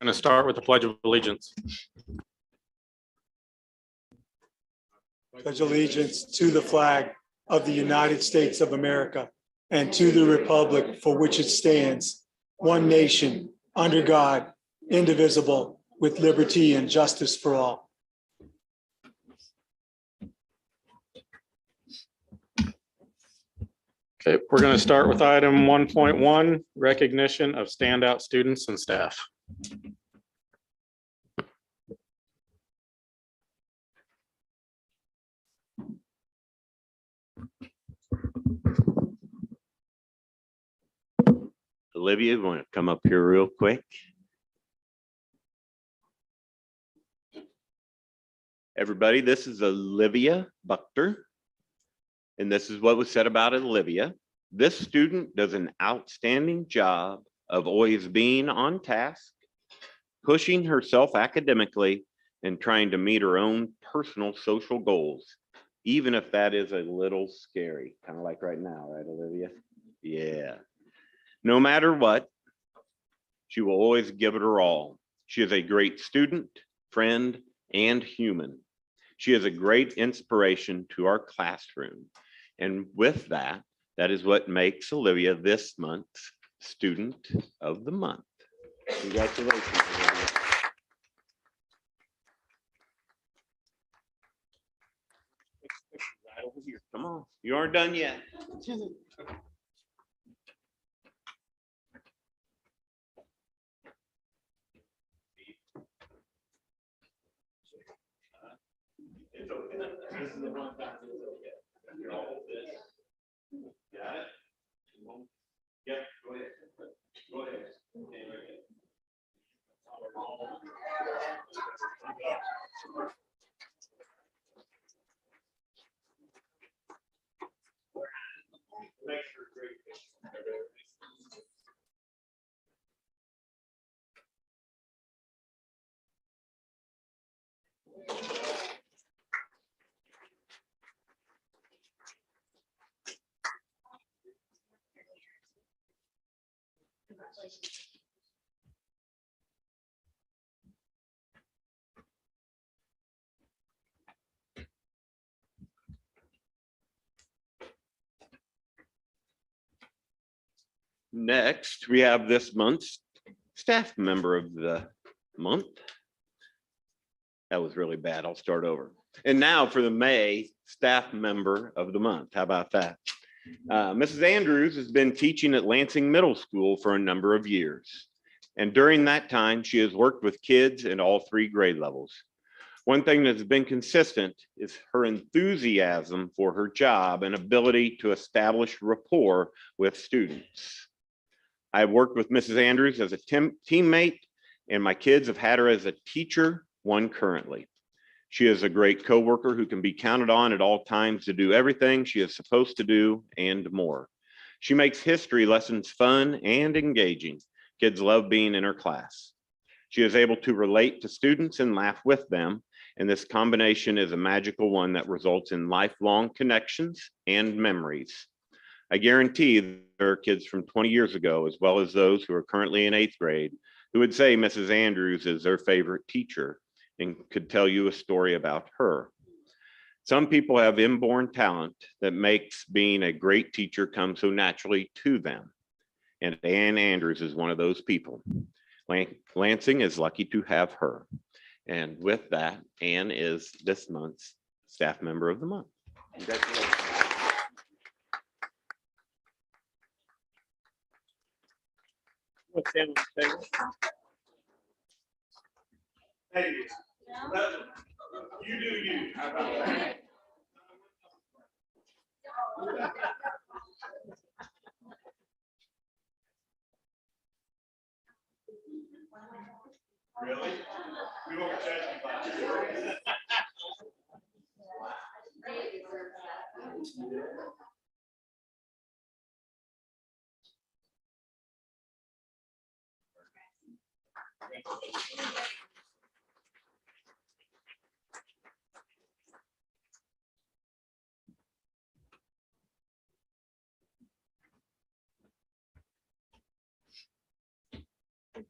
I'm going to start with the Pledge of Allegiance. Pledge allegiance to the flag of the United States of America and to the republic for which it stands, one nation, under God, indivisible, with liberty and justice for all. Okay, we're going to start with item 1.1, recognition of standout students and staff. Olivia, you want to come up here real quick? Everybody, this is Olivia Buchter, and this is what was said about Olivia. This student does an outstanding job of always being on task, pushing herself academically, and trying to meet her own personal social goals, even if that is a little scary, kind of like right now, right, Olivia? Yeah. No matter what, she will always give it her all. She is a great student, friend, and human. She is a great inspiration to our classroom. And with that, that is what makes Olivia this month's Student of the Month. Congratulations, Olivia. Right over here. Come on, you aren't done yet. It's okay. This is the one time it's okay. You're all with this. Got it? Yep, go ahead. Go ahead. Make sure great. Next, we have this month's staff member of the month. That was really bad. I'll start over. And now for the May staff member of the month. How about that? Mrs. Andrews has been teaching at Lansing Middle School for a number of years. And during that time, she has worked with kids in all 3 grade levels. One thing that has been consistent is her enthusiasm for her job and ability to establish rapport with students. I've worked with Mrs. Andrews as a teammate, and my kids have had her as a teacher, one currently. She is a great coworker who can be counted on at all times to do everything she is supposed to do and more. She makes history lessons fun and engaging. Kids love being in her class. She is able to relate to students and laugh with them, and this combination is a magical one that results in lifelong connections and memories. I guarantee there are kids from 20 years ago, as well as those who are currently in 8th grade, who would say Mrs. Andrews is their favorite teacher and could tell you a story about her. Some people have inborn talent that makes being a great teacher come so naturally to them. And Ann Andrews is one of those people. Lansing is lucky to have her. And with that, Ann is this month's staff member of the month. Congratulations. Stand on the table. Thank you. You do you. How about that? Really? We won't judge you by that.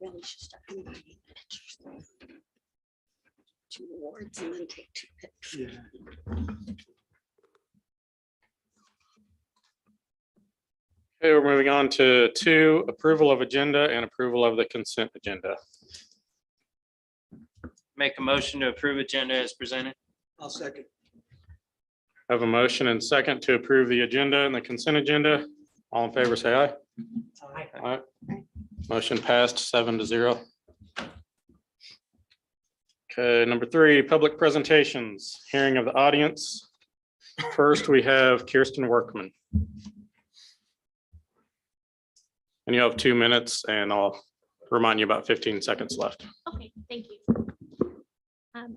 really should start combining pictures. 2 awards and then take 2 pictures. Okay, we're moving on to 2, approval of agenda and approval of the consent agenda. Make a motion to approve agenda as presented. I'll second. I have a motion and second to approve the agenda and the consent agenda. All in favor, say aye. Aye. Motion passed 7-0. Okay, number 3, public presentations, hearing of the audience. First, we have Kirsten Workman. And you have 2 minutes, and I'll remind you about 15 seconds left. Okay, thank you.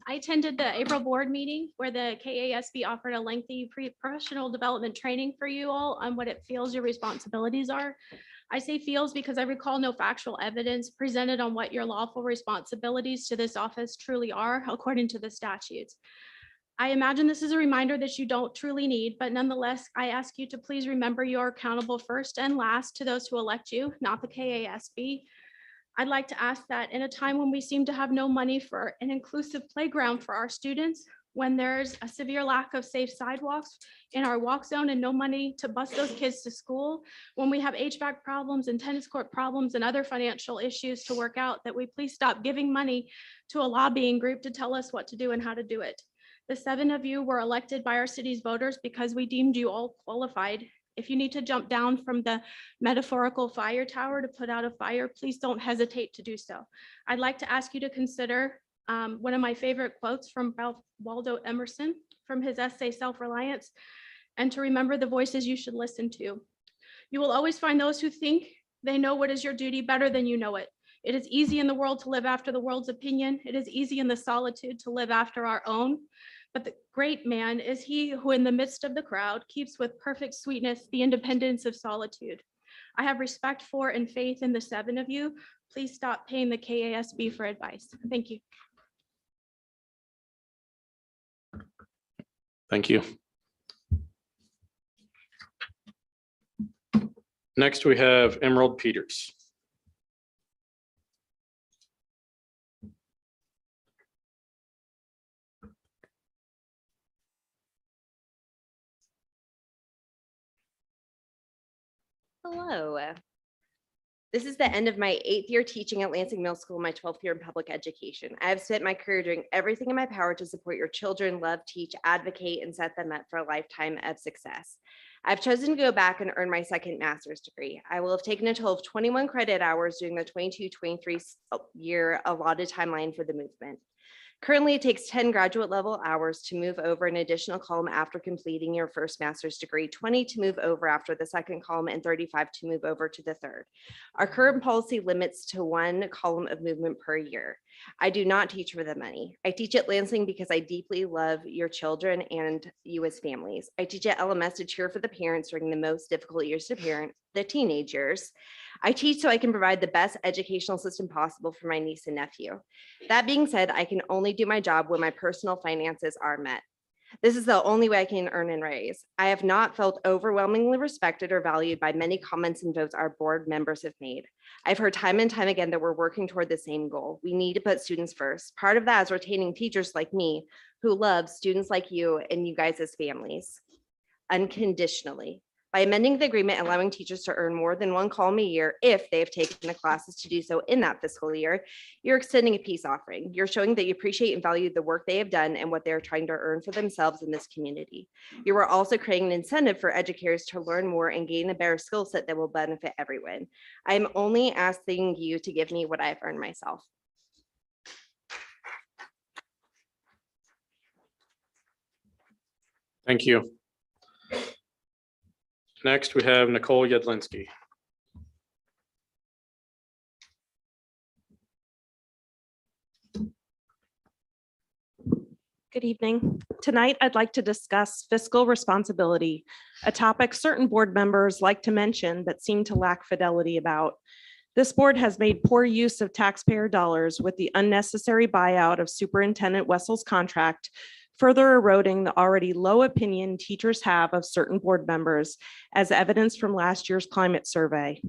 I attended the April board meeting where the KASB offered a lengthy professional development training for you all on what it feels your responsibilities are. I say feels because I recall no factual evidence presented on what your lawful responsibilities to this office truly are according to the statutes. I imagine this is a reminder that you don't truly need, but nonetheless, I ask you to please remember you are accountable first and last to those who elect you, not the KASB. I'd like to ask that in a time when we seem to have no money for an inclusive playground for our students, when there's a severe lack of safe sidewalks in our walk zone and no money to bus those kids to school, when we have HVAC problems and tennis court problems and other financial issues to work out, that we please stop giving money to a lobbying group to tell us what to do and how to do it. The 7 of you were elected by our city's voters because we deemed you all qualified. If you need to jump down from the metaphorical fire tower to put out a fire, please don't hesitate to do so. I'd like to ask you to consider one of my favorite quotes from Ralph Waldo Emerson from his essay, Self-Reliance, and to remember the voices you should listen to. You will always find those who think they know what is your duty better than you know it. It is easy in the world to live after the world's opinion. It is easy in the solitude to live after our own. But the great man is he who in the midst of the crowd keeps with perfect sweetness the independence of solitude. I have respect for and faith in the 7 of you. Please stop paying the KASB for advice. Thank you. Thank you. Next, we have Emerald Peters. Hello. This is the end of my 8th year teaching at Lansing Middle School, my 12th year in public education. I have spent my career doing everything in my power to support your children, love, teach, advocate, and set them up for a lifetime of success. I've chosen to go back and earn my 2nd master's degree. I will have taken a total of 21 credit hours during the 22-23 year allotted timeline for the movement. Currently, it takes 10 graduate level hours to move over an additional column after completing your 1st master's degree, 20 to move over after the 2nd column, and 35 to move over to the 3rd. Our current policy limits to 1 column of movement per year. I do not teach for the money. I teach at Lansing because I deeply love your children and you as families. I teach at LMS to cheer for the parents during the most difficult years to parent, the teenage years. I teach so I can provide the best educational system possible for my niece and nephew. That being said, I can only do my job when my personal finances are met. This is the only way I can earn and raise. I have not felt overwhelmingly respected or valued by many comments and votes our board members have made. I've heard time and time again that we're working toward the same goal. We need to put students first. Part of that is retaining teachers like me who love students like you and you guys as families unconditionally. By amending the agreement, allowing teachers to earn more than 1 column a year if they have taken the classes to do so in that fiscal year, you're extending a peace offering. You're showing that you appreciate and value the work they have done and what they're trying to earn for themselves in this community. You are also creating an incentive for educators to learn more and gain a better skill set that will benefit everyone. I'm only asking you to give me what I've earned myself. Thank you. Next, we have Nicole Yedlinski. Good evening. Tonight, I'd like to discuss fiscal responsibility, a topic certain board members like to mention but seem to lack fidelity about. This board has made poor use of taxpayer dollars with the unnecessary buyout of Superintendent Wessel's contract, further eroding the already low opinion teachers have of certain board members, as evidenced from last year's climate survey.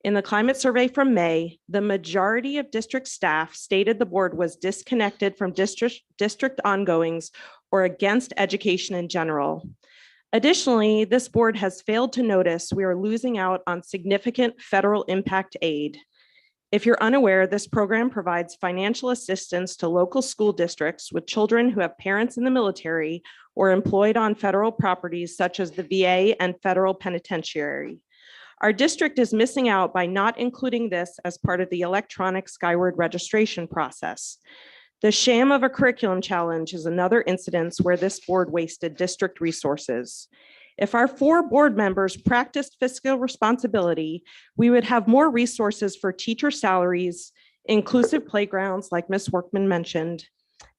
In the climate survey from May, the majority of district staff stated the board was disconnected from district ongoings or against education in general. Additionally, this board has failed to notice we are losing out on significant federal impact aid. If you're unaware, this program provides financial assistance to local school districts with children who have parents in the military or employed on federal properties such as the VA and federal penitentiary. Our district is missing out by not including this as part of the electronic Skyward registration process. The sham of a curriculum challenge is another incidence where this board wasted district resources. If our 4 board members practiced fiscal responsibility, we would have more resources for teacher salaries, inclusive playgrounds like Ms. Workman mentioned,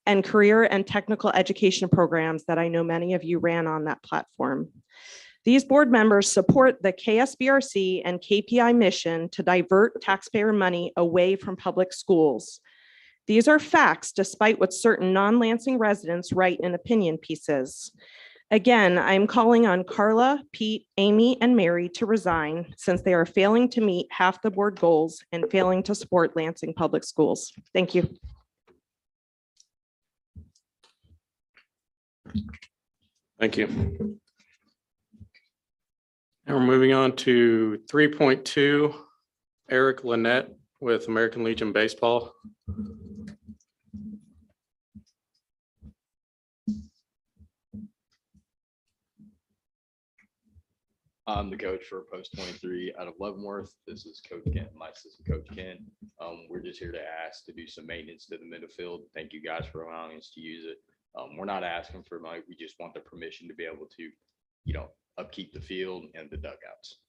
and career and technical education programs that I know many of you ran on that platform. These board members support the KSBRC and KPI mission to divert taxpayer money away from public schools. These are facts despite what certain non-Lansing residents write in opinion pieces. Again, I'm calling on Carla, Pete, Amy, and Mary to resign since they are failing to meet half the board goals and failing to support Lansing Public Schools. Thank you. Thank you. And we're moving on to 3.2, Eric Lynette with American Legion Baseball. I'm the coach for Post 23 out of Leavenworth. This is Coach Ken, my assistant coach Ken. We're just here to ask to do some maintenance to the middle field. Thank you guys for allowing us to use it. We're not asking for money. We just want the permission to be able to, upkeep the field and the dugouts.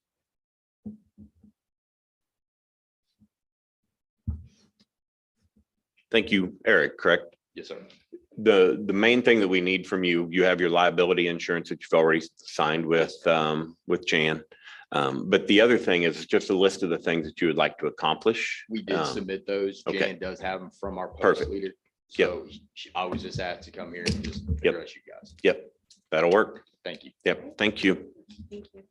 Thank you, Eric, correct? Yes, sir. The main thing that we need from you, you have your liability insurance that you've already signed with Jan. But the other thing is just a list of the things that you would like to accomplish. We did submit those. okay. Jan does have them from our post Perfect. leader. So I was just asked to come here and just address you guys. Yep, that'll work. Thank you. Yep, thank you. Thank you.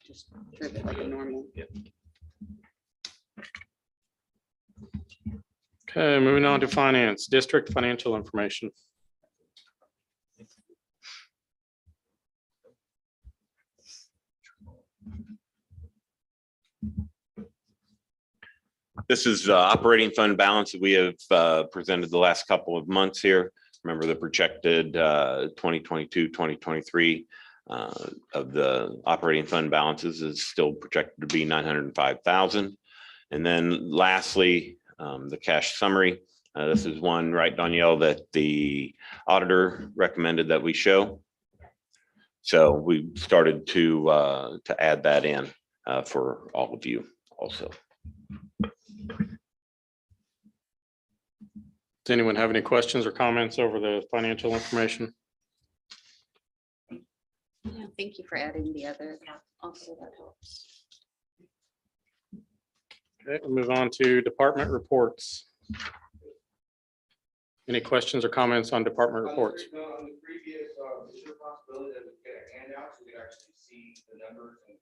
Just treat it like a normal. Okay, moving on to finance, district financial information. This is operating fund balance that we have presented the last couple of months here. Remember the projected 2022, 2023 of the operating fund balances is still projected to be 905,000. And then lastly, the cash summary. This is one, right, Danielle, that the auditor recommended that we show. So we started to add that in for all of you also. Does anyone have any questions or comments over the financial information? Yeah, thank you for adding the other. Also, that helps. Okay, we'll move on to department reports. Any questions or comments on department reports? On the previous, is there a possibility that we get a handout so we can actually see the numbers and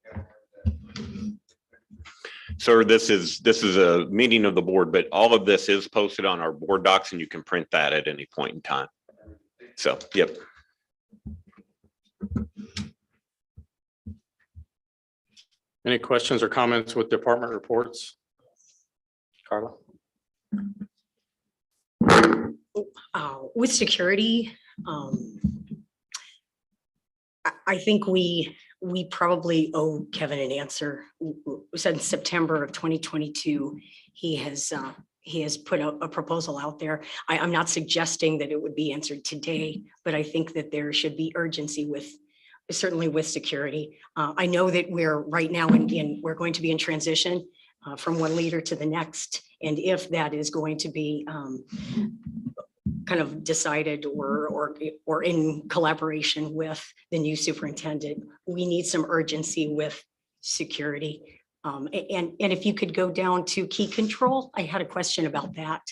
Sir, this is a meeting of the board, but all of this is posted on our board docs and you can print that at any point in time. So, yep. Any questions or comments with department reports? Carla? With security, I think we probably owe Kevin an answer. Since September of 2022, he has put a proposal out there. I'm not suggesting that it would be answered today, but I think that there should be urgency certainly with security. I know that we're right now we're going to be in transition from one leader to the next. And if that is going to be kind of decided or in collaboration with the new superintendent, we need some urgency with security. And if you could go down to key control, I had a question about that.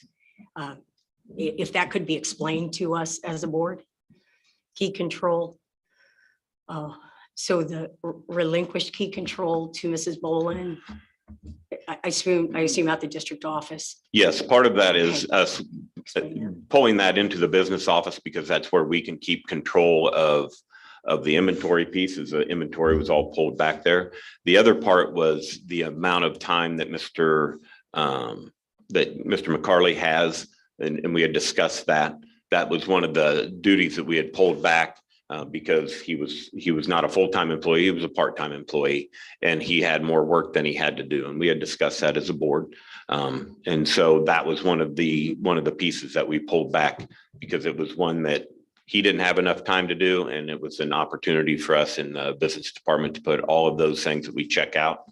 If that could be explained to us as a board, key control. So the relinquished key control to Mrs. Bolin, I assume at the district office. Yes, part of that is us pulling that into the business office because that's where we can keep control of the inventory pieces. The inventory was all pulled back there. The other part was the amount of time that Mr. McCarley has, and we had discussed that. That was one of the duties that we had pulled back because he was not a full-time employee, he was a part-time employee, and he had more work than he had to do. And we had discussed that as a board. And so that was one of the pieces that we pulled back because it was one that he didn't have enough time to do. And it was an opportunity for us in the business department to put all of those things that we check out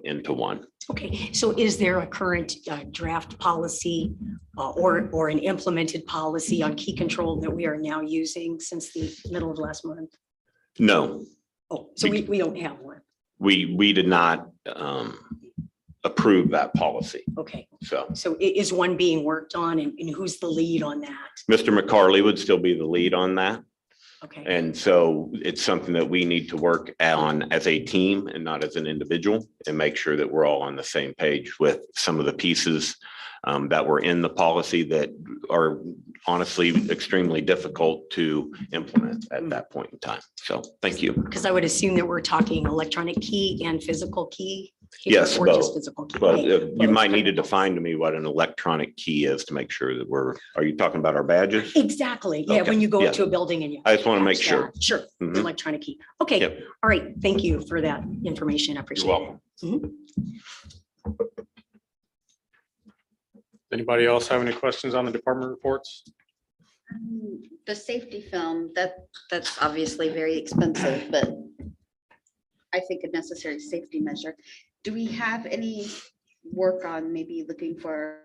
into one. Okay, so is there a current draft policy or an implemented policy on key control that we are now using since the middle of last month? No, Oh, so we don't have one. we did not approve that policy. Okay, So so is one being worked on and who's the lead on that? Mr. McCarley would still be the lead on that. Okay, And so it's something that we need to work on as a team and not as an individual, and make sure that we're all on the same page with some of the pieces that were in the policy that are honestly extremely difficult to implement at that point in time. So thank you. because I would assume that we're talking electronic key and physical key. here, Yes, or just both. physical key. But Okay. you might need to define to me what an electronic key is to make sure that are you talking about our badges? Exactly, yeah, Okay, when you go yeah. into a building and you. I just want to make patch sure. that. Sure, Mhm. electronic key. Okay, Yep. all right, thank you for that information, I You're appreciate it. welcome. Anybody else have any questions on the department reports? The safety film, that's obviously very expensive, but I think a necessary safety measure. Do we have any work on maybe looking for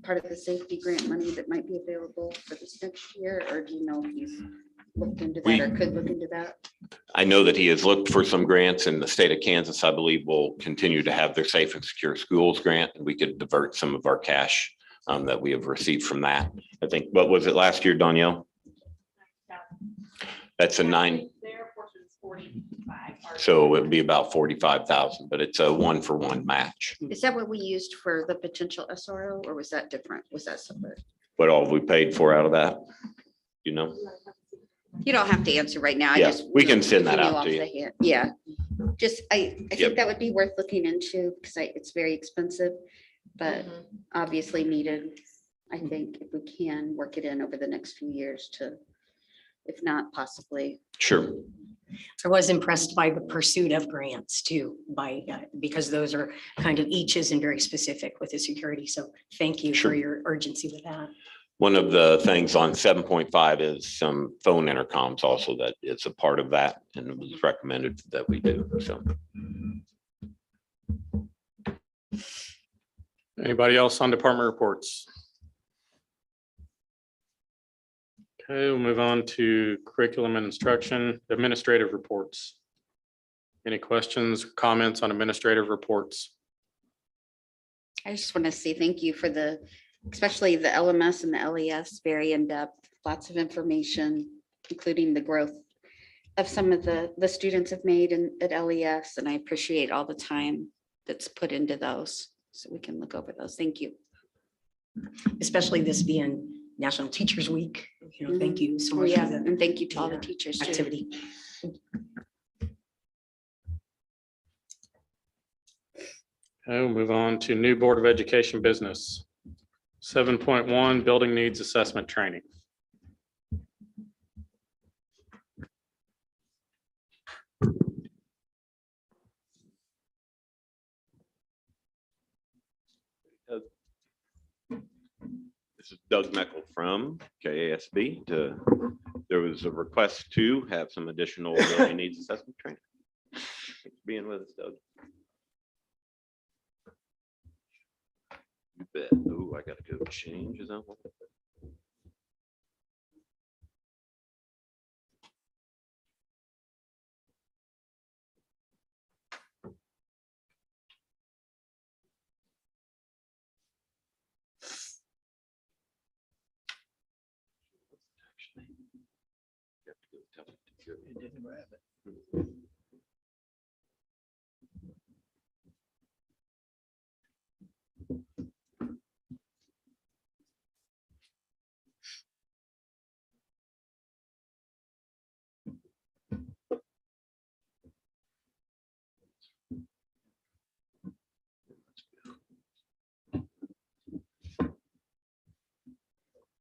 part of the safety grant money that might be available for this next year? Or do you know if he's looked into that or could look into that? I know that he has looked for some grants in the state of Kansas. I believe will continue to have their Safe and Secure Schools grant, and we could divert some of our cash that we have received from that. I think, what was it last year, Danielle? That's a 9. So it would be about 45,000, but it's a 1-for-1 match. Is that what we used for the potential SRO, or was that different? Was that separate? What all have we paid for out of that? You know? You don't have to answer right now. Yeah, I just we can send that if you knew out to off you. the hand. Yeah, just I Yep. think that would be worth looking into because it's very expensive, but obviously needed. I think if we can work it in over the next few years to, if not possibly. Sure. I was impressed by the pursuit of grants too, because those are kind of each is and very specific with the security. So thank you Sure. for your urgency with that. One of the things on 7.5 is some phone intercoms also that it's a part of that, and it was recommended that we do. So Anybody else on department reports? Okay, we'll move on to curriculum and instruction, administrative reports. Any questions, comments on administrative reports? I just want to say thank you for especially the LMS and the LES, very in-depth, lots of information, including the growth of some of the students have made at LES, and I appreciate all the time that's put into those, so we can look over those. Thank you. Especially this being National Teachers Week. Thank you so much Yeah, for the and thank you to all the teachers too. activity. Okay, we'll move on to new Board of Education business. 7.1, building needs assessment training. this is Doug Meckel from KASB. There was a request to have some additional building needs assessment training. Thanks for being with us, Doug. You bet. Oh, I gotta go change. Is that one?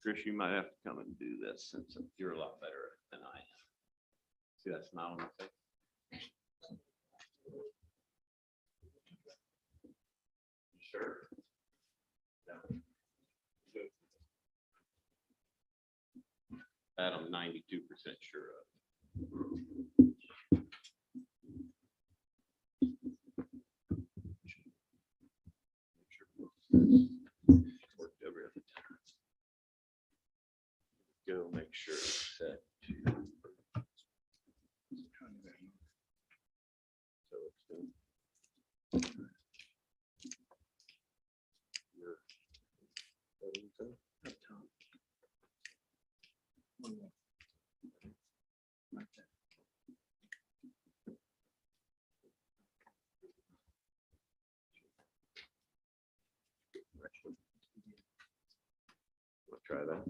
Chris, you might have to come and do this since you're a lot better than I am. See that smile on my face? Sure. That I'm 92% sure of. Worked every other time. Go make sure it's set to. So it's done. Your settings up top. One more. Right there. We'll try that.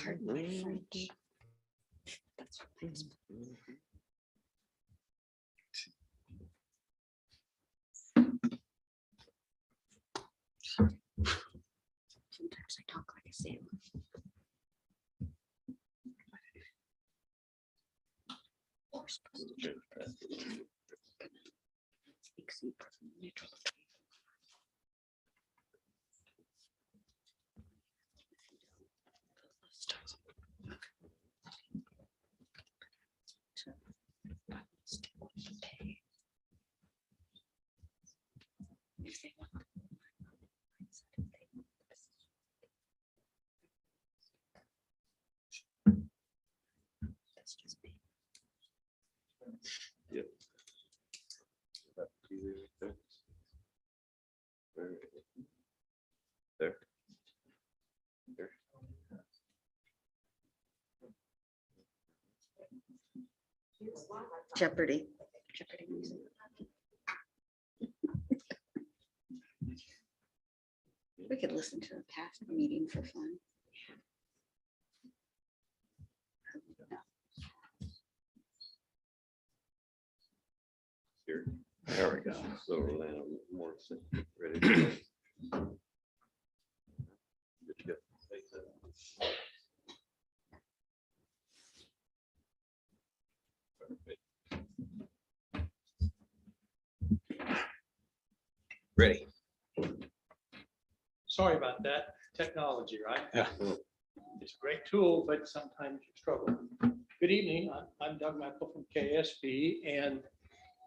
Pardon my French. That's what makes sometimes I talk like a sailor. We're supposed to speak super neutral. That's just me. Yep. About two there. There. There. Jeopardy. Jeopardy music. We could listen to a past meeting for fun. Here. There we go. So Orlando Morrison, ready to go. Good to go. Ready. Sorry about that, technology, right? Yeah. It's a great tool, but sometimes you struggle. Good evening, I'm Doug Michael from KSB, and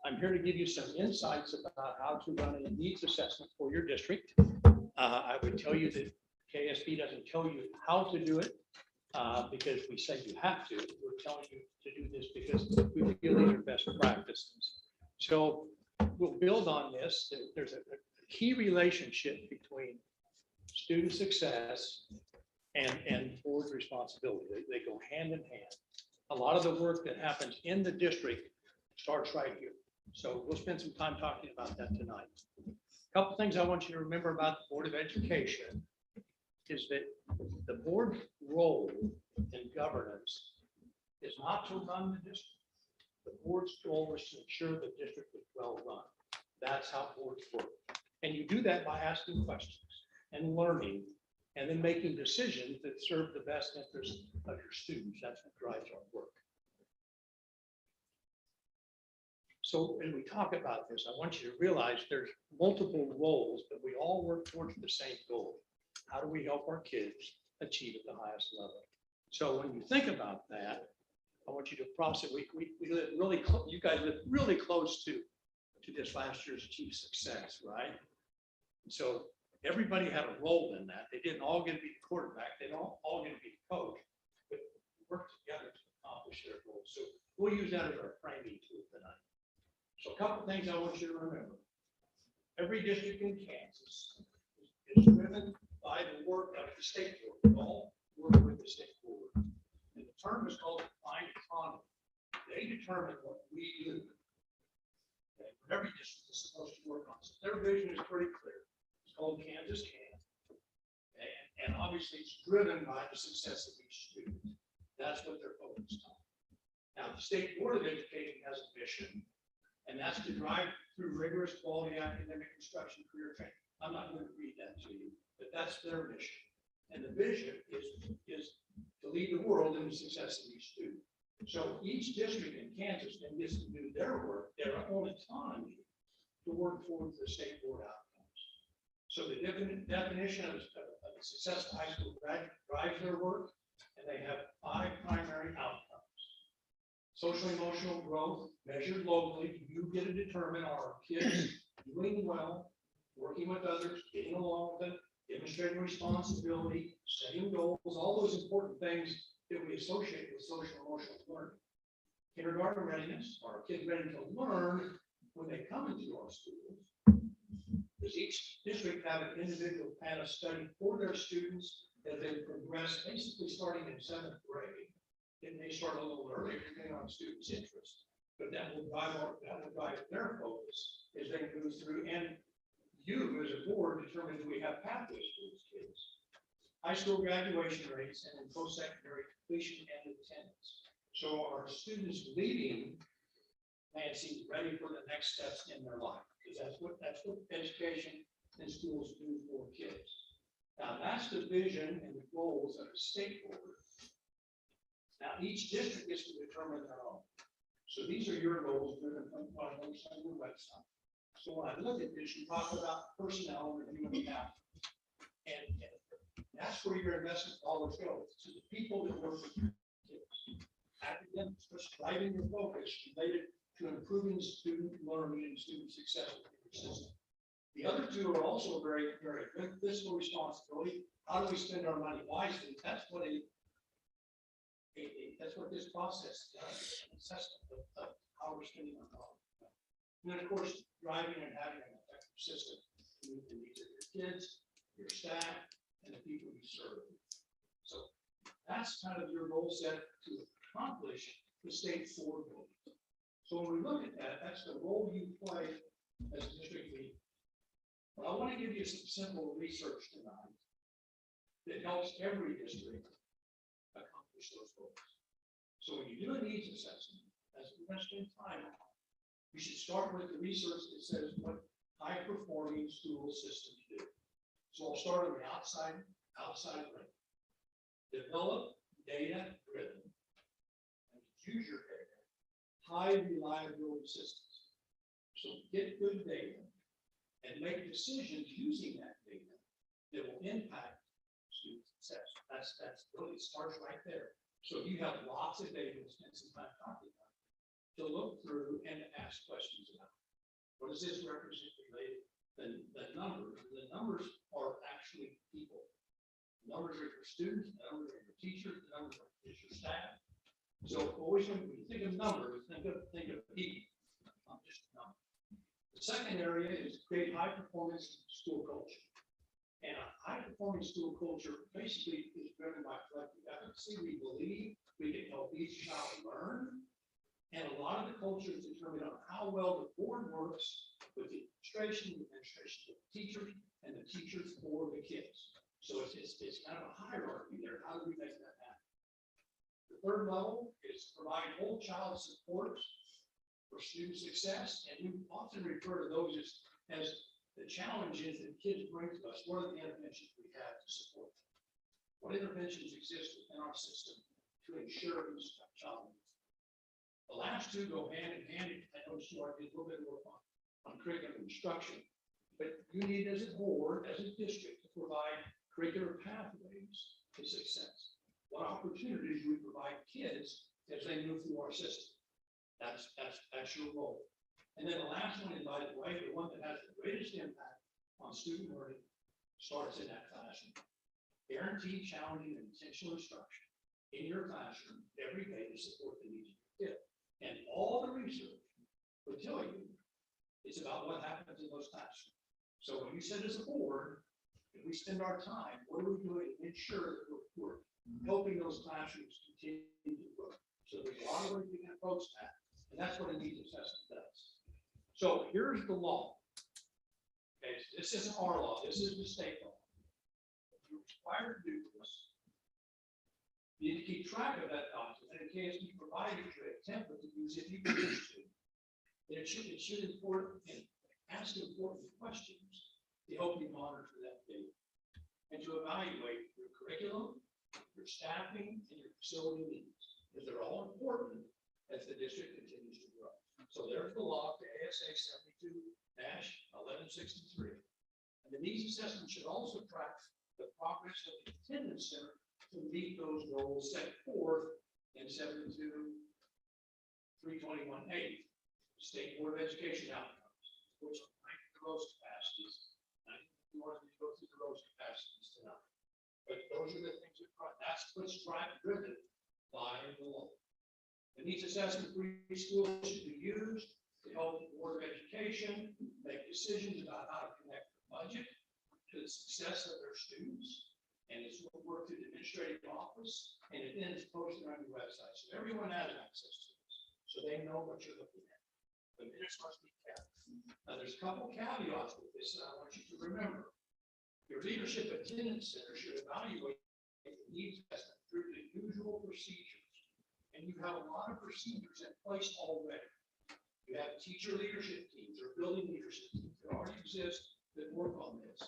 I'm here to give you some insights about how to run a needs assessment for your district. I would tell you that KSB doesn't tell you how to do it because we say you have to. We're telling you to do this because we feel these are best practices. So we'll build on this. There's a key relationship between student success and board responsibility. They go hand in hand. A lot of the work that happens in the district starts right here. So we'll spend some time talking about that tonight. A couple things I want you to remember about the Board of Education is that the board's role in governance is not to run the district. The board's goal is to ensure the district is well run. That's how boards work. And you do that by asking questions and learning and then making decisions that serve the best interest of your students. That's what drives our work. So as we talk about this, I want you to realize there's multiple roles, but we all work towards the same goal. How do we help our kids achieve at the highest level. So when you think about that, I want you to process, we live really, you guys live really close to this last year's Chief Success, right? So everybody had a role in that. They didn't all get to be the quarterback. They don't all get to be the coach, but work together to accomplish their goals. So we'll use that as our framing tool tonight. So a couple of things I want you to remember. Every district in Kansas is driven by the work of the state board. We all work with the state board. And the term is called defined autonomy. They determine what we do. Okay, every district is supposed to work on. So their vision is pretty clear. It's called Kansas Can. And obviously it's driven by the success of each student. That's what they're focused on. Now, the State Board of Education has a mission, and that's to drive through rigorous quality academic instruction career training. I'm not going to read that to you, but that's their mission. And the vision is to lead the world in the success of each student. So each district in Kansas then gets to do their work, their own autonomy to work towards the state board outcomes. So the definition of a successful high school graduate drives their work, and they have 5 primary outcomes. Social emotional growth measured locally. You get to determine are kids doing well, working with others, getting along with them, demonstrating responsibility, setting goals, all those important things that we associate with social emotional learning. Kindergarten readiness, are kids ready to learn when they come into our schools? Does each district have an individual plan of study for their students as they progress, basically starting in 7th grade? It may start a little earlier depending on students' interest, but that will drive their focus as they move through. And you as a board determine do we have pathways for these kids? High school graduation rates and then post-secondary completion and attendance. So are students leaving Lansing ready for the next steps in their life? Because that's what education and schools do for kids. Now that's the vision and the goals of the state board. Now each district gets to determine their own. So these are your goals driven from what I on your website. So when I look at this, you talk about personnel review and cap. And that's where your investment dollars go, to the people that work with your kids. Academics, just driving your focus related to improving student learning and student success in your system. The other two are also very, very good. Fiscal responsibility. How do we spend our money wisely? That's what that's what this process does, an assessment of how we're spending our dollars. And then, of course, driving and having an effective system to meet the needs of your kids, your staff, and the people you serve. So that's kind of your goal set to accomplish the state board goals. So when we look at that, that's the role you play as district leader. But I want to give you some simple research tonight that helps every district accomplish those goals. So when you do a needs assessment, as we're going to spend time on, you should start with the research that says what high-performing school systems do. So I'll start on the outside lane. Develop data-driven, and use your data, high reliability systems. So get good data and make decisions using that data that will impact student success. That's really, it starts right there. So you have lots of data to spend some time talking about, to look through and to ask questions about. What does this represent related? The numbers are actually people. The numbers are your students, the numbers are your teachers, the numbers are your staff. So always when you think of numbers, think of people, not just numbers. The second area is create high performance school culture. And a high performing school culture basically is driven by collective efficacy. We believe we can help each child learn. And a lot of the culture is determined on how well the board works with the administration with the teachers, and the teachers for the kids. So it's kind of a hierarchy there. How do we make that happen? The third level is provide whole child support for student success. And we often refer to those as the challenges that kids bring to us. What are the interventions we have to support them? What interventions exist within our system to ensure each child? The last two go hand in hand. I noticed you already did a little bit more on curriculum instruction, but you need as a board, as a district, to provide curricular pathways to success? What opportunities we provide kids as they move through our system? That's your role. And then the last one, and by the way, the one that has the greatest impact on student learning starts in that classroom. Guaranteed challenging and intentional instruction in your classroom every day to support the needs of your kid. And all the research will tell you it's about what happens in those classrooms. So when you sit as a board, if we spend our time, what are we doing to ensure that we're helping those classrooms continue to grow? So there's a lot of ways we can approach that. And that's what a needs assessment does. So here's the law. Okay, this isn't our law, this is the state law. If you're required to do this, you need to keep track of that document in case you provide you a template to use if you wish to. And it should ask important questions to help you monitor that data and to evaluate your curriculum, your staffing, and your facility needs, because they're all important as the district continues to grow. So there's the law to ASA 72-1163. And the needs assessment should also track the progress of the attendance center to meet those goals set forth in 72-321A, State Board of Education outcomes, which are 90 gross capacities. 90 more than go through the gross capacities tonight. But those are the things that's what's driven by the law. The needs assessment for each school should be used to help the Board of Education make decisions about how to connect the budget to the success of their students. And it's work through the administrative office, and it then is posted on your website. So everyone has access to this, so they know what you're looking at. The minutes must be kept. Now, there's a couple caveats with this that I want you to remember. Your leadership attendance center should evaluate the needs assessment through the usual procedures. And you have a lot of procedures in place already. You have teacher leadership teams or building leadership teams that already exist that work on this.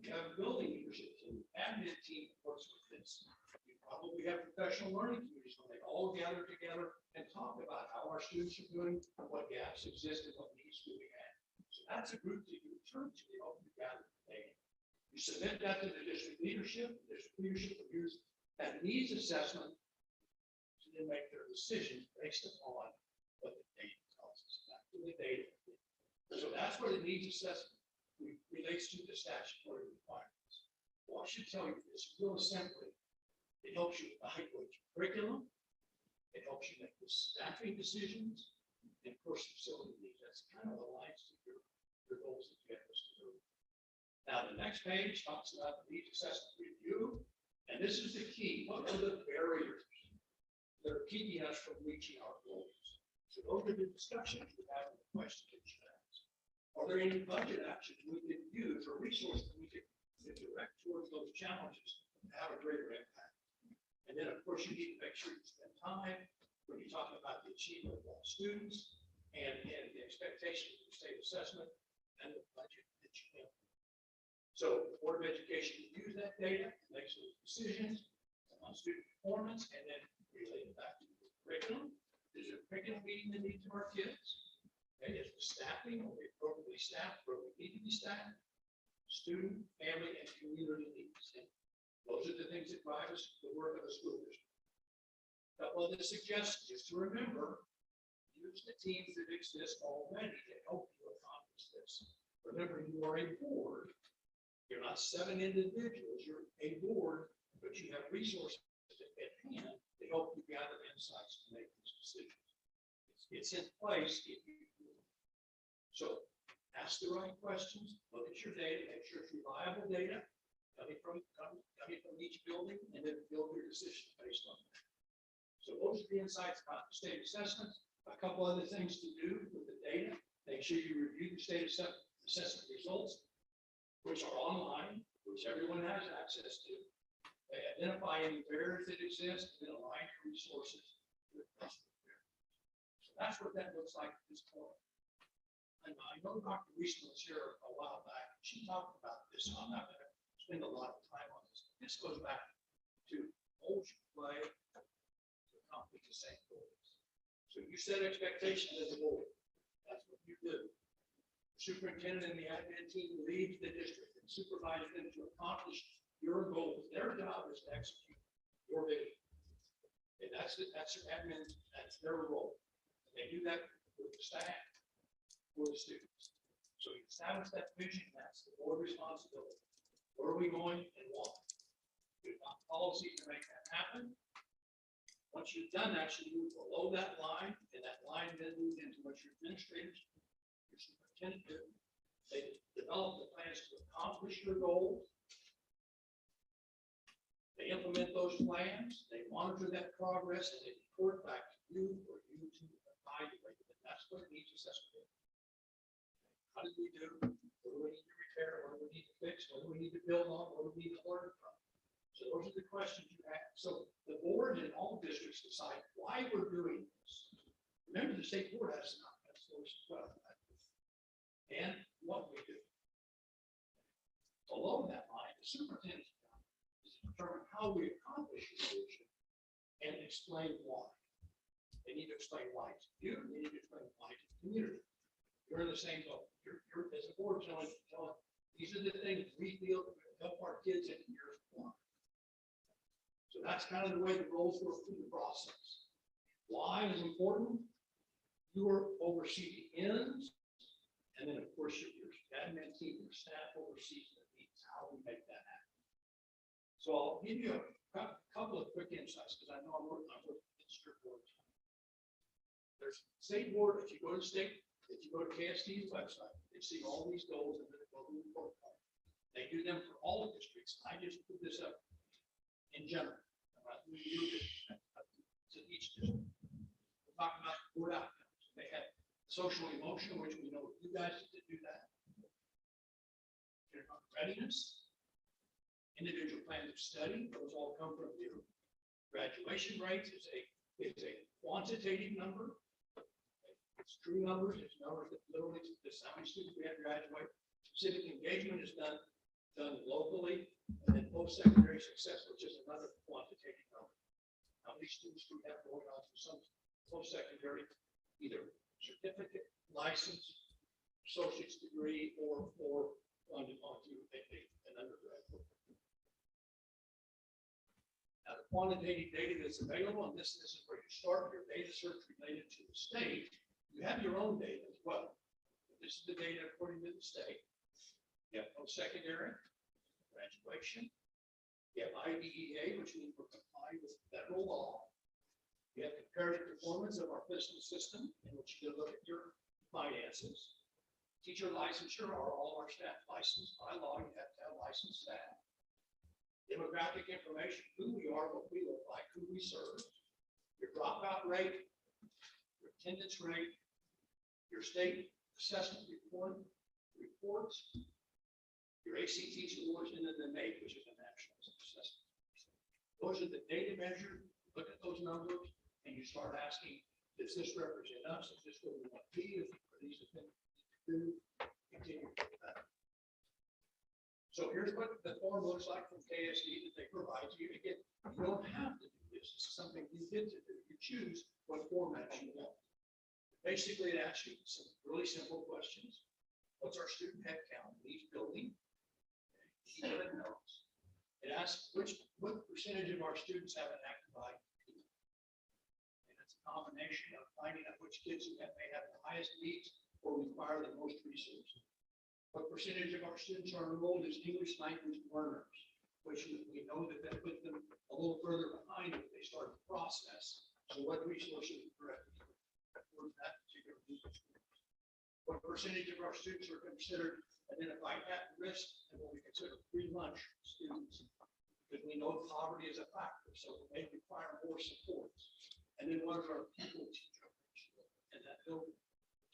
You have a building leadership team, admin team that works with this. You probably have professional learning communities when they all gather together and talk about how our students are doing, what gaps exist, and what needs do we have. So that's a group that you turn to help you gather the data. You submit that to the district leadership. The district leadership reviews that needs assessment to then make their decisions based upon what the data tells us about the data. So that's where the needs assessment relates to the statutory requirements. Well, I should tell you this real simply. It helps you evaluate your curriculum. It helps you make the staffing decisions and of course facility needs. That's kind of aligns to your goals that you have us to do. Now, the next page talks about the needs assessment review. And this is the key. What are the barriers that are keeping us from reaching our goals? So those are the discussions we have and the questions that you ask. Are there any budget actions we could use or resources that we could direct towards those challenges to have a greater impact? And then, of course, you need to make sure you spend time when you're talking about the achievement of all students and the expectations of the state assessment and the budget that you have. So the Board of Education can use that data, makes those decisions on student performance, and then relate it back to the curriculum. Is there curriculum meeting the needs of our kids? Okay, is the staffing, are we appropriately staffed where we need to be staffed? Student, family, and community needs. And those are the things that drive us the work of the school district. Couple of the suggestions to remember, use the teams that exist already to help you accomplish this. Remember, you are a board. You're not 7 individuals, you're a board, but you have resources at hand to help you gather insights to make these decisions. It's in place if you do. So ask the right questions, look at your data, make sure it's reliable data coming from each building, and then build your decisions based on that. So those are the insights about the state assessments. A couple other things to do with the data. Make sure you review the state assessment results, which are online, which everyone has access to. They identify any barriers that exist and align your resources with customer barriers. So that's what that looks like at this point. And I know Dr. Reese was here a while back. She talked about this, so I'm not going to spend a lot of time on this. This goes back to roles you play to accomplish the same goals. So you set expectations as a board. That's what you do. The superintendent and the admin team leads the district and supervise them to accomplish your goals. Their job is to execute that's their admin, that's their role. They do that with the staff, for the students. So you establish that vision, that's the board responsibility. Where are we going and why? We've got policies to make that happen. Once you've done that, you move below that line, and that line then moves into what your administrators, your superintendent do. They develop the plans to accomplish your goals. They implement those plans, they monitor that progress, and they report back to you for you to evaluate. And that's what needs assessment is. How did we do? What do we need to repair? What do we need to fix? What do we need to build on? What do we need to learn from? So those are the questions you have. So the board in all districts decide why we're doing this. Remember, the state board has not as well. And what we do. Below that line, the superintendent's job is to determine how we accomplish the vision and explain why. They need to explain why to you, they need to explain why to the community. You're in the same boat. You're as a board telling these are the things we feel to help our kids in years one. So that's kind of the way the roles work through the process. Why is important? You oversee the ends, and then of course your admin team, your staff oversees the means, how we make that happen. So I'll give you a couple of quick insights because I know I'm working with district boards. There's state board. If you go to KSD's website, you see all these goals and then the report card. They do them for all the districts. I just put this up in general. We do it to each district. We're talking about board outcomes. They have social emotional, which we know you guys did do that. Readiness, individual plans of study, those all come from you. Graduation rates is a quantitative number. It's true numbers, it's numbers that literally decide how many students we have to graduate. Civic engagement is done locally, and then post-secondary success, which is another quantitative number. How many students do we have going on to some post-secondary, either certificate, license, associate's degree, or onto an undergraduate. Now, the quantitative data that's available, and this is where you start your data search related to the state. You have your own data as well. This is the data according to the state. You have post-secondary, graduation. You have IDEA, which means we're complying with federal law. You have comparative performance of our fiscal system, in which you look at your finances. Teacher licensure, are all our staff licensed? By law, you have to have licensed staff. Demographic information, who we are, what we look like, who we serve. Your dropout rate, your attendance rate, your state assessment reports, your ACT scores, and then the MAPE, which is a national assessment. Those are the data measured. Look at those numbers, and you start asking, does this represent us? Is this where we want to be? Are these the things we do? Continue with that. So here's what the form looks like from KSD that they provide to you. Again, you don't have to do this. This is something you get to do. You choose what format you want. Basically, it asks you some really simple questions. What's our student head count in each building? It asks what percentage of our students have an active IEP. And it's a combination of finding out which kids may have the highest needs or require the most resources. What percentage of our students are enrolled as English language learners, which we know that put them a little further behind when they start the process. So what resources are correct for that particular group? What percentage of our students are considered identified at risk and what we consider free lunch students? Because we know poverty is a factor, so they require more support. And then what is our people teacher ratio in that building?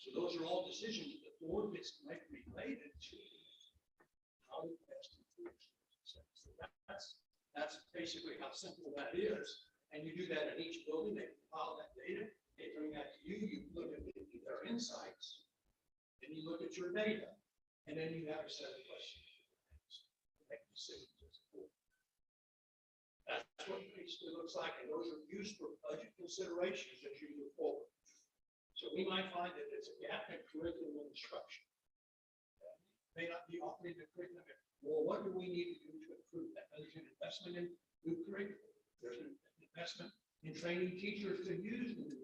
So those are all decisions that the board gets to make related to how we best improve success. So that's basically how simple that is. And you do that in each building. They compile that data, they bring that to you, you look at their insights, and you look at your data, and then you have a set of questions to make decisions as a board. That's what it basically looks like, and those are used for budget considerations as you move forward. So we might find that there's a gap in curriculum instruction. May not be offered in the curriculum. Well, what do we need to do to improve that? There's an investment in new curriculum. There's an investment in training teachers to use the new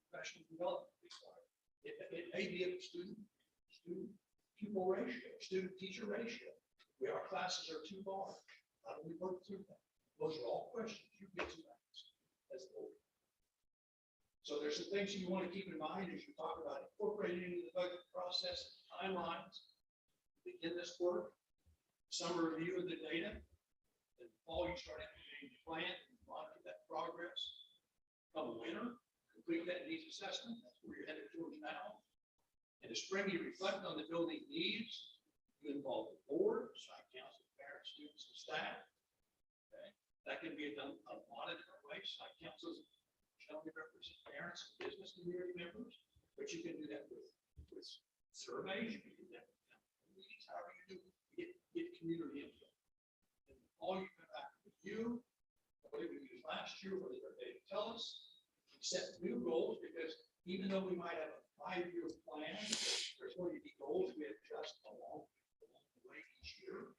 professional development requirement. It may be a student pupil ratio, student teacher ratio, where our classes are too large. How do we work through that? Those are all questions you get to ask as the board. So there's some things you want to keep in mind as you talk about incorporating into the budget process, timelines, begin this work, summer review of the data. In the fall, you start implementing the plan and monitor that progress. Come winter, complete that needs assessment. That's where you're headed towards now. In the spring, you reflect on the building needs. You involve the board, site council, parents, students, and staff. Okay, that can be done a lot of different ways. Site councils generally represent parents, and business community members, but you can do that with surveys. You can do that with meetings, however you do, get community input. And all you come back with you, what did we use last year, what did our data tell us? Set new goals, because even though we might have a 5-year plan, there's going to be goals we adjust along the way each year,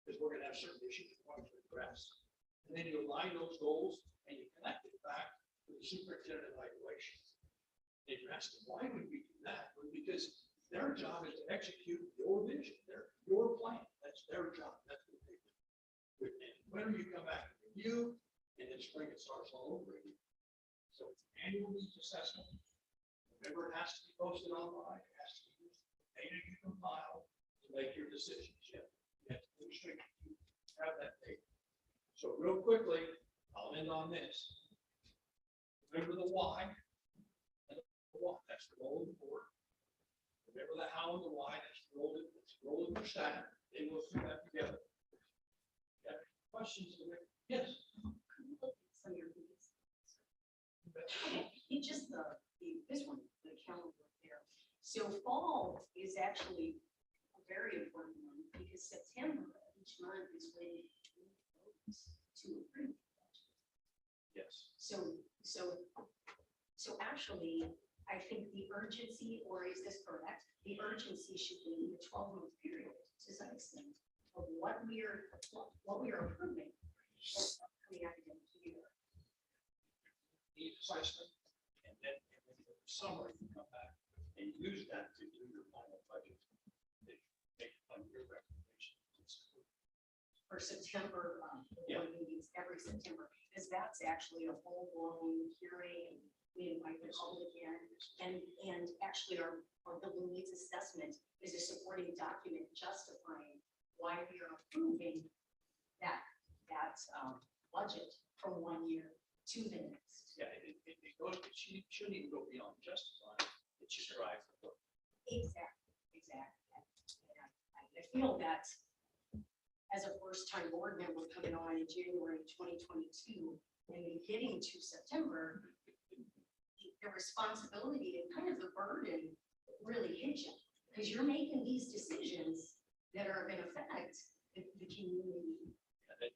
because we're going to have certain issues we want to address. And then you align those goals and you connect it back to the superintendent evaluation. And you ask them, why would we do that? Well, because their job is to execute your vision, your plan. That's their job. That's what they do. And when you come back to review, and then spring it starts all over again. So it's an annual needs assessment. Remember, it has to be posted online. It has to be data you compile to make your decisions. You have to demonstrate you have that data. So real quickly, I'll end on this. Remember the why. And the what, that's the role of the board. Remember the how and the why, that's the role of your staff. They will do that together. You have questions? Yes. Some of your meetings. Okay, it's just this one, the calendar there. So fall is actually a very important one because September each month is when we vote to approve. Yes. So actually, I think the urgency, or is this correct? The urgency should be the 12-month period to some extent of what we are approving for the academic year. Needs assessment, and then in the summer, you come back and use that to do your final budget. Make your recommendations. For September, Yeah. board meetings every September, because that's actually a full-blown hearing. We invite the public in, and actually our building needs assessment is a supporting document justifying why we are approving that budget from 1 year to the next. Yeah, it goes, it shouldn't even go beyond justifying. It should drive the book. Exactly. And I feel that as a first-time board member coming on in January 2022 and then getting to September, the responsibility and kind of the burden really hits you because you're making these decisions that are going to affect the community.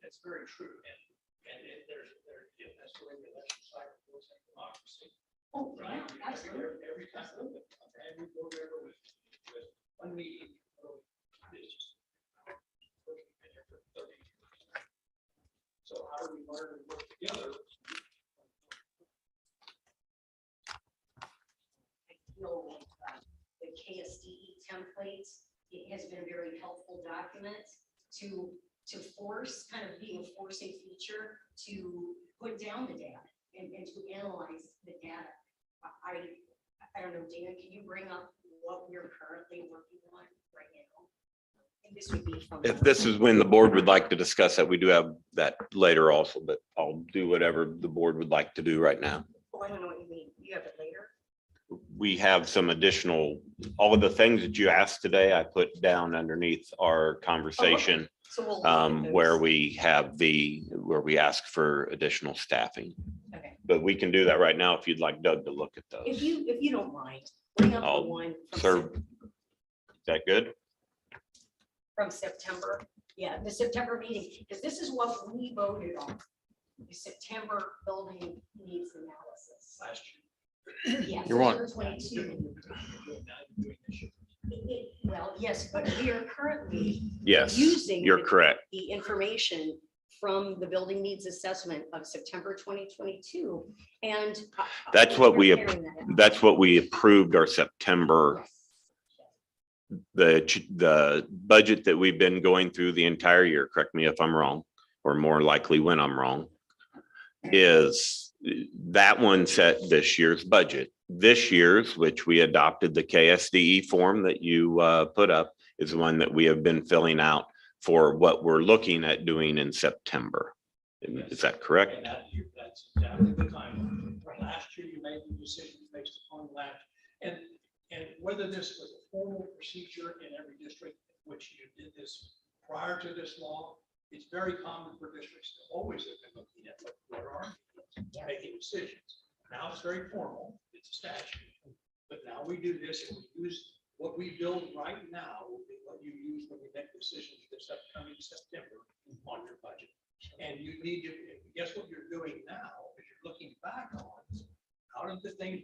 That's very true. And that's the way the election cycle works in democracy. Oh, Right? yeah, absolutely. Every time, every board member with one meeting. It's just, been here for 30 years. So how do we learn and work together? I feel like the KSDE templates, it has been a very helpful document to force, kind of being a forcing feature to put down the data and to analyze the data. I don't know, Dan, can you bring up what we're currently working on right now? And this would be from. If this is when the board would like to discuss that, we do have that later also, but I'll do whatever the board would like to do right now. Oh, I don't know what you mean. You have it later? We have some additional, all of the things that you asked today, I put down underneath our conversation. So we'll. look at those. Where we ask for additional staffing. Okay. But we can do that right now if you'd like Doug to look at those. If you don't mind, bring up the I'll one serve. Is that good? from September. Yeah, the September meeting, because this is what we voted on. The September building needs analysis. Last year. Yeah. You're one. September 22. Well, yes, but we are currently Yes, using you're correct. the information from the building needs assessment of September 2022. And That's what we're we, carrying that out. that's what we approved our September. The budget that we've been going through the entire year, correct me if I'm wrong, or more likely when I'm wrong, is that one set this year's budget. This year's, which we adopted the KSDE form that you put up, is the one that we have been filling out for what we're looking at doing in September. Is that correct? And that's exactly the timeline. Last year, you made the decisions based upon that. And whether this was a formal procedure in every district, which you did this prior to this law, it's very common for districts to always have been looking at what are making decisions. Now it's very formal, it's a statute, but now we do this and we use what we build right now will be what you use when you make decisions this upcoming September on your budget. And you need to, guess what you're doing now is you're looking back on how did the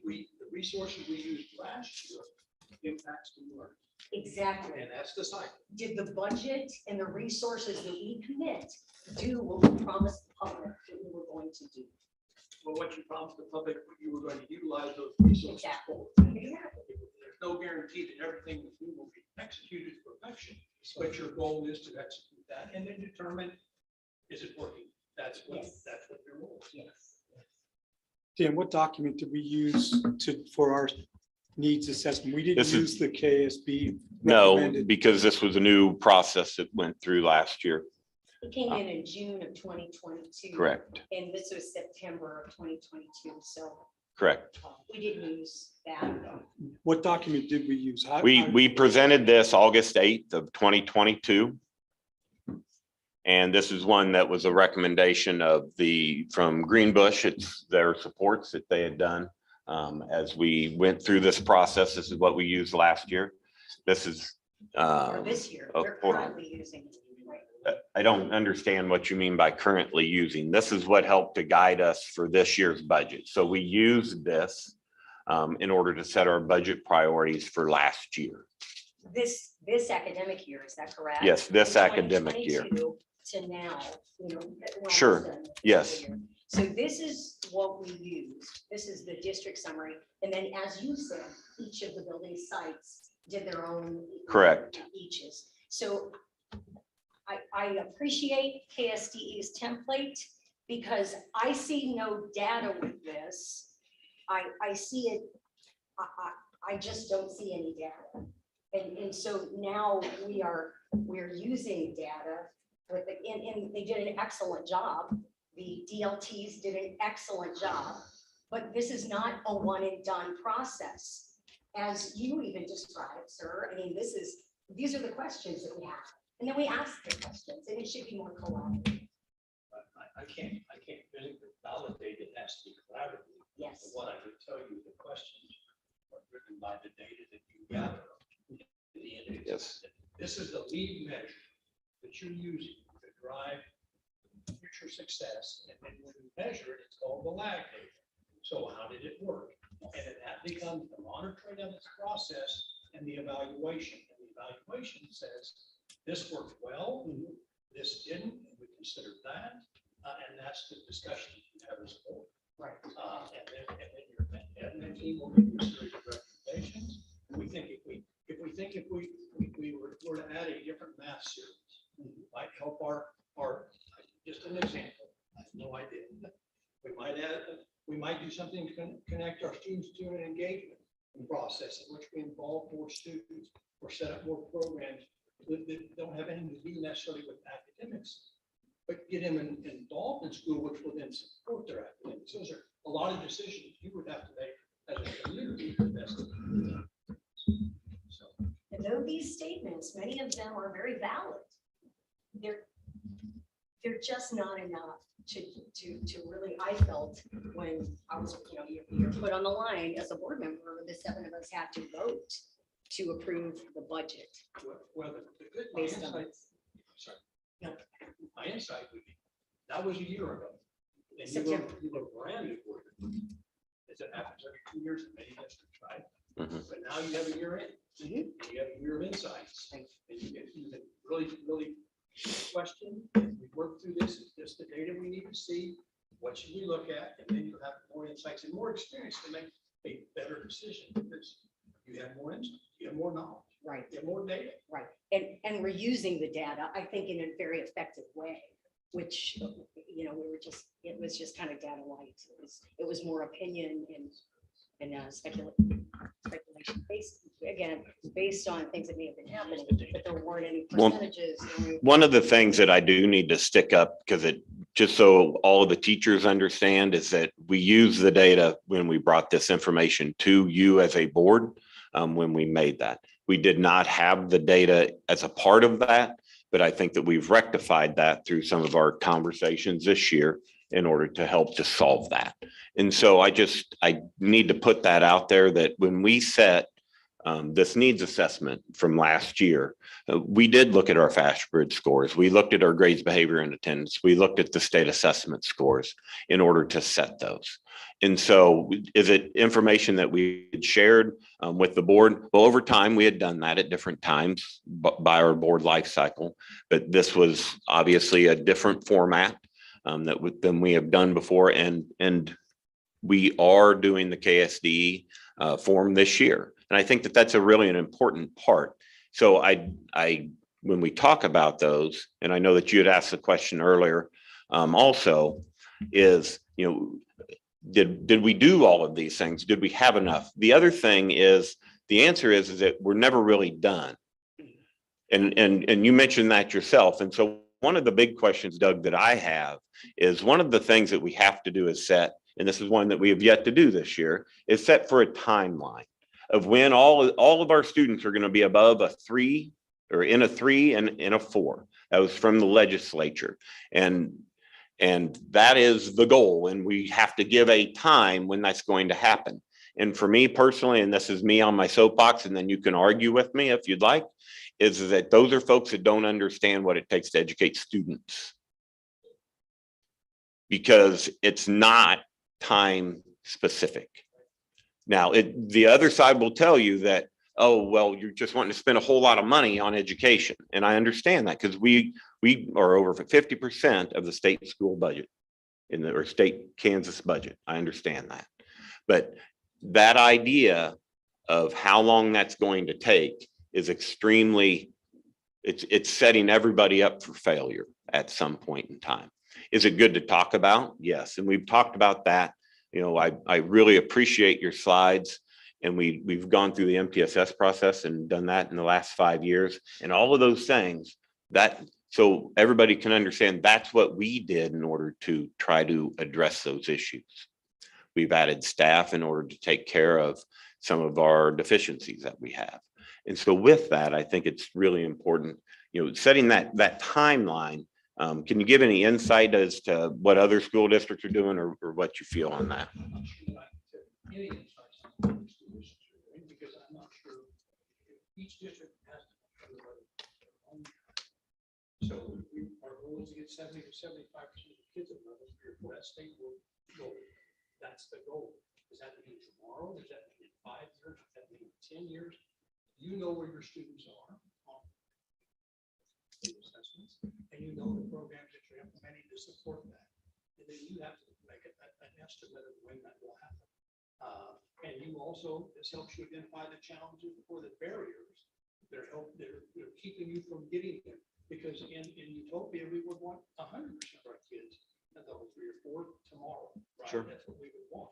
resources we used last year impacts the learning. Exactly. And that's the cycle. Did the budget and the resources that we commit do what we promised the public that we were going to do? Well, what you promised the public, you were going to utilize those resources for. There's no guarantee that everything we do will be executed to perfection, but your goal is to execute that and then determine, is it working? That's what your role is. Yes. Dan, what document did we use for our needs assessment? We didn't This is- use the KSB. No, recommended. because this was a new process that went through last year. It came in June of 2022. Correct, And this was September of 2022, so correct. we didn't use that. What document did we use? We presented this August 8th of 2022. And this is one that was a recommendation of from Greenbush. It's their supports that they had done. As we went through this process, this is what we used last year. This is. Or this year, oh, we're hold on. currently using. Right. I don't understand what you mean by currently using. This is what helped to guide us for this year's budget. So we used this in order to set our budget priorities for last year. This academic year, is that correct? Yes, this From academic year. 2022 To now, we're Sure. almost done with the Yes. school year. So this is what we use. This is the district summary. And then, as you said, each of the building sites did their own. Correct. Eaches. So I appreciate KSDE's template because I see no data with this. I see it, I just don't see any data. And so now we're using data with the, and they did an excellent job. The DLTs did an excellent job, but this is not a one and done process. As you even described, sir, I mean, these are the questions that we have. And then we ask the questions and it should be more collaborative. I can't validate it has to be collaborative. Yes. But what I can tell you, the questions are driven by the data that you gather. Yes. This is the lead measure that you're using to drive future success. And then when you measure it, it's called the lag data. So how did it work? And then that becomes the monitoring of its process and the evaluation. And the evaluation says, this worked well, this didn't, and we considered that. And that's the discussion you have as a board. Right. And then your admin team will give you a series of recommendations. We think if we were to add a different math series, might help our, just an example, I have no idea. We might do something to connect our students to an engagement process in which we involve more students or set up more programs that don't have anything to do necessarily with academics, but get them involved in school, which will then support their academics. Those are a lot of decisions you would have to make as a community. So, And though these statements, many of them are very valid, they're just not enough to really, I felt when I was, you're put on the line as a board member, the 7 of us had to vote to approve the budget. well, the good Based on insight, this. sorry. No. My insight would be, that was a year ago. And September. you were brand new board member. As it happens every 2 years in many districts, right? But now you have a year in. You have a year of insights. And you can really question. We worked through this. us the data we need to see, what should we look at, and then you'll have more insights and more experience to make a better decision, because you have more insight, you have more knowledge, Right, you have more data. right. And we're using the data, I think, in a very effective way, which, we were just, it was just kind of data light. It was more opinion and speculation based, again, based on things that may have been happening, but there weren't any Well, percentages. One of the things that I do need to stick up, because just so all of the teachers understand, is that we use the data when we brought this information to you as a board, when we made that. We did not have the data as a part of that, but I think that we've rectified that through some of our conversations this year in order to help to solve that. And so I need to put that out there, that when we set this needs assessment from last year, we did look at our fast grid scores. We looked at our grades, behavior, and attendance. We looked at the state assessment scores in order to set those. And so is it information that we had shared with the board? Well, over time, we had done that at different times by our board life cycle, but this was obviously a different format than we have done before. And we are doing the KSDE form this year. And I think that that's an important part. So when we talk about those, and I know that you had asked the question earlier, also is, did we do all of these things? Did we have enough? The other thing is, the answer is that we're never really done. And you mentioned that yourself. And so one of the big questions, Doug, that I have is, one of the things that we have to do is set, and this is one that we have yet to do this year, is set for a timeline of when all of our students are going to be above a 3, or in a 3 and in a 4. That was from the legislature. And that is the goal. And we have to give a time when that's going to happen. And for me personally, and this is me on my soapbox, and then you can argue with me if you'd like, is that those are folks that don't understand what it takes to educate students. Because it's not time specific. Now, the other side will tell you that, oh, well, you're just wanting to spend a whole lot of money on education. And I understand that, because we are over 50% of the state school budget or state Kansas budget. I understand that. But that idea of how long that's going to take is extremely, it's setting everybody up for failure at some point in time. Is it good to talk about? Yes. And we've talked about that. I really appreciate your slides, and we've gone through the MTSS process and done that in the last 5 years, and all of those things, so everybody can understand that's what we did in order to try to address those issues. We've added staff in order to take care of some of our deficiencies that we have. And so with that, I think it's really important, setting that timeline. Can you give any insight as to what other school districts are doing, or what you feel on that? I'm not sure I can tell any insights on what the school districts are doing, because I'm not sure if each district has to. So our goal is to get 70 to 75% of the kids at level 3 or 4. That state will go. That's the goal. Does that mean tomorrow? Does that mean in 5 years? Does that mean in 10 years? You know where your students are on assessments, and you know the programs that you're implementing to support that. And then you have to make an estimate of when that will happen. And you also, this helps you identify the challenges or the barriers that they're keeping you from getting there. Because in utopia, we would want 100% of our kids at level 3 or 4 tomorrow. Right? Sure. That's what we would want.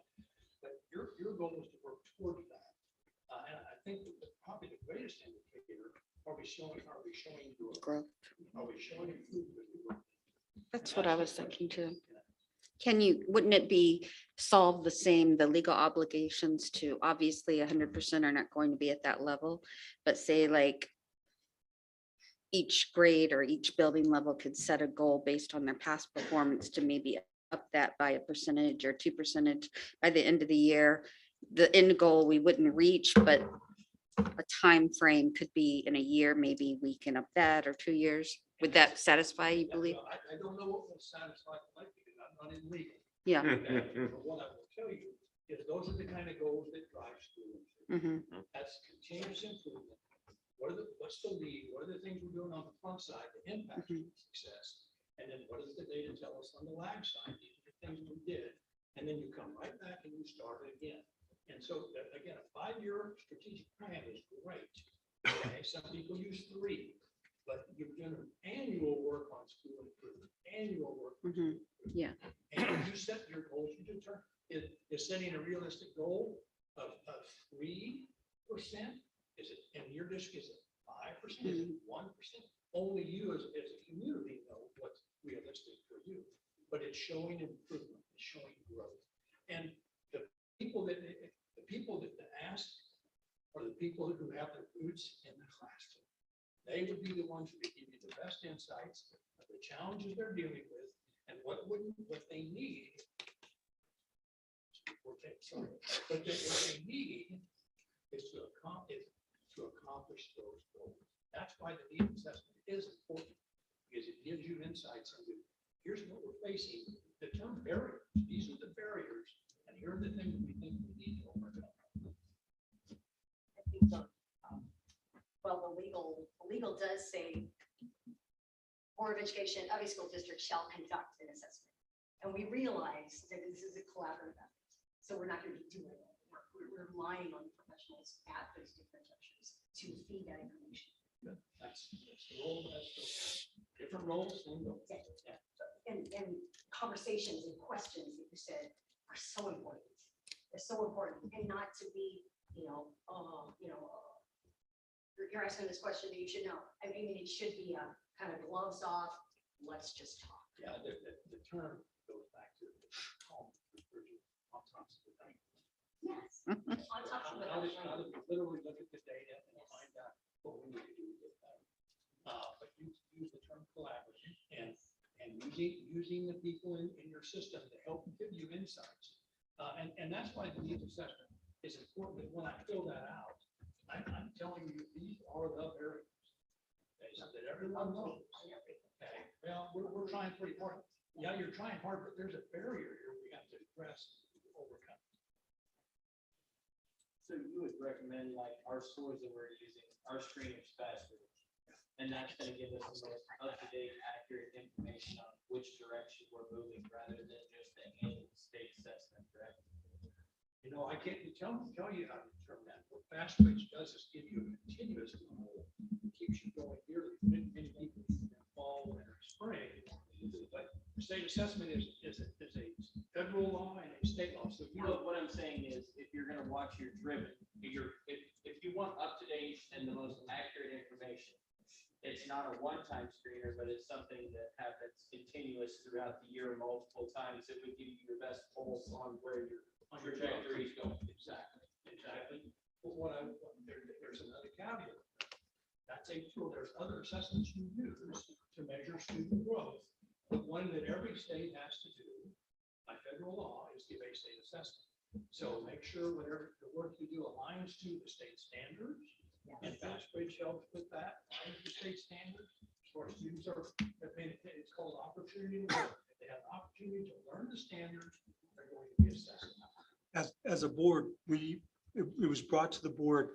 But your goal is to work towards that. And I think that probably the greatest indicator, are we showing growth? Are we showing improvement? That's what I was thinking too. Wouldn't it be solve the legal obligations to, obviously 100% are not going to be at that level, but say like each grade or each building level could set a goal based on their past performance to maybe up that by 1% or 2% by the end of the year. The end goal we wouldn't reach, but a time frame could be in a year, maybe we can up that, or 2 years. Would that satisfy you, believe? I don't know what will satisfy the because I'm not in legal. Yeah. But what I will tell you is those are the kind of goals that drive schools. That's continuous improvement. What's the lead? What are the things we're doing on the front side to impact success? And then what does the data tell us on the lag side? These are the things we did. And then you come right back and you start it again. And so again, a 5-year strategic plan is great. Okay, some people use 3, but you're doing annual work on school improvement, annual work. on school improvement. Yeah. And when you set your goals, you determine, is setting a realistic goal of 3%? Is it, and your district, is it 5%? Is it 1%? Only you as a community know what's realistic for you, but it's showing improvement, it's showing growth. And the people that ask are the people who have their roots in the classroom. They would be the ones who give you the best insights of the challenges they're dealing with and what they need. Okay, sorry, but what they need is to accomplish those goals. That's why the needs assessment is important, because it gives you insights into, here's what we're facing, the term barriers, these are the barriers, and here are the things we think we need to overcome. I think well, the legal does say Board of Education of a school district shall conduct an assessment. And we realize that this is a collaborative effort. So we're not going to be doing it. We're relying on professionals at those different junctures to feed that information. That's the role, that's the different roles. And conversations and questions that you said are so important. They're so important, and not to be, you're asking this question that you should know. I mean, it should be a kind of gloves off. Let's just talk. Yeah, the term goes back to on top of the thing. Yes. On top of it. How do we literally look at the data and find out what we need to do to get better? But use the term collaborative and using the people in your system to help give you insights. And that's why the needs assessment is important. That when I fill that out, I'm telling you, these are the barriers. Okay, so that everyone knows. Okay, well, we're trying pretty hard. Yeah, you're trying hard, but there's a barrier here we have to address, overcome. So you would recommend like our scores that we're using, our screeners faster. And that's going to give us the most up-to-date, accurate information on which direction we're moving rather than just the annual state assessment, correct? You know, I can't tell you how to determine that. What Fast Bridge does is give you a continuous goal. It keeps you going yearly. Many people do that fall, winter, spring. But state assessment is a federal law and a state law. So What I'm saying is, if you're going to watch your driven, if you want up-to-date and the most accurate information, it's not a one-time screener, but it's something that happens continuous throughout the year multiple times. It would give you your best pulse on where your trajectory is going. Exactly. But there's another caveat. That's a tool. There's other assessments you use to measure student growth. But one that every state has to do by federal law is give a state assessment. So make sure whatever the work you do aligns to the state standards. And Fast Bridge helps with that, aligns to state standards. For students it's called opportunity to learn. If they have the opportunity to learn the standards, they're going to be assessed. As a board, it was brought to the board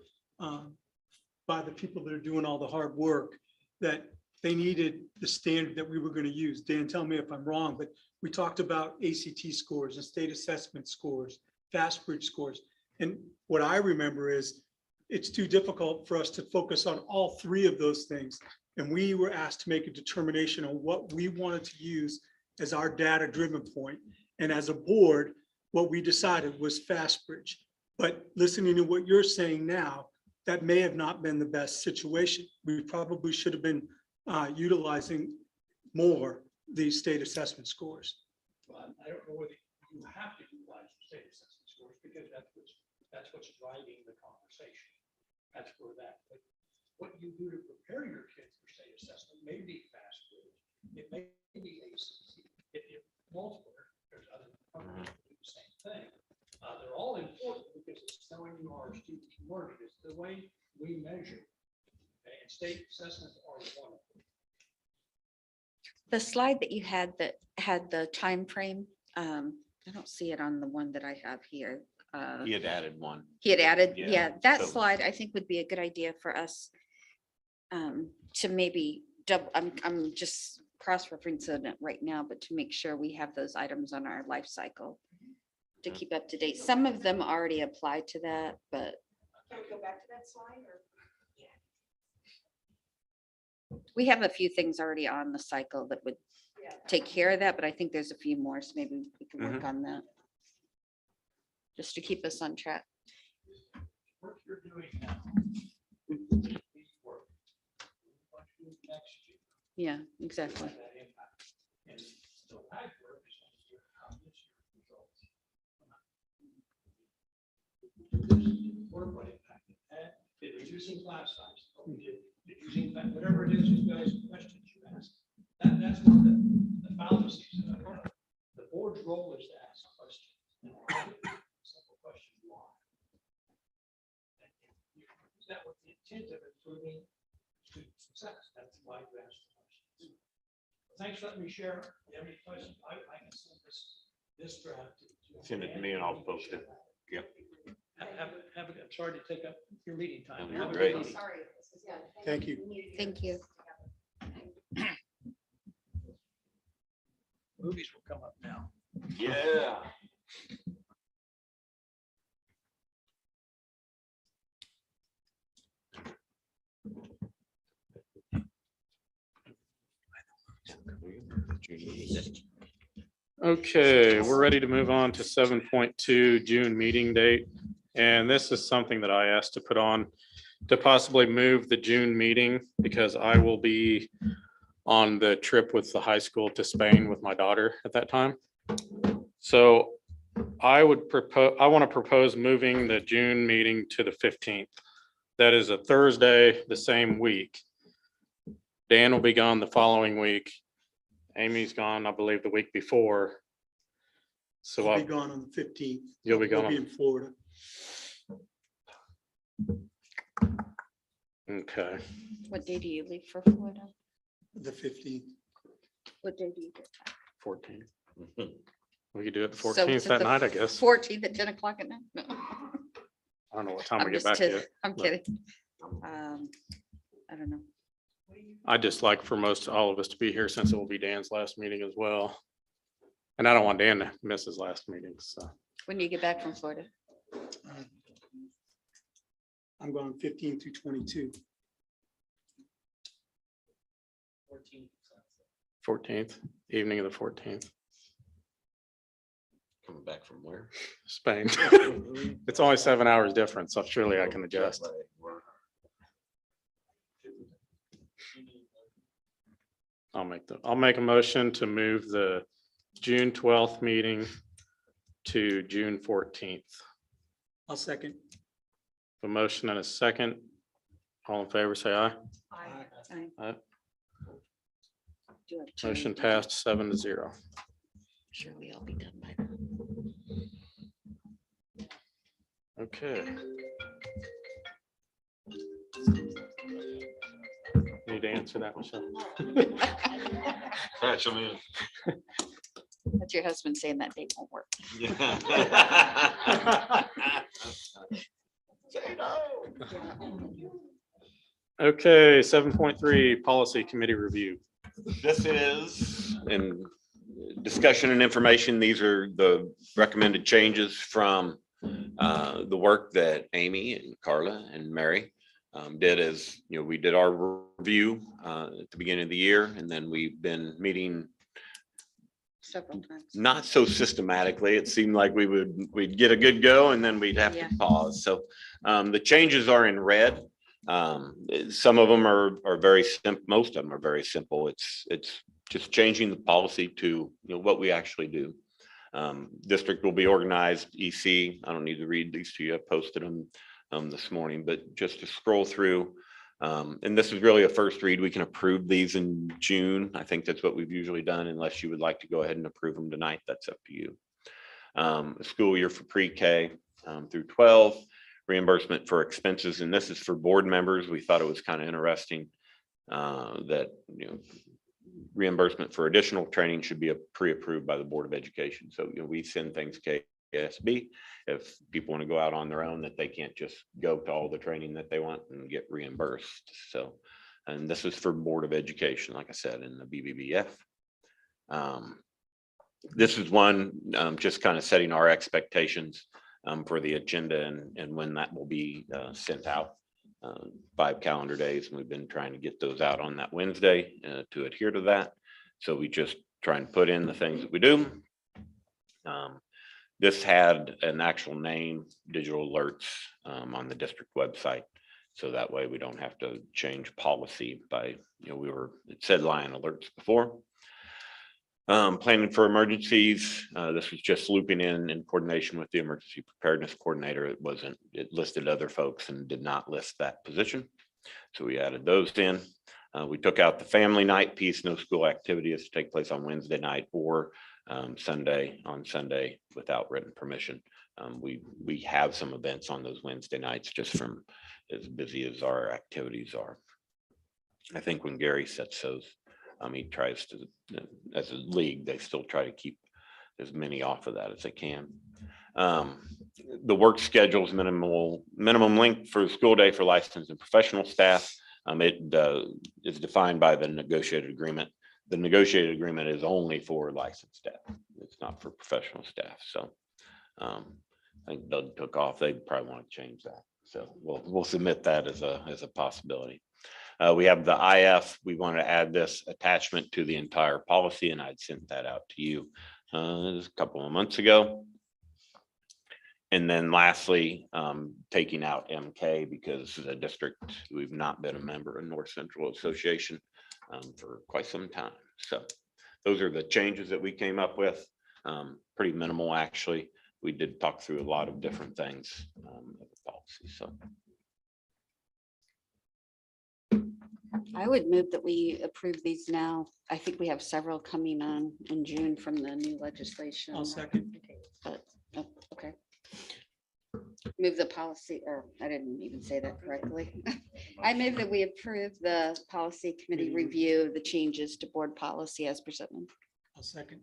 by the people that are doing all the hard work, that they needed the standard that we were going to use. Dan, tell me if I'm wrong, but we talked about ACT scores and state assessment scores, Fast Bridge scores. And what I remember is it's too difficult for us to focus on all 3 of those things. And we were asked to make a determination on what we wanted to use as our data-driven point. And as a board, what we decided was Fast Bridge. But listening to what you're saying now, that may have not been the best situation. We probably should have been utilizing more these state assessment scores. Well, I don't know whether you have to utilize state assessment scores, because that's what's driving the conversation. That's where but what you do to prepare your kids for state assessment may be Fast Bridge. It may be ACT. If multiple, there's other companies that do the same thing. They're all important because it's telling you our students learning. It's the way we measure. Okay? And state assessments are one of them. The slide that you had that had the time frame, I don't see it on the one that I have here. He had added one. He had added, Yeah, yeah, that so- slide I think would be a good idea for us to maybe double, I'm just cross-referencing it right now, but to make sure we have those items on our life cycle to keep up to date. Some of them already apply to that, but Can we go back to that slide or? we have a few things already on the cycle that would take care of that, but I think there's a few more, so maybe we can work on that. Just to keep us on track. Work you're doing now. Work. What you do next year, Yeah, exactly. that impact. And so ag work is going to hear how this year's results. This work what impacted that, did reducing class size, what we did, reducing, whatever it is, you guys, questions you ask. That's one of the fallacies that I know. The board's role is to ask questions. And simple question, why? Is that what the intent of improving student success? That's why you ask the questions. Thanks for letting me share. If you have any questions, I can send this draft. Send it to me and I'll post it. Yep. I'm sorry to take up your meeting time. You're Have a great. good meeting. Thank you. Thank you. Movies will come up now. Yeah. Okay, we're ready to move on to 7.2 June meeting date. And this is something that I asked to put on to possibly move the June meeting because I will be on the trip with the high school to Spain with my daughter at that time. So I want to propose moving the June meeting to the 15th. That is a Thursday, the same week. Dan will be gone the following week. Amy's gone, I believe, the week before. So I'll be gone on the 15th. You'll be We'll gone be on- in Florida. Okay, What day do you leave for Florida? The 15th. What day do you get back? 14th. We could do it the So 14th it's that the night, I guess. 14th at 10 o'clock at night? No. I don't know what time we I'm get just back to kidding. it. I'm but kidding. I don't know. I'd just like for all of us to be here since it will be Dan's last meeting as well. And I don't want Dan to miss his last meeting, so. When do you get back from Florida? I'm going 15 through 22. 14th, evening of the 14th, Coming back from where? Spain. It's only 7 hours difference, so surely I can adjust. I'll make a motion to move the June 12th meeting to June 14th. I'll second. A motion and a second. All in favor, say aye. Aye. Do you have two? Motion passed 7-0. Sure, we all be done by then. Okay. Need to answer that, Michelle? That's your husband saying that date won't work. Say no. Okay, 7.3 Policy Committee Review. This is in discussion and information. These are the recommended changes from the work that Amy and Carla and Mary did. As you know, we did our review at the beginning of the year, and then we've been meeting Several times. not so systematically. It seemed like we'd get a good go and then we'd have Yeah. to pause. So the changes are in red. Some of them are very simple. Most of them are very simple. It's just changing the policy to what we actually do. District will be organized EC. I don't need to read these to you. I posted them this morning, but just to scroll through. And this is really a first read. We can approve these in June. I think that's what we've usually done, unless you would like to go ahead and approve them tonight. That's up to you. School year for pre-K through 12, reimbursement for expenses. And this is for board members. We thought it was kind of interesting that, reimbursement for additional training should be pre-approved by the Board of Education. So, we send things KSB. If people want to go out on their own, that they can't just go to all the training that they want and get reimbursed. So And this is for Board of Education, like I said, in the BBBF. This is one, just kind of setting our expectations for the agenda and when that will be sent out. 5 calendar days, and we've been trying to get those out on that Wednesday to adhere to that. So we just try and put in the things that we do. This had an actual name, digital alerts, on the district website. So that way we don't have to change policy by, it said Lion alerts before. Planning for emergencies. This was just looping in coordination with the emergency preparedness coordinator. It listed other folks and did not list that position. So we added those in. We took out the family night piece. No school activity is to take place on Wednesday night or on Sunday without written permission. We have some events on those Wednesday nights just from as busy as our activities are. I think when Gary sets those, he tries to, as a league, they still try to keep as many off of that as they can. The work schedules minimum length for the school day for licensed and professional staff. It is defined by the negotiated agreement. The negotiated agreement is only for licensed staff. It's not for professional staff. So I think Doug took off. They probably want to change that. So we'll submit that as a possibility. We have the IF. We want to add this attachment to the entire policy, and I'd sent that out to you a couple of months ago. And then lastly, taking out MK because the district, we've not been a member of North Central Association for quite some time. So those are the changes that we came up with. Pretty minimal, actually. We did talk through a lot of different things of the policy. So I would move that we approve these now. I think we have several coming on in June from the new legislation. I'll second. But, oh, okay. Move the policy, or I didn't even say that correctly. I move that we approve the policy committee review of the changes to board policy as presented. I'll second.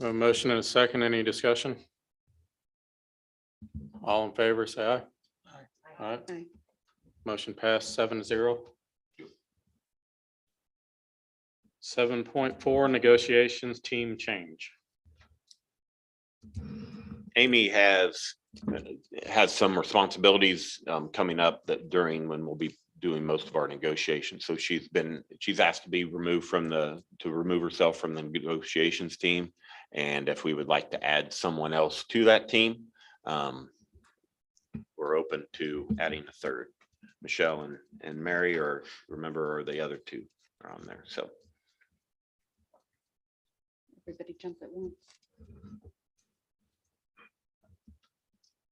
A motion and a second. Any discussion? All in favor, say aye. Aye. Aye. Motion passed 7-0. 7.4 negotiations team change. Amy has some responsibilities coming up that during when we'll be doing most of our negotiations. So she's asked to be removed to remove herself from the negotiations team. And if we would like to add someone else to that team, we're open to adding a third. Michelle and Mary, or remember, or the other two are on there. So Everybody jump at once.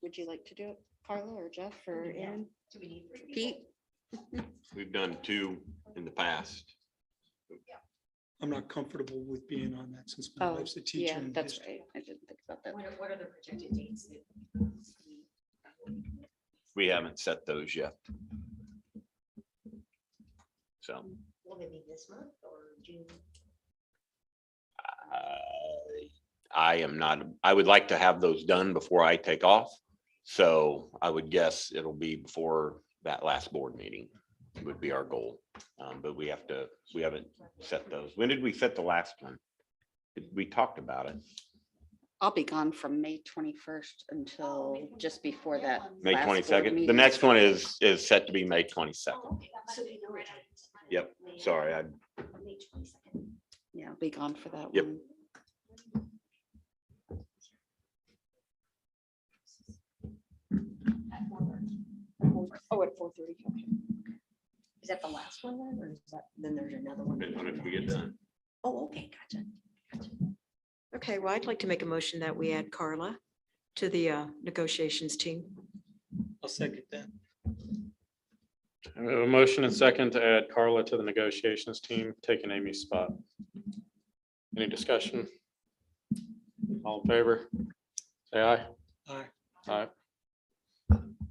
Would you like to do it, Carla or Jeff or Aaron? Pete? we've done 2 in the past. I'm not comfortable with being on that since my Oh, wife's a teacher. yeah, in the that's district. right. I didn't think about that. What are the projected dates? We haven't set those yet. So Will they be this month or June? I would like to have those done before I take off. So I would guess it'll be before that last board meeting would be our goal. But we haven't set those. When did we set the last one? We talked about it. I'll be gone from May 21st until just before that. May last board 22nd. The meeting. next one is set to be May 22nd. Yep. Sorry. Yeah, I'll be gone for that Yep. one. Oh, at 4:30. Okay. Is that the last one then, or is that, then there's another one? If we get done. Oh, okay, gotcha. Okay, well, I'd like to make a motion that we add Carla to the negotiations team. I'll second that. We have a motion and second to add Carla to the negotiations team, taking Amy's spot. Any discussion? All in favor? Say aye. Aye. Aye.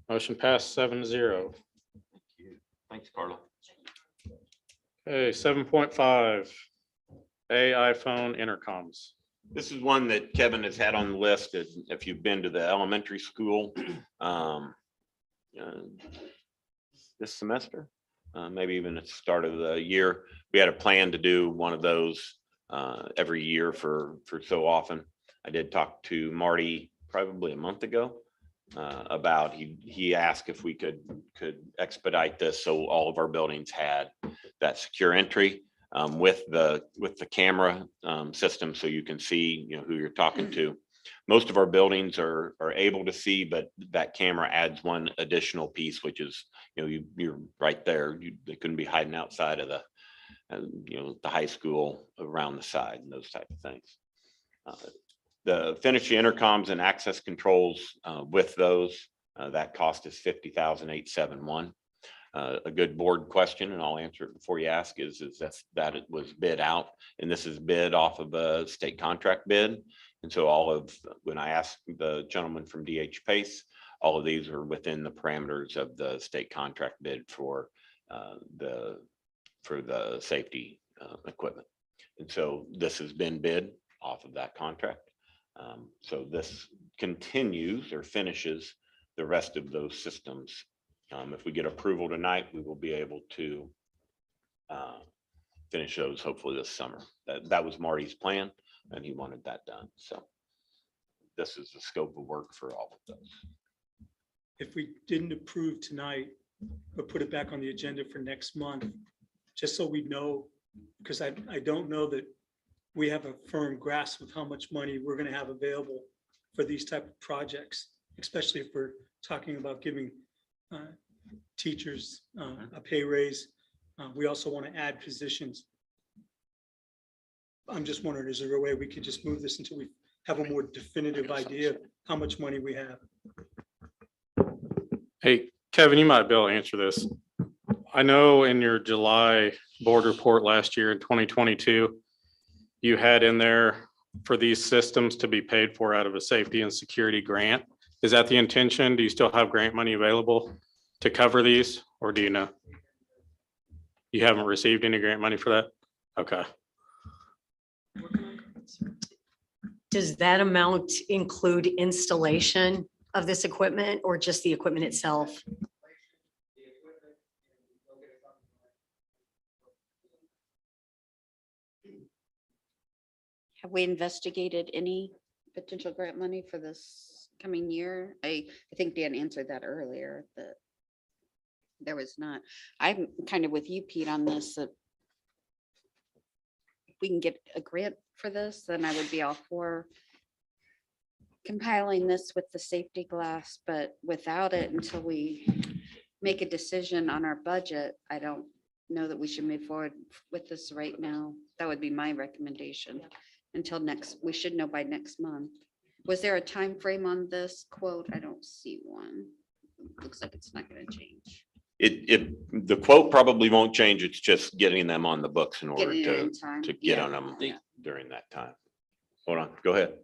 Motion passed 7-0. Thanks, Carla. Okay, 7.5. AIPhone Intercoms. This is one that Kevin has had on the list. If you've been to the elementary school this semester, maybe even at the start of the year. We had a plan to do one of those every year for so often. I did talk to Marty probably a month ago about, he asked if we could expedite this so all of our buildings had that secure entry with the camera system, so you can see, you know, who you're talking to. Most of our buildings are able to see, but that camera adds one additional piece, which is, you know, you're right there. They couldn't be hiding outside of the, you know, the high school around the side and those type of things. The finish the intercoms and access controls with those, that cost is $50,871. A good board question, and I'll answer it before you ask, is that it was bid out, and this is bid off of a state contract bid. And so when I asked the gentleman from DH Pace, all of these are within the parameters of the state contract bid for the safety equipment. And so this has been bid off of that contract. So this continues or finishes the rest of those systems. If we get approval tonight, we will be able to finish those hopefully this summer. That was Marty's plan, and he wanted that done. So this is the scope of work for all of those. If we didn't approve tonight, but put it back on the agenda for next month, just so we know, because I don't know that we have a firm grasp of how much money we're going to have available for these type of projects, especially if we're talking about giving teachers a pay raise. We also want to add positions. I'm just wondering, is there a way we could just move this until we have a more definitive idea of how much money we have? Hey, Kevin, you might be able to answer this. I know in your July board report last year in 2022, you had in there for these systems to be paid for out of a safety and security grant. Is that the intention? Do you still have grant money available to cover these, or do you know? You haven't received any grant money for that? Okay. Does that amount include installation of this equipment or just the equipment itself? Have we investigated any potential grant money for this coming year? I think Dan answered that earlier, that there was not. I'm kind of with you, Pete, on this, that if we can get a grant for this, then I would be all for compiling this with the safety glass, but without it, until we make a decision on our budget, I don't know that we should move forward with this right now. That would be my recommendation. Until we should know by next month. Was there a time frame on this quote? I don't see one. Looks like it's not going to change. The quote probably won't change. It's just getting them on the books in order Getting it in time. to get Yeah. on them during that time. Hold on, go ahead.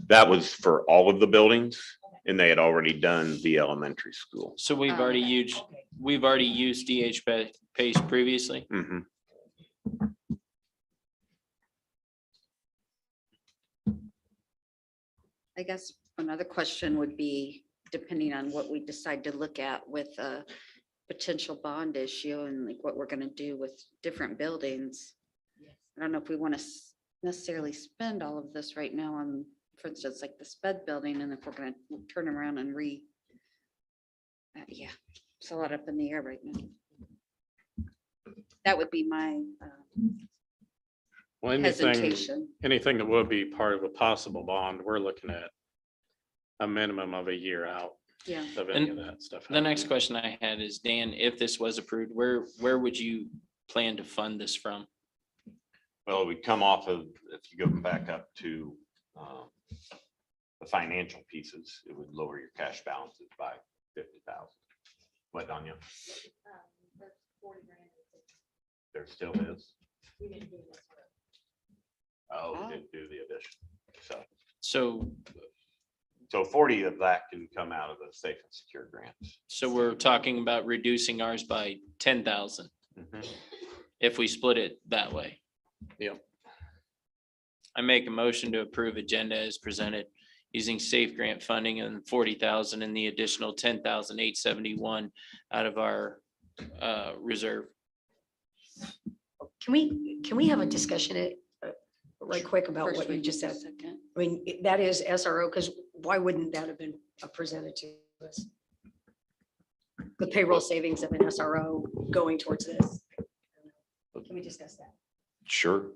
That was for all of the buildings, and they had already done the elementary school. So we've Oh, already okay. used DH Pace previously. Mhm. I guess another question would be, depending on what we decide to look at with a potential bond issue and like what we're going to do with different buildings. I don't know if we want to necessarily spend all of this right now on, for instance, like the SPED building, and if we're going to turn them around and yeah, it's a lot up in the air right now. That would be my Well, hesitation. anything that would be part of a possible bond, we're looking at a minimum of a year out Yeah. of any of that stuff. The next question I had is, Dan, if this was approved, where would you plan to fund this from? Well, we come off of, if you go back up to the financial pieces, it would lower your cash balances by 50,000. What, Danya? There still is. Oh, we didn't do the addition. So 40 of that can come out of the safe and secure grants. So we're talking about reducing ours by 10,000 if we split it that way. Yep. I make a motion to approve agenda as presented using safe grant funding and 40,000 and the additional 10,871 out of our reserve. Can we have a discussion right quick about First what you read, just said? second. I mean, that is SRO, because why wouldn't that have been presented to us? The payroll savings of an SRO going towards this. Can we discuss that? Sure.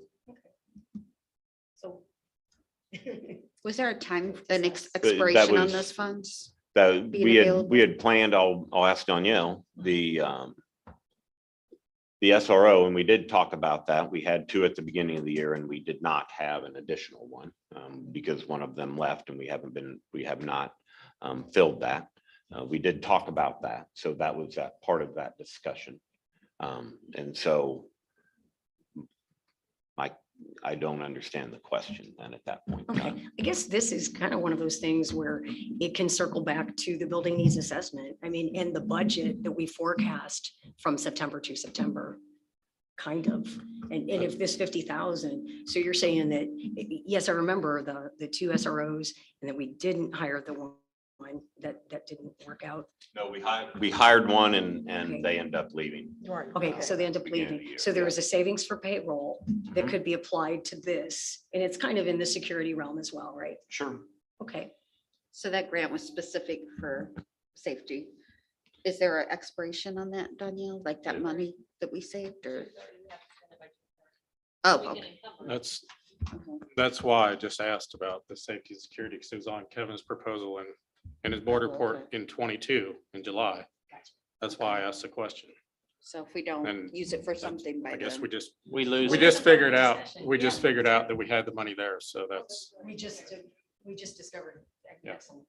So. Was there a time, an that expiration on was- those funds? That Being we available. had planned, I'll ask Danielle, the SRO, and we did talk about that. We had two at the beginning of the year and we did not have an additional one because one of them left and we have not filled that. We did talk about that. So that was that part of that discussion. And so I don't understand the question then at that point. in Okay, time. I guess this is kind of one of those things where it can circle back to the building needs assessment. I mean, and the budget that we forecast from September to September, kind of. And if this 50,000, so you're saying that, yes, I remember the two SROs and that we didn't hire the one that didn't work out. No, we hired one Okay. and they end up leaving. Okay, so they end up Beginning of the leaving. year, So there yeah. was a savings for payroll that Mhm. could be applied to this. And it's kind of in the security realm as well, right? Sure. Okay. So that grant was specific for safety. Is there an expiration on that, Danielle, like that money that we saved or? Oh, okay. That's why I just asked about the safety and security, because it was on Kevin's proposal and in his board report in 22 in July. That's why I asked the question. So if we don't And use it for something by I guess then. we just We figured out, that we had the money there. So that's, We just discovered. Yeah. Excellent.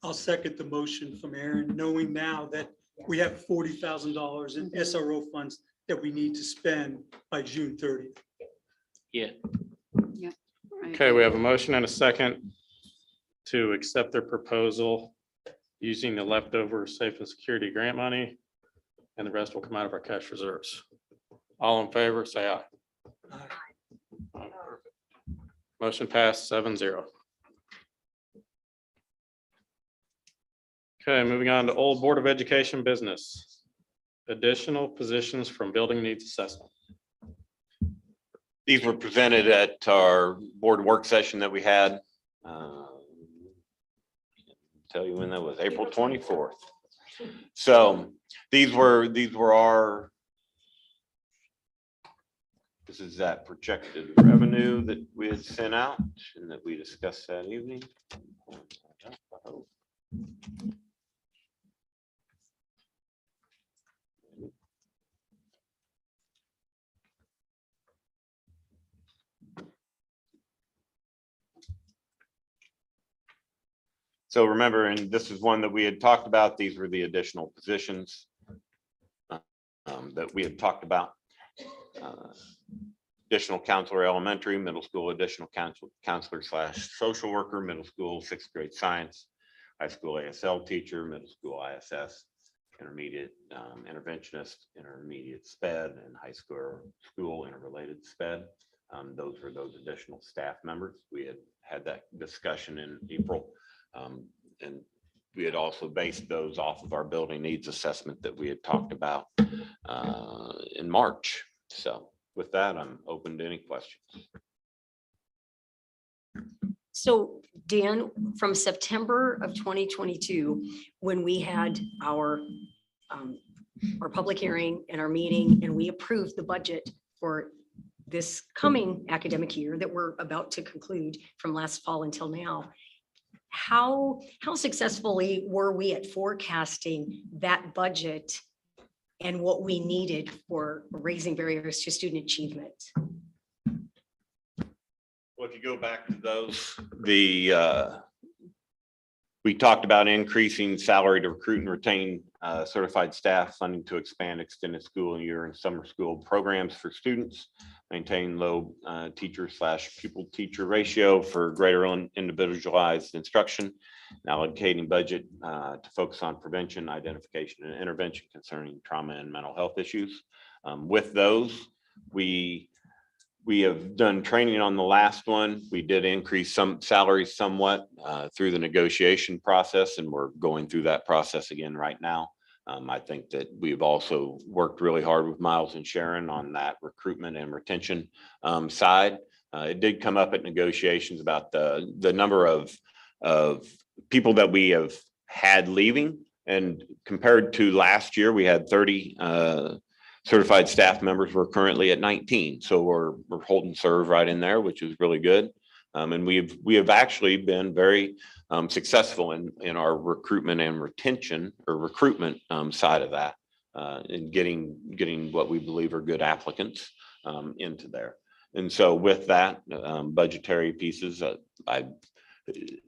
I'll second the motion from Aaron, knowing now that we have $40,000 in SRO funds that we need to spend by June 30th. Yeah. I okay, we agree. have a motion and a second to accept their proposal using the leftover safe and security grant money. And the rest will come out of our cash reserves. All in favor, say aye. Aye. Motion passed 7-0. Okay, moving on to old Board of Education business. Additional positions from building needs assessment. These were presented at our board work session that we had. Tell you when that was, April 24th. So these were our, this is that projected revenue that we had sent out and that we discussed that evening. So remember, and this is one that we had talked about, these were the additional positions that we had talked about. Additional counselor elementary, middle school, additional counselor / social worker, middle school, 6th grade science, high school ASL teacher, middle school ISS, intermediate interventionist, intermediate SPED, and high school interrelated SPED. Those were those additional staff members. We had that discussion in April. And we had also based those off of our building needs assessment that we had talked about in March. So with that, I'm open to any questions. So Dan, from September of 2022, when we had our public hearing and our meeting, and we approved the budget for this coming academic year that we're about to conclude from last fall until now, how successfully were we at forecasting that budget and what we needed for raising barriers to student achievement? Well, if you go back to those, we talked about increasing salary to recruit and retain certified staff, funding to expand extended school year and summer school programs for students, maintain low teacher / pupil teacher ratio for greater individualized instruction, and allocating budget to focus on prevention, identification, and intervention concerning trauma and mental health issues. With those, we We have done training on the last one. We did increase some salaries somewhat through the negotiation process, and we're going through that process again right now. I think that we've also worked really hard with Miles and Sharon on that recruitment and retention side. It did come up at negotiations about the number of people that we have had leaving, and compared to last year, we had 30 certified staff members. We're currently at 19, so we're holding serve right in there, which is really good. And we have actually been very successful in our recruitment and retention or recruitment side of that, in getting what we believe are good applicants into there. And so with that, budgetary pieces, I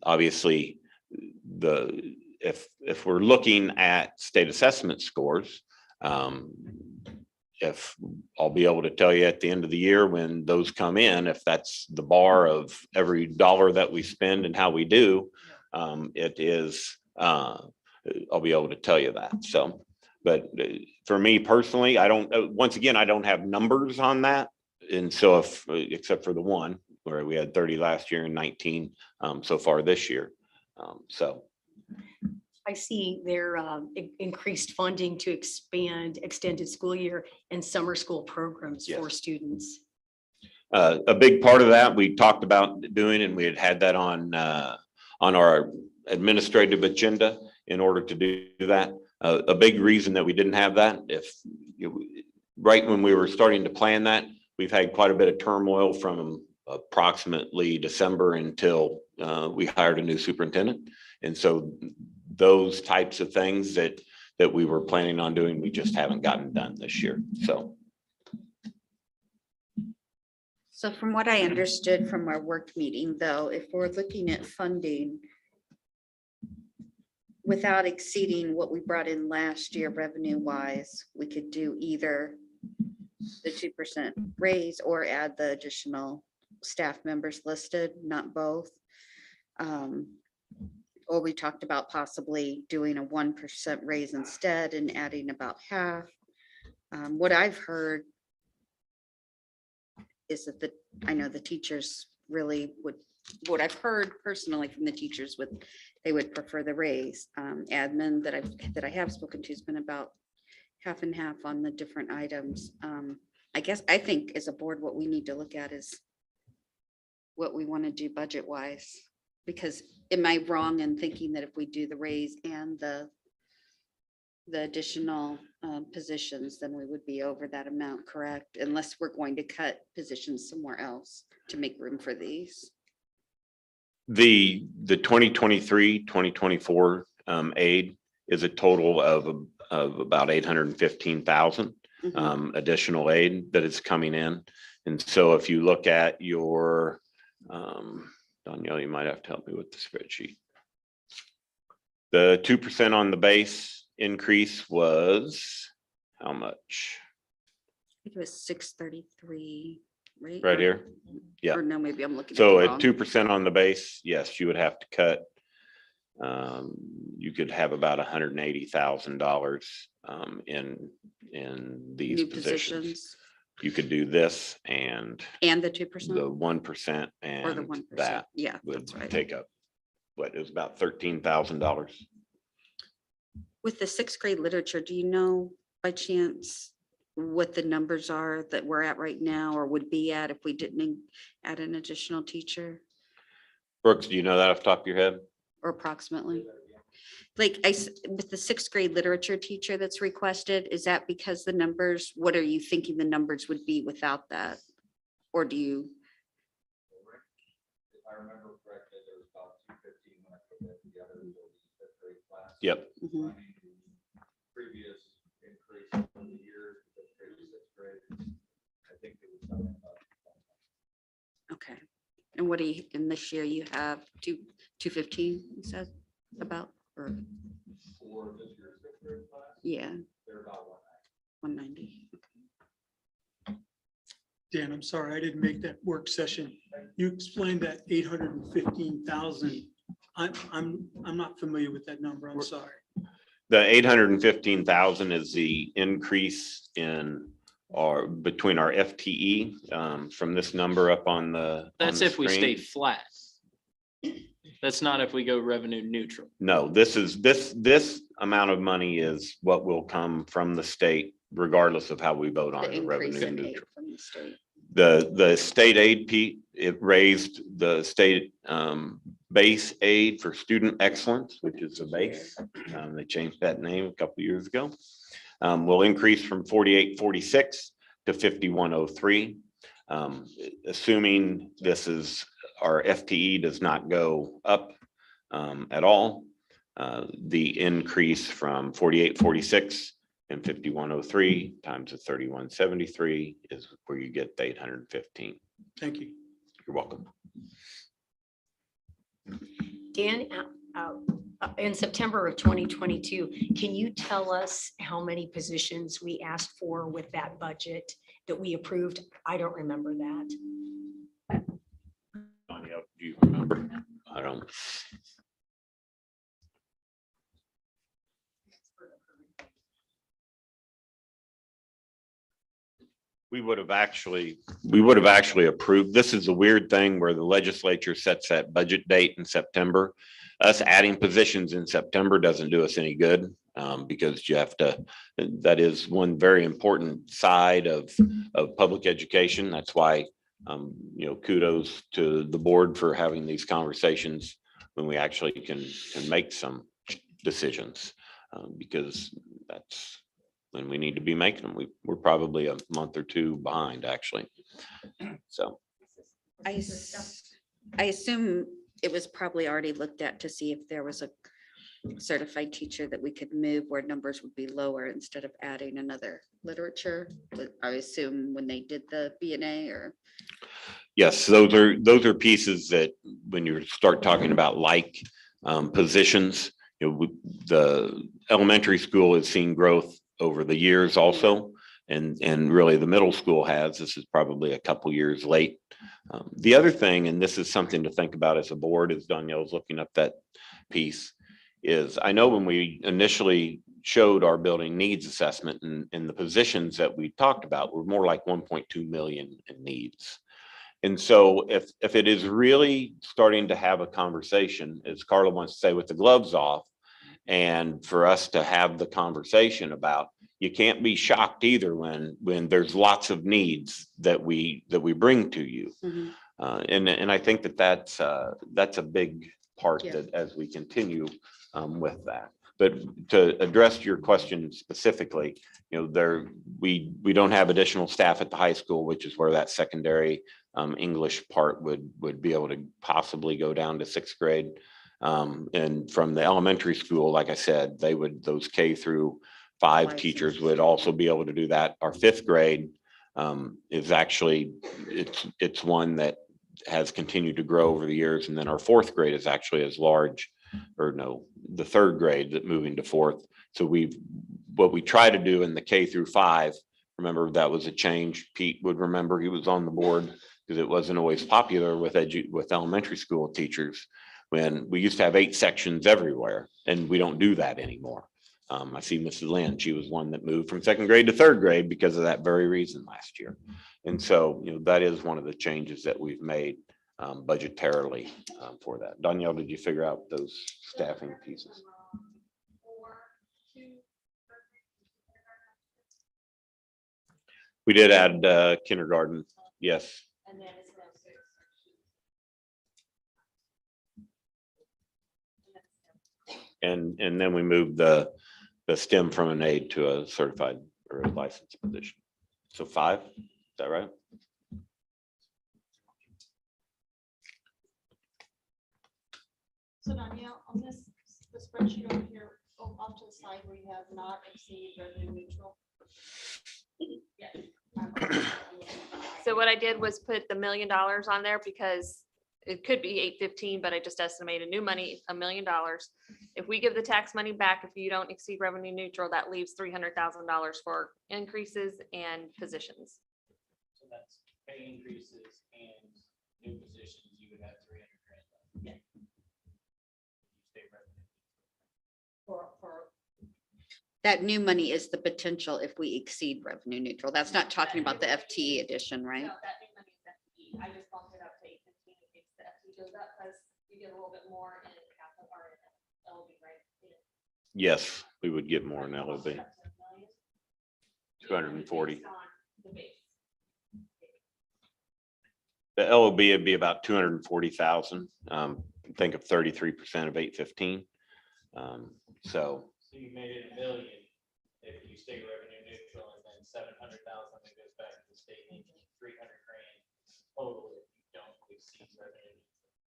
obviously if we're looking at state assessment scores, if I'll be able to tell you at the end of the year when those come in, if that's the bar of every dollar that we spend and how we do, it is, I'll be able to tell you that. So, but for me personally, I don't, once again, I don't have numbers on that. And so if, except for the one where we had 30 last year and 19 so far this year. So. I see their increased funding to expand extended school year and summer school programs Yes. for students. A big part of that we talked about doing, and we had that on our administrative agenda in order to do that. A big reason that we didn't have that, right when we were starting to plan that, we've had quite a bit of turmoil from approximately December until we hired a new superintendent. And so those types of things that we were planning on doing, we just haven't gotten done this year. So from what I understood from our work meeting, though, if we're looking at funding without exceeding what we brought in last year revenue wise, we could do either the 2% raise or add the additional staff members listed, not both. Or we talked about possibly doing a 1% raise instead and adding about half. What I've heard is that I know the teachers really would, what I've heard personally from the teachers they would prefer the raise. Admin that I have spoken to has been about half and half on the different items. I think as a board, what we need to look at is what we want to do budget wise, because am I wrong in thinking that if we do the raise and the additional positions, then we would be over that amount, correct? Unless we're going to cut positions somewhere else to make room for these. The 2023-2024 aid is a total of about 815,000 additional aid that is coming in. And so if you look at your Danielle, you might have to help me with the spreadsheet. The 2% on the base increase was how much? I think it was 633, right? Right here? Yeah. Or no, maybe I'm looking. So at at 2% on the base, yes, you would have to cut. You could have about $180,000 in these New positions. positions. You could do this and The 2%. the 1% Or the and 1%. that Yeah, would that's right. take up, what, it was about $13,000. With the 6th grade literature, do you know by chance what the numbers are that we're at right now or would be at if we didn't add an additional teacher, Brooks, do you know that off the top of your head? or approximately? Like with the 6th grade literature teacher that's requested, is that because the numbers, what are you thinking the numbers would be without that? Or do you? If I remember correctly, there was about 215 when I put that together for the 5th grade class. Yep. Mhm. Previous increase over the years, 5th grade to 6th grade, I think it was something about. Okay. And what do you, in this year you have 215, you said about, or, For this year's 5th grade class, yeah, they're about 190. Dan, I'm sorry, I didn't make that work session. You explained that 815,000. I'm not familiar with that number. I'm sorry. The 815,000 is the increase in our, between our FTE, from this number up on the. That's on the if we stay screen. flat. That's not if we go revenue neutral. No, this amount of money is what will come from the state regardless of how we vote on The the increase revenue in aid neutral. from the state. The state aid, Pete, it raised the state base aid for student excellence, which is the base. They changed that name a couple years ago. Will increase from 4846 to 5103. Assuming this is our FTE does not go up at all. The increase from 4846 and 5103 times the 3173 is where you get the 815. Thank you. You're welcome. Dan, in September of 2022, can you tell us how many positions we asked for with that budget that we approved? I don't remember that. Do you remember? I don't. We would have actually approved. This is a weird thing where the legislature sets that budget date in September. Us adding positions in September doesn't do us any good because you have to, that is one very important side of public education. That's why, kudos to the board for having these conversations when we actually can make some decisions because that's when we need to be making them. We're probably a month or two behind, actually. So. I assume it was probably already looked at to see if there was a certified teacher that we could move where numbers would be lower instead of adding another literature. But I assume when they did the B&A or. Yes, those are pieces that when you start talking about positions, the elementary school has seen growth over the years also, and really the middle school has. This is probably a couple years late. The other thing, and this is something to think about as a board, as Danielle's looking up that piece, is I know when we initially showed our building needs assessment and the positions that we talked about were more like 1.2 million in needs. And so if it is really starting to have a conversation, as Carla wants to say, with the gloves off, and for us to have the conversation about, you can't be shocked either when there's lots of needs that we bring to you. Mhm. And I think that's a big part Yeah. that as we continue with that. But to address your question specifically, we don't have additional staff at the high school, which is where that secondary English part would be able to possibly go down to 6th grade. And from the elementary school, like I said, those K through 5 teachers would also be able to do that. Our 5th grade is actually, it's one that has continued to grow over the years. And then our 4th grade is actually as large, or no, the 3rd grade that moving to 4th. So what we try to do in the K through 5, remember that was a change. Pete would remember, he was on the board because it wasn't always popular with elementary school teachers when we used to have 8 sections everywhere, and we don't do that anymore. I see Mrs. Lynn, she was one that moved from 2nd grade to 3rd grade because of that very reason last year. And so, that is one of the changes that we've made budgetarily for that. Danielle, did you figure out those staffing pieces? We did add kindergarten, yes. And then we moved the STEM from an aide to a certified or a licensed position. So 5, is that right? So Danielle, on the spreadsheet over here, off to the side where you have not exceed revenue neutral. So what I did was put the $1 million on there because it could be 815, but I just estimated new money, $1 million. If we give the tax money back, if you don't exceed revenue neutral, that leaves $300,000 for increases and positions. So that's pay increases and new positions, you would have 300,000. Yeah. You stay revenue. That new money is the potential if we exceed revenue neutral. That's not talking about the FTE addition, right? No, that new money is FTE. I just bumped it up to 815 in case the FTE goes up because you get a little bit more in capital or in LB, right? Yes, we would get more in LOB. 240. Based on the base. The LOB would be about 240,000. Think of 33% of 815. So So you made it $1 million if you stay revenue neutral, and then 700,000 that goes back to the state, making 300 grand total if you don't exceed revenue.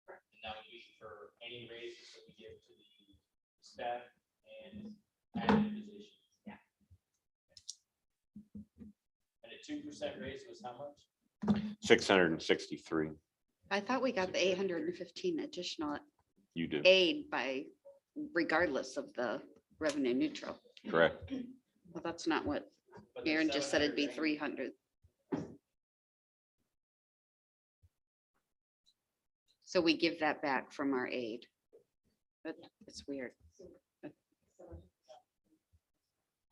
And that would be for any raises that we give to the staff and added positions. Yeah. And a 2% raise was how much? 663. I thought we got the 815 additional You do, aid by regardless of the revenue neutral. correct? Well, that's not what But the Aaron just said. It'd be 700 300. So we give that back from our aid. But it's weird.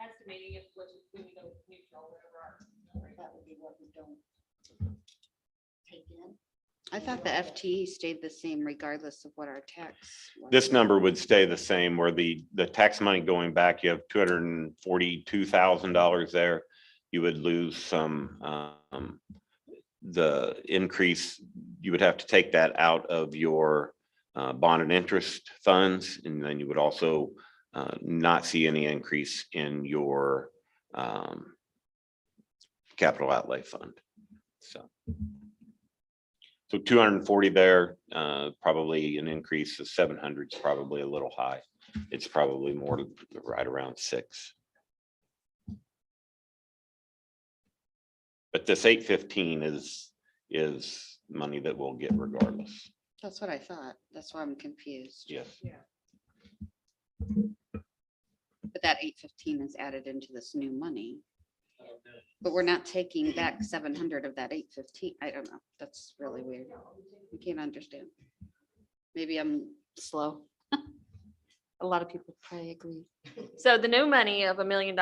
Estimating if when we go neutral, whatever our. That would be what we don't take in. I thought the FTE stayed the same regardless of what our tax was. This number would stay the same where the tax money going back, you have $242,000 there. You would lose some, the increase, you would have to take that out of your bond and interest funds. And then you would also not see any increase in your capital outlay fund. So 240 there, probably an increase of 700 is probably a little high. It's probably more right around 6. But this 815 is money that we'll get regardless. That's what I thought. That's why I'm confused. Yes. But that 815 is added into this new money. But we're not taking back 700 of that 815. I don't know. That's really weird. We can't understand. Maybe I'm slow. A lot of people probably agree. So the new money of $1 million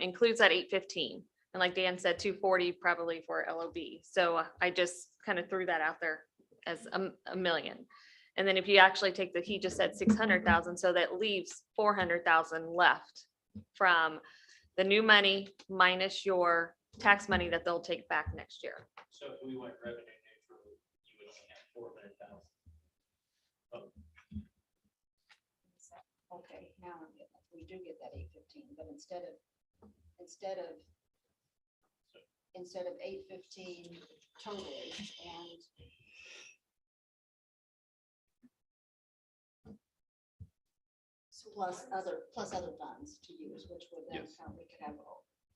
includes that 815. And like Dan said, 240 probably for LOB. So I just kind of threw that out there as a million. And then if you actually take he just said 600,000, so that leaves 400,000 left from the new money minus your tax money that they'll take back next year. So if we went revenue neutral, you would only have 400,000. Okay, now we do get that 815, but instead of 815 totally and plus other funds to use, which would then Yes. count, we could have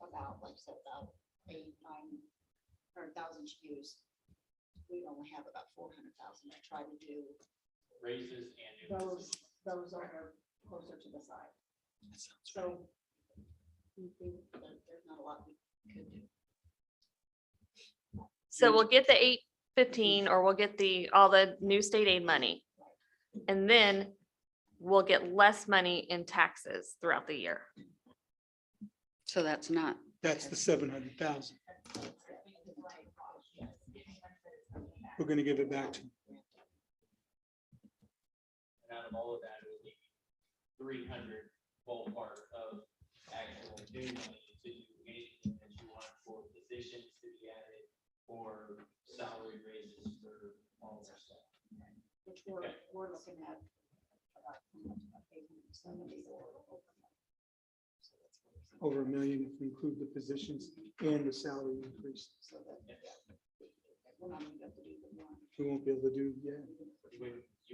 about, like I said, about 800,000 to use. We only have about 400,000 to try to do. Raises and new Those are closer to the side. So there's not a lot we could do. So we'll get the 815 or we'll get all the new state aid money. And then we'll get less money in taxes throughout the year. So that's not. That's the 700,000. We're gonna give it back to them. And out of all of that, it would be 300 ballpark of actual new money to do anything that you want for positions to be added or salary raises for all of our staff. Which we're looking at about 870 Over $1 million if we include the positions and the salary increase. So that we're not gonna be able to do the one. We won't be able to do, yeah. You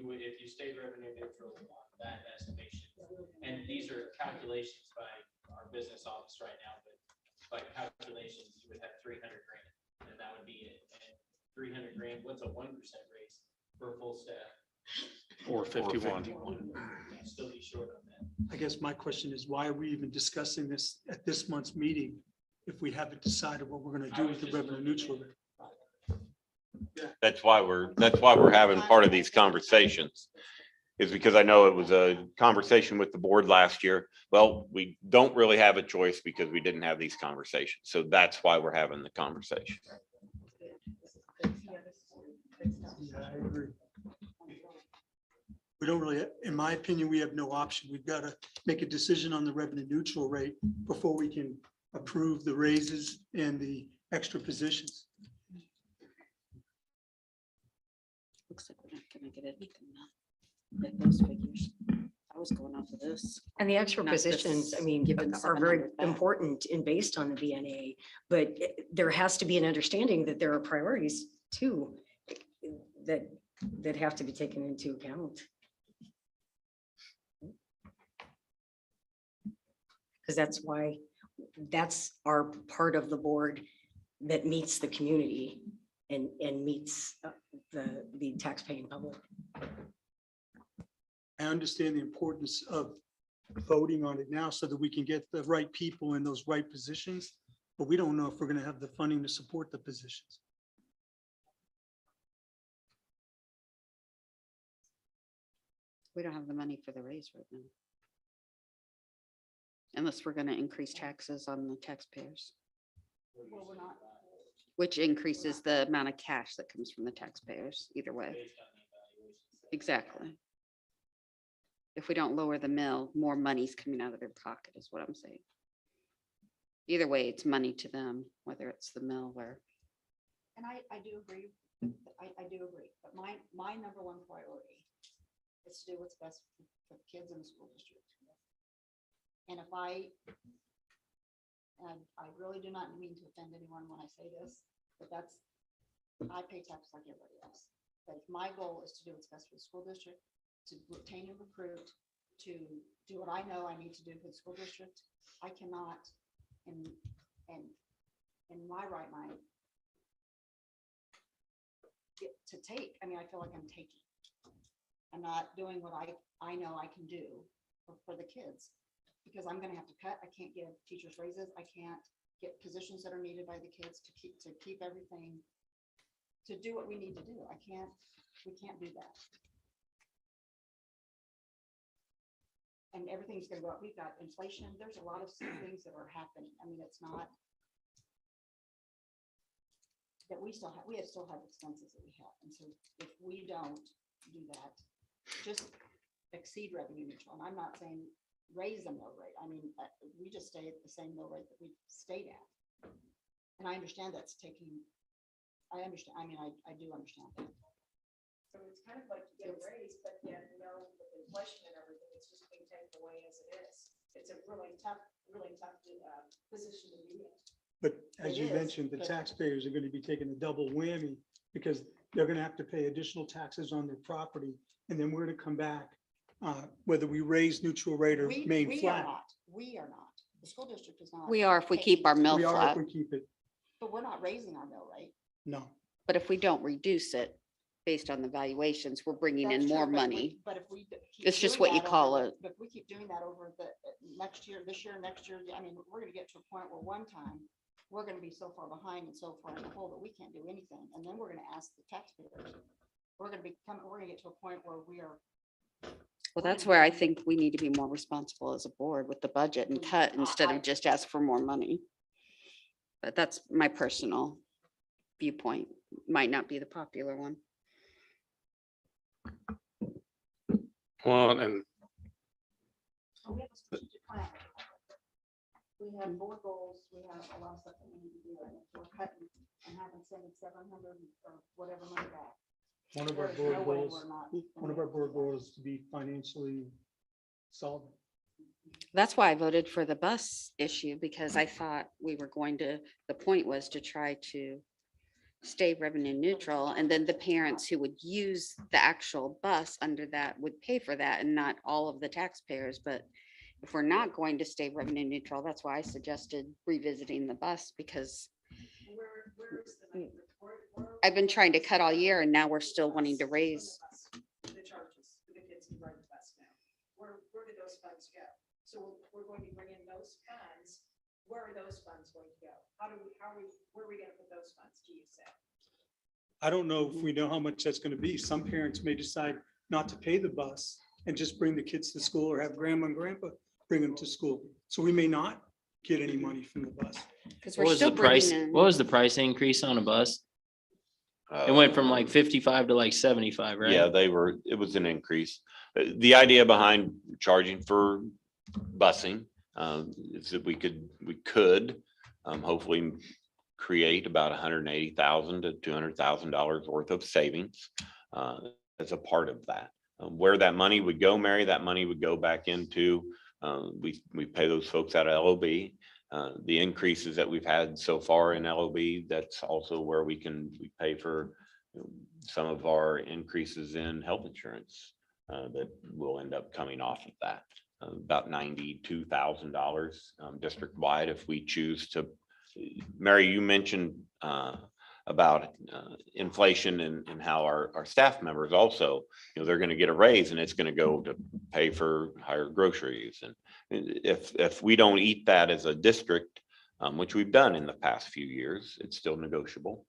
would, if you stay revenue neutral on that estimation, and these are calculations by our business office right now, but by calculations, you would have 300 grand, and that would be it. And 300 grand, what's a 1% raise for full staff? Or 51. You'd still be short on that. I guess my question is, why are we even discussing this at this month's meeting if we haven't decided what we're gonna do with the revenue neutral rate? That's why we're having part of these conversations. is because I know it was a conversation with the board last year. Well, we don't really have a choice because we didn't have these conversations. So that's why we're having the conversation. Yeah, I agree. We don't really, in my opinion, we have no option. We've got to make a decision on the revenue neutral rate before we can approve the raises and the extra positions. Looks like we're not gonna get anything done with those figures. I was going off of this. And the extra Not this positions, I mean, given are very 700 back. important and based on the VNA, but there has to be an understanding that there are priorities too that have to be taken into account. Because that's our part of the board that meets the community and meets the taxpaying public. I understand the importance of voting on it now so that we can get the right people in those right positions, but we don't know if we're going to have the funding to support the positions. We don't have the money for the raise right now. Unless we're gonna increase taxes on the taxpayers. Which increases the amount of cash that comes from the taxpayers, either way. Exactly. If we don't lower the mill, more money's coming out of their pocket is what I'm saying. Either way, it's money to them, whether it's the mill or. And I do agree, I do agree, but my number one priority is to do what's best for the kids in the school district. And if I really do not mean to offend anyone when I say this, but I pay taxes like everybody else. But if my goal is to do what's best for the school district, to retain and recruit, to do what I know I need to do for the school district, I cannot, in my right mind, get to take. I mean, I feel like I'm taking. I'm not doing what I know I can do for the kids, because I'm gonna have to cut. I can't give teachers raises. I can't get positions that are needed by the kids to keep everything, to do what we need to do. We can't do that. And everything's gonna go up. We've got inflation. There's a lot of things that are happening. I mean, it's not that we still have expenses that we have. And so if we don't do that, just exceed revenue neutral. And I'm not saying raise the mill rate. I mean, we just stay at the same mill rate that we stayed at. And I understand that's taking, I understand. I mean, I do understand that. So it's kind of like you get a raise, but yet, with inflation and everything, it's just being taken away as it is. It's a really tough position to be in. But as It you is, mentioned, the but- taxpayers are going to be taking a double whammy because they're going to have to pay additional taxes on their property. And then we're going to come back, whether we raise neutral rate or We remain are flat. not. We are not. The school district is not. We are if we taking keep our it. mill We are flat, if we keep it. But we're not raising our mill rate. No. but if we don't reduce it based on the valuations, we're bringing in That's more true, but money. But if we. keep It's just doing what you that call over- it. But if we keep doing that over the next year, this year, next year, I mean, we're gonna get to a point where one time we're gonna be so far behind and so far in the hole that we can't do anything. And then we're gonna ask the taxpayers. We're gonna get to a point where we are. Well, that's where I think we need to be more responsible as a board with the budget and cut instead of just ask for more money. But that's my personal viewpoint. Might not be the popular one. Well, and We have a strategic plan. We have board goals, we have a lot of stuff that we need to do, and if we're cutting and having sending 700 or whatever money back. One of our there's board no way goals, we're not one of our board goals is to be financially solvent. That's why I voted for the bus issue, because I thought we were going to, the point was to try to stay revenue neutral, and then the parents who would use the actual bus under that would pay for that and not all of the taxpayers. But if we're not going to stay revenue neutral, that's why I suggested revisiting the bus, because Where is the money? I've been trying to cut all year and now we're still wanting to raise. The charges for the kids who ride the bus now. Where do those funds go? So we're going to bring in those funds. Where are those funds going to go? Where are we going to put those funds, do you say? I don't know if we know how much that's going to be. Some parents may decide not to pay the bus and just bring the kids to school, or have grandma and grandpa bring them to school. So we may not get any money from the bus. Because What we're was still the price? bringing in. What was the price increase on a bus? It went from like 55 to like 75, right? Yeah, it was an increase. The idea behind charging for busing is that we could hopefully create about $180,000 to $200,000 worth of savings as a part of that. Where that money would go, Mary, that money would go back into, we pay those folks out of LOB. The increases that we've had so far in LOB, that's also where we pay for some of our increases in health insurance that will end up coming off of that. About $92,000 district-wide if we choose to. Mary, you mentioned about inflation and how our staff members also, they're going to get a raise, and it's going to go to pay for higher groceries. And if we don't eat that as a district, which we've done in the past few years, it's still negotiable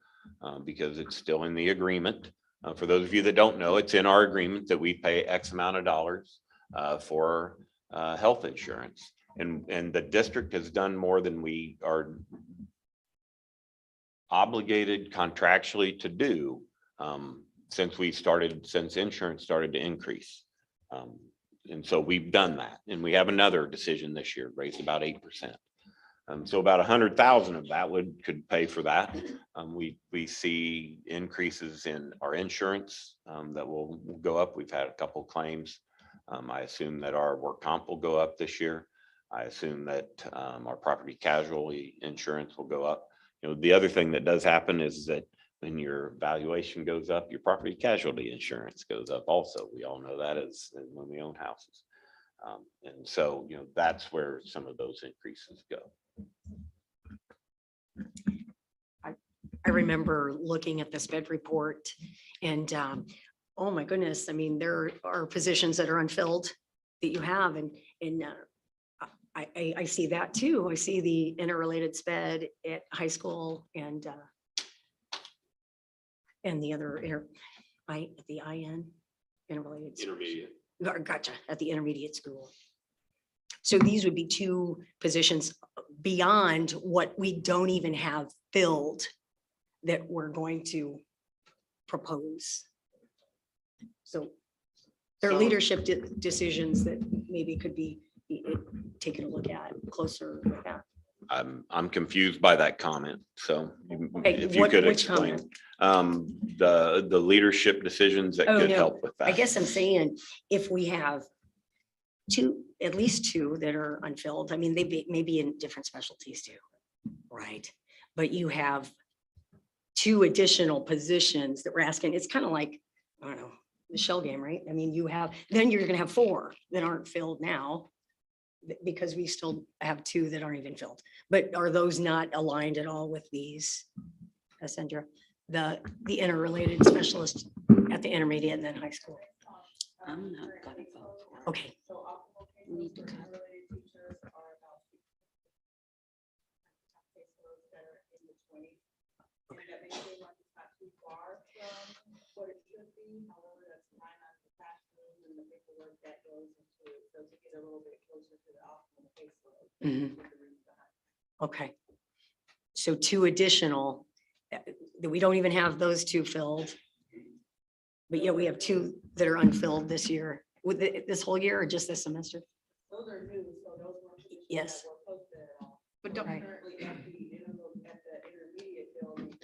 because it's still in the agreement. For those of you that don't know, it's in our agreement that we pay X amount of dollars for health insurance. And the district has done more than we are obligated contractually to do since insurance started to increase. And so we've done that, and we have another decision this year, raised about 8%. So about 100,000 of that could pay for that. We see increases in our insurance that will go up. We've had a couple claims. I assume that our work comp will go up this year. I assume that our property casualty insurance will go up. The other thing that does happen is that when your valuation goes up, your property casualty insurance goes up also. We all know that as when we own houses. And so, that's where some of those increases go. I remember looking at the sped report and, oh my goodness, I mean, there are positions that are unfilled that you have, and I see that too. I see the interrelated sped at high school and the other the IN interrelated. Intermediate. Gotcha, at the intermediate school. So these would be two positions beyond what we don't even have filled that we're going to propose. So there are leadership decisions that maybe could be taken a look at closer look at. I'm confused by that comment. So if you What- could which explain comment? the leadership decisions that Oh, could no. help with that. I guess I'm saying if we have at least two that are unfilled, I mean, they may be in different specialties too, right? But you have two additional positions that we're asking. It's kind of like, I don't know, the shell game, right? I mean, then you're gonna have four that aren't filled now because we still have two that aren't even filled. But are those not aligned at all with these? Sandra, the interrelated specialist at the intermediate and then high school? I'm not gonna vote for it. Okay. We need to cut. Mhm. Okay. So two additional, that we don't even have those two filled. But yet we have two that are unfilled this year, with this whole year or just this semester? Those are new, so those weren't positions Yes. that were posted at all. But don't, Right. Currently at the intermediate building,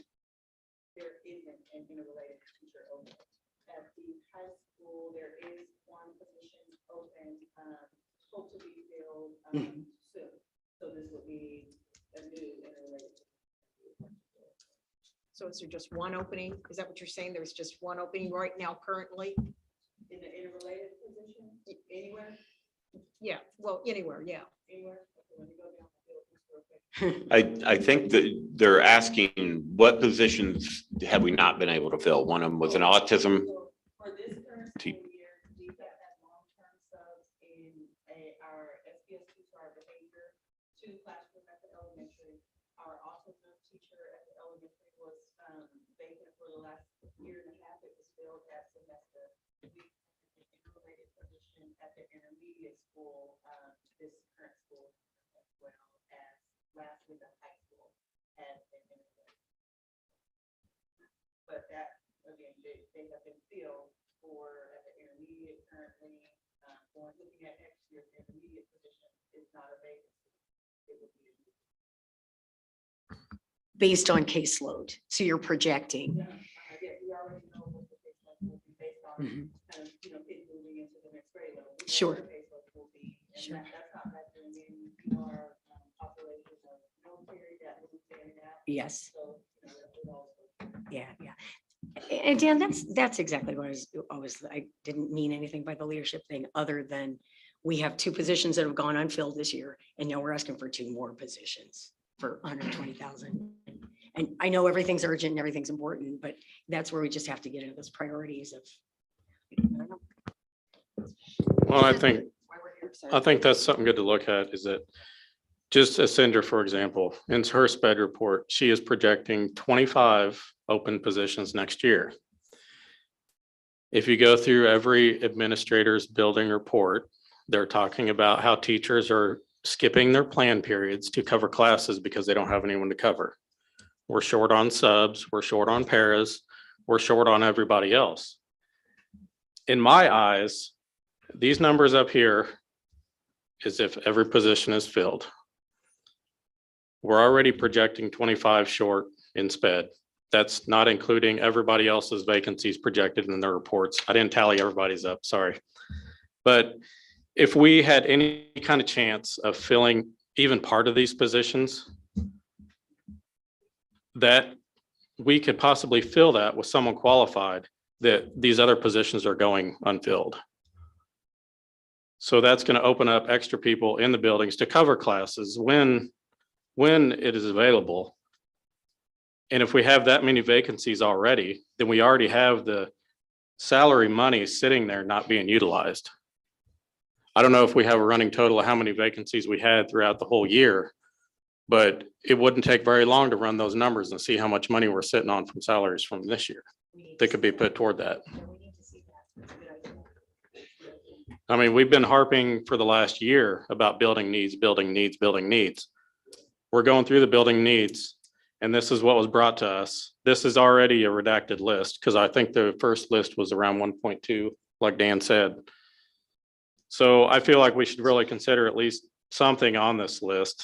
there isn't an interrelated teacher open. At the high school, there is one position open, hope to be filled soon. So this would be a new interrelated. so is there just one opening? Is that what you're saying? There's just one opening right now currently? In the interrelated position, anywhere, Yeah, well, anywhere, yeah. anywhere. Okay, let me go down the field just real quick. I think that they're asking what positions have we not been able to fill? One of them was an autism. So for this current Te- school year, DFAT had long-term subs in our SPS teacher, our behavior, 2 classroom at the elementary. Our autism teacher at the elementary was vacant for the last year and a half. It was filled at semester. We had an interrelated position at the intermediate school, this current school, as well as last week at high school as an intermediate. But that, again, they have been filled for at the intermediate currently, or looking at next year's intermediate position is not a vacancy. It would be Based on caseload. So you're projecting. yeah, we already know what the caseload will be based on, Mhm. kind of, kids moving into the next grade level. We know Sure. what the caseload will be, and Sure. that's not factoring in, our population of military that will be standing out. Yes. So, that would also. Yeah, yeah. And Dan, that's exactly what I didn't mean anything by the leadership thing, other than we have 2 positions that have gone unfilled this year, and now we're asking for 2 more positions for 120,000. And I know everything's urgent and everything's important, but that's where we just have to get into those priorities of. I don't know. Well, I think that's something good to look at, is that just as Cinder, for example, in her SPED report, she is projecting 25 open positions next year. If you go through every administrator's building report, they're talking about how teachers are skipping their plan periods to cover classes because they don't have anyone to cover. We're short on subs, we're short on paras, we're short on everybody else. In my eyes, these numbers up here is if every position is filled. We're already projecting 25 short in SPED. That's not including everybody else's vacancies projected in their reports. I didn't tally everybody's up, sorry. But if we had any kind of chance of filling even part of these positions, that we could possibly fill that with someone qualified, that these other positions are going unfilled. So that's going to open up extra people in the buildings to cover classes when it is available. And if we have that many vacancies already, then we already have the salary money sitting there not being utilized. I don't know if we have a running total of how many vacancies we had throughout the whole year, but it wouldn't take very long to run those numbers and see how much money we're sitting on from salaries from this year that could be put toward that. I mean, we've been harping for the last year about building needs, building needs, building needs. We're going through the building needs, and this is what was brought to us. This is already a redacted list, because I think the first list was around 1.2, like Dan said. So I feel like we should really consider at least something on this list,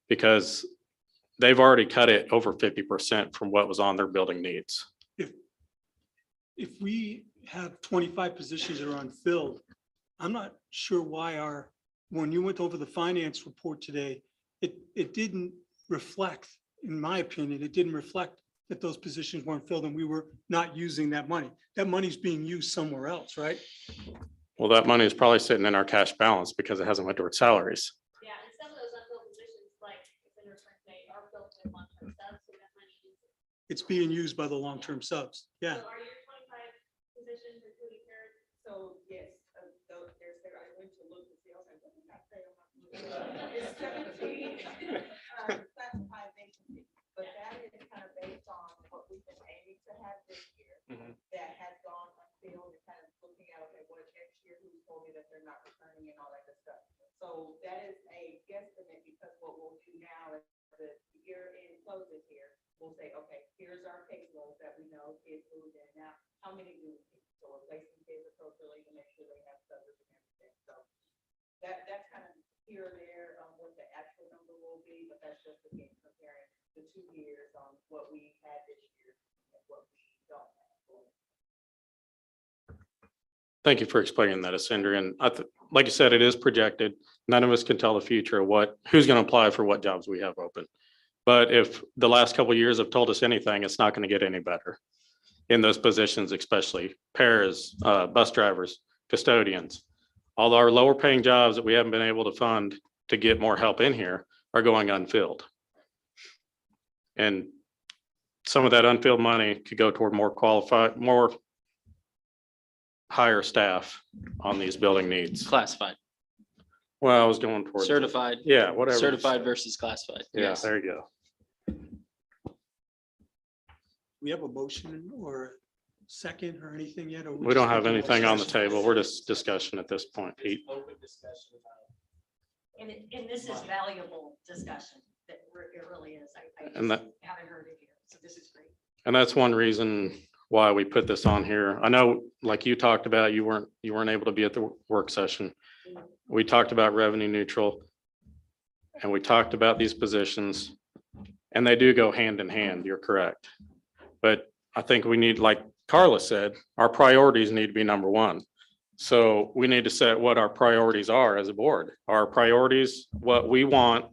because they've already cut it over 50% from what was on their building needs. If we have 25 positions that are unfilled, I'm not sure why when you went over the finance report today, it didn't reflect, in my opinion, it didn't reflect that those positions weren't filled and we were not using that money. That money's being used somewhere else, right? Well, that money is probably sitting in our cash balance because it hasn't went toward salaries. Yeah, and some of those unfilled positions, like are filled with long-term subs, so that money is. It's being used by the long-term subs. Yeah. So are your 25 positions including yours? So yes, I went to look to see, I was like, what did I say? It's 17 classified vacancies, but that is kind of based on what we've been aiming to have this year. That has gone unfilled and kind of looking at, okay, what next year, who told me that they're not returning and all that good stuff. So that is a guesstimate, because what we'll do now is the year end closes here, we'll say, okay, here's our caseload that we know kids moved in. Now, how many do we need? So we're placing kids appropriately to make sure they have coverage and everything. So that's kind of here or there on what the actual number will be, but that's just again comparing the 2 years on what we had this year and what we don't have. Thank you for explaining that, Ascender. And like you said, it is projected. None of us can tell the future of who's going to apply for what jobs we have open. But if the last couple of years have told us anything, it's not going to get any better in those positions, especially paras, bus drivers, custodians. All our lower paying jobs that we haven't been able to fund to get more help in here are going unfilled. And some of that unfilled money could go toward more qualified, more higher staff on these building needs. Classified. Well, I was going towards Certified. Yeah, whatever. Certified versus classified. Yeah, Yes. there you go. We have a motion or second or anything yet? or we're We don't just have making a anything on the discussion? table. We're just discussion at this point, Pete. Open discussion about it. And this is valuable discussion, it really is. I And that- just haven't heard it here, so this is great. And that's one reason why we put this on here. I know, like you talked about, you weren't able to be at the work session. We talked about revenue neutral. And we talked about these positions, and they do go hand in hand. You're correct. But I think we need, like Carla said, our priorities need to be number one. So we need to set what our priorities are as a board. Our priorities, what we want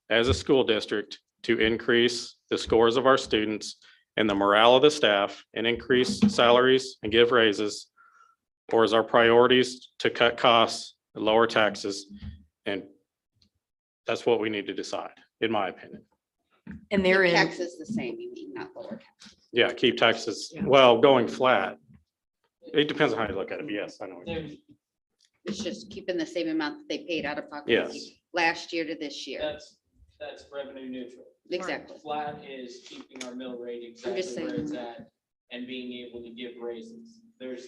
as a school district to increase the scores of our students and the morale of the staff and increase salaries and give raises. Or is our priorities to cut costs, lower taxes? And that's what we need to decide, in my opinion. And therein, Taxes the same, you mean, not lower. Yeah, keep taxes, Yeah. well, going flat. It depends on how you look at it, but yes, I know. what you mean. There's, It's just keeping the same amount that they paid out of pocket. Yes. Last year to this year. that's revenue neutral. Exactly. Flat is keeping our mill rate I'm just exactly where it's saying. at and being able to give raises. There's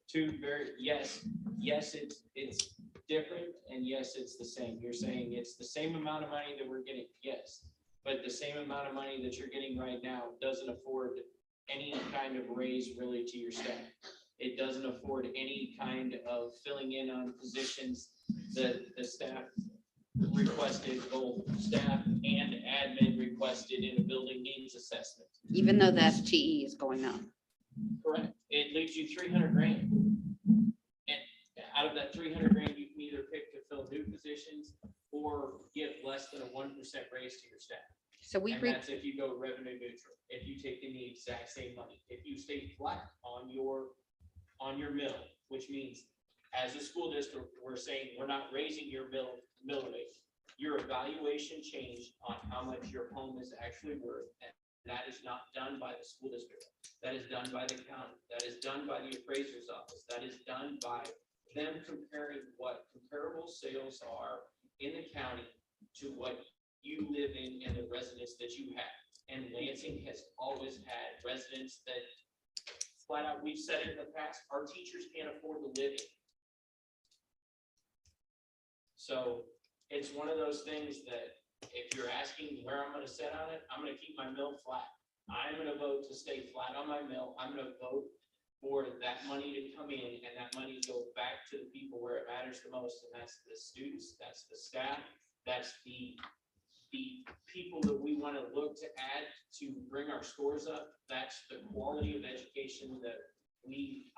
two yes, it's different, and yes, it's the same. You're saying it's the same amount of money that we're getting, yes. But the same amount of money that you're getting right now doesn't afford any kind of raise really to your staff. It doesn't afford any kind of filling in on positions that the staff requested, both staff and admin requested in a building needs assessment. Even though the FTE is going up. Correct. It leaves you 300 grand. And out of that 300 grand, you can either pick to fill new positions or give less than a 1% raise to your staff. So we, And that's if you go revenue neutral, if you take in the exact same money. If you stay flat on your mill, which means as a school district, we're saying we're not raising your mill rate. Your evaluation changed on how much your home is actually worth. And that is not done by the school district. That is done by the county. That is done by the appraiser's office. That is done by them comparing what comparable sales are in the county to what you live in and the residents that you have. And Lansing has always had residents that flat out, we've said it in the past, our teachers can't afford to live in. So it's one of those things that if you're asking where I'm gonna set on it, I'm gonna keep my mill flat. I'm gonna vote to stay flat on my mill. I'm gonna vote for that money to come in and that money to go back to the people where it matters the most. And that's the students, that's the staff, that's the people that we want to look to add to bring our scores up. That's the quality of education that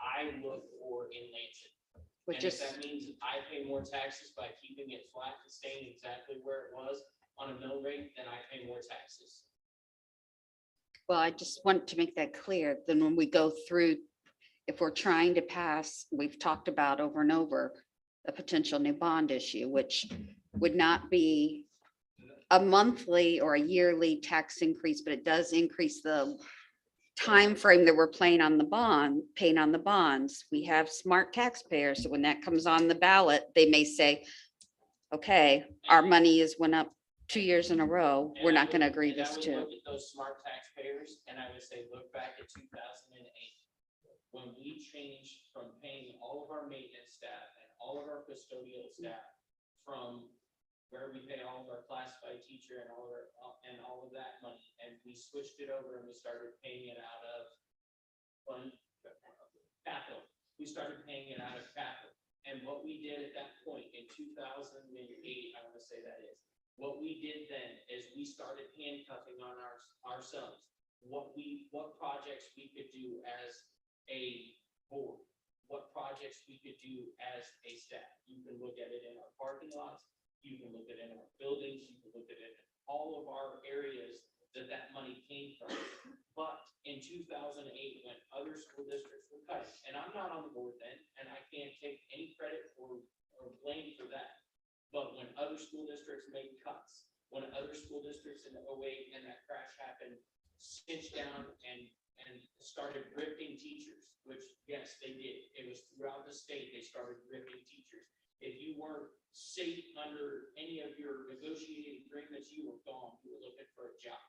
I look for in Lansing. Which And if is, that means I pay more taxes by keeping it flat and staying exactly where it was on a mill rate, then I pay more taxes. well, I just want to make that clear. Then when we go through, if we're trying to pass, we've talked about over and over, a potential new bond issue, which would not be a monthly or a yearly tax increase, but it does increase the time frame that we're paying on the bonds. We have smart taxpayers, so when that comes on the ballot, they may say, okay, our money is went up 2 years in a row. We're not gonna agree this And I would too. look at those smart taxpayers and I would say, look back at 2008. When we changed from paying all of our maintenance staff and all of our custodial staff from where we pay all of our classified teacher and all of that money, and we switched it over and we started paying it out of capital. We started paying it out of capital. And what we did at that point in 2008, I want to say that is, what we did then is we started handcuffing on ourselves. What projects we could do as a board, what projects we could do as a staff. You can look at it in our parking lots, you can look at it in our buildings, you can look at it in all of our areas that money came from. But in 2008, when other school districts were cut, and I'm not on the board then, and I can't take any credit or blame for that. But when other school districts made cuts, when other school districts in 2008 and that crash happened, cinched down and started ripping teachers, which yes, they did. It was throughout the state, they started ripping teachers. If you weren't safe under any of your negotiated agreements, you were gone. You were looking for a job.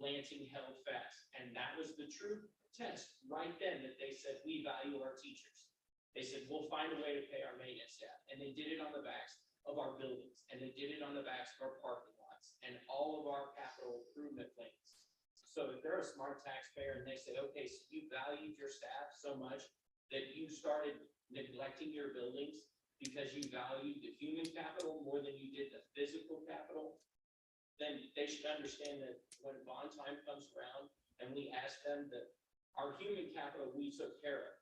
Lansing held fast, and that was the truth. test right then that they said, we value our teachers. They said, we'll find a way to pay our maintenance staff. And they did it on the backs of our buildings, and they did it on the backs of our parking lots and all of our capital improvement plans. So if they're a smart taxpayer and they say, okay, so you valued your staff so much that you started neglecting your buildings because you valued the human capital more than you did the physical capital, then they should understand that when bond time comes around and we ask them that our human capital we took care of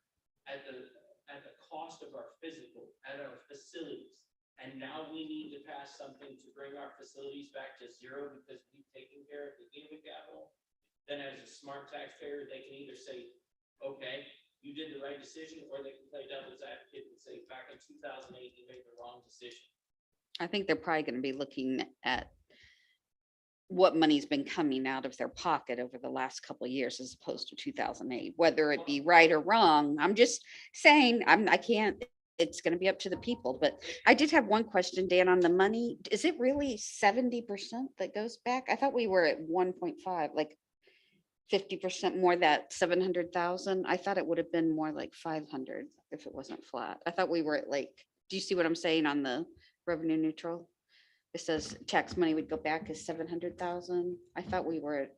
at the cost of our physical, at our facilities. And now we need to pass something to bring our facilities back to zero because we've taken care of the human capital. Then as a smart taxpayer, they can either say, okay, you did the right decision, or they can play devil's advocate and say, back in 2008, you made the wrong decision. I think they're probably going to be looking at what money's been coming out of their pocket over the last couple of years as opposed to 2008, whether it be right or wrong. I'm just saying, I can't, it's going to be up to the people. But I did have one question, Dan, on the money. Is it really 70% that goes back? I thought we were at 1.5, like 50% more, that 700,000. I thought it would have been more like 500 if it wasn't flat. I thought we were at like, do you see what I'm saying on the revenue neutral? It says tax money would go back as 700,000. I thought we were at,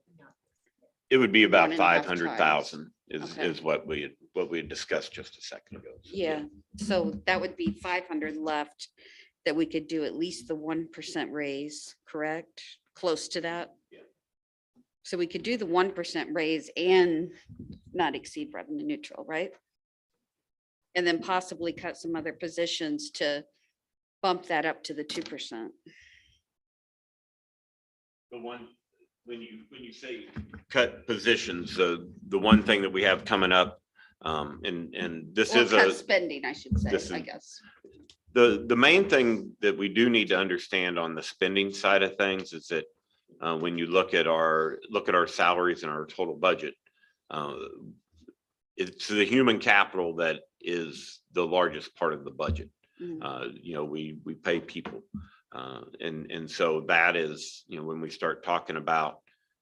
It would be about 1.5 500,000 Okay. is what we had discussed just a second ago. So, yeah. So that would be 500 left that we could do at least the 1% raise, correct? Close to that. Yeah. So we could do the 1% raise and not exceed revenue neutral, right? And then possibly cut some other positions to bump that up to the 2%. The one, when you say cut positions, the one thing that we have coming up, and this Or is cut a, spending, I should say, this I is- guess. the main thing that we do need to understand on the spending side of things is that when you look at our salaries and our total budget, it's the human capital that is the largest part of the budget. You know, we pay people. And so that is, you know, when we start talking about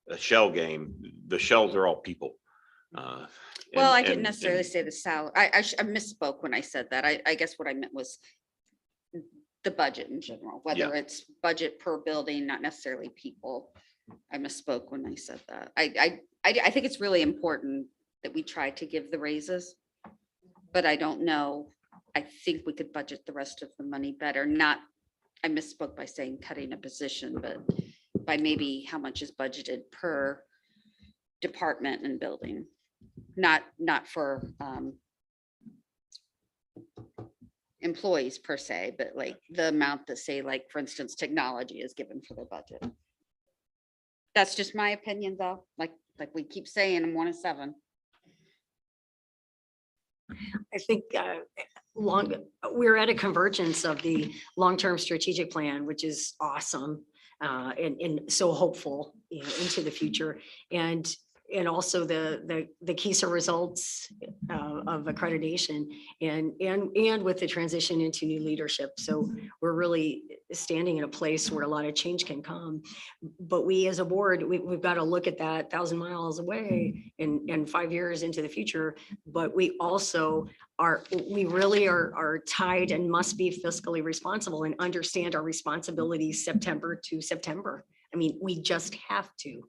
a shell game, the shells are all people. Well, I didn't necessarily say the salary. I misspoke when I said that. I guess what I meant was the budget in general, whether it's budget per building, not necessarily people. I misspoke when I said that. I think it's really important that we try to give the raises, but I don't know. I think we could budget the rest of the money better. Not, I misspoke by saying cutting a position, but by maybe how much is budgeted per department and building. Not for employees per se, but like the amount that say, like, for instance, technology is given for their budget. That's just my opinion though. Like we keep saying, I'm 1 of 7. I think we're at a convergence of the long-term strategic plan, which is awesome, and so hopeful, you know, into the future. And also the KISA results of accreditation and with the transition into new leadership. So we're really standing in a place where a lot of change can come. But we as a board, we've got to look at that 1,000 miles away and 5 years into the future. But we also we really are tied and must be fiscally responsible and understand our responsibilities September to September. I mean, we just have to.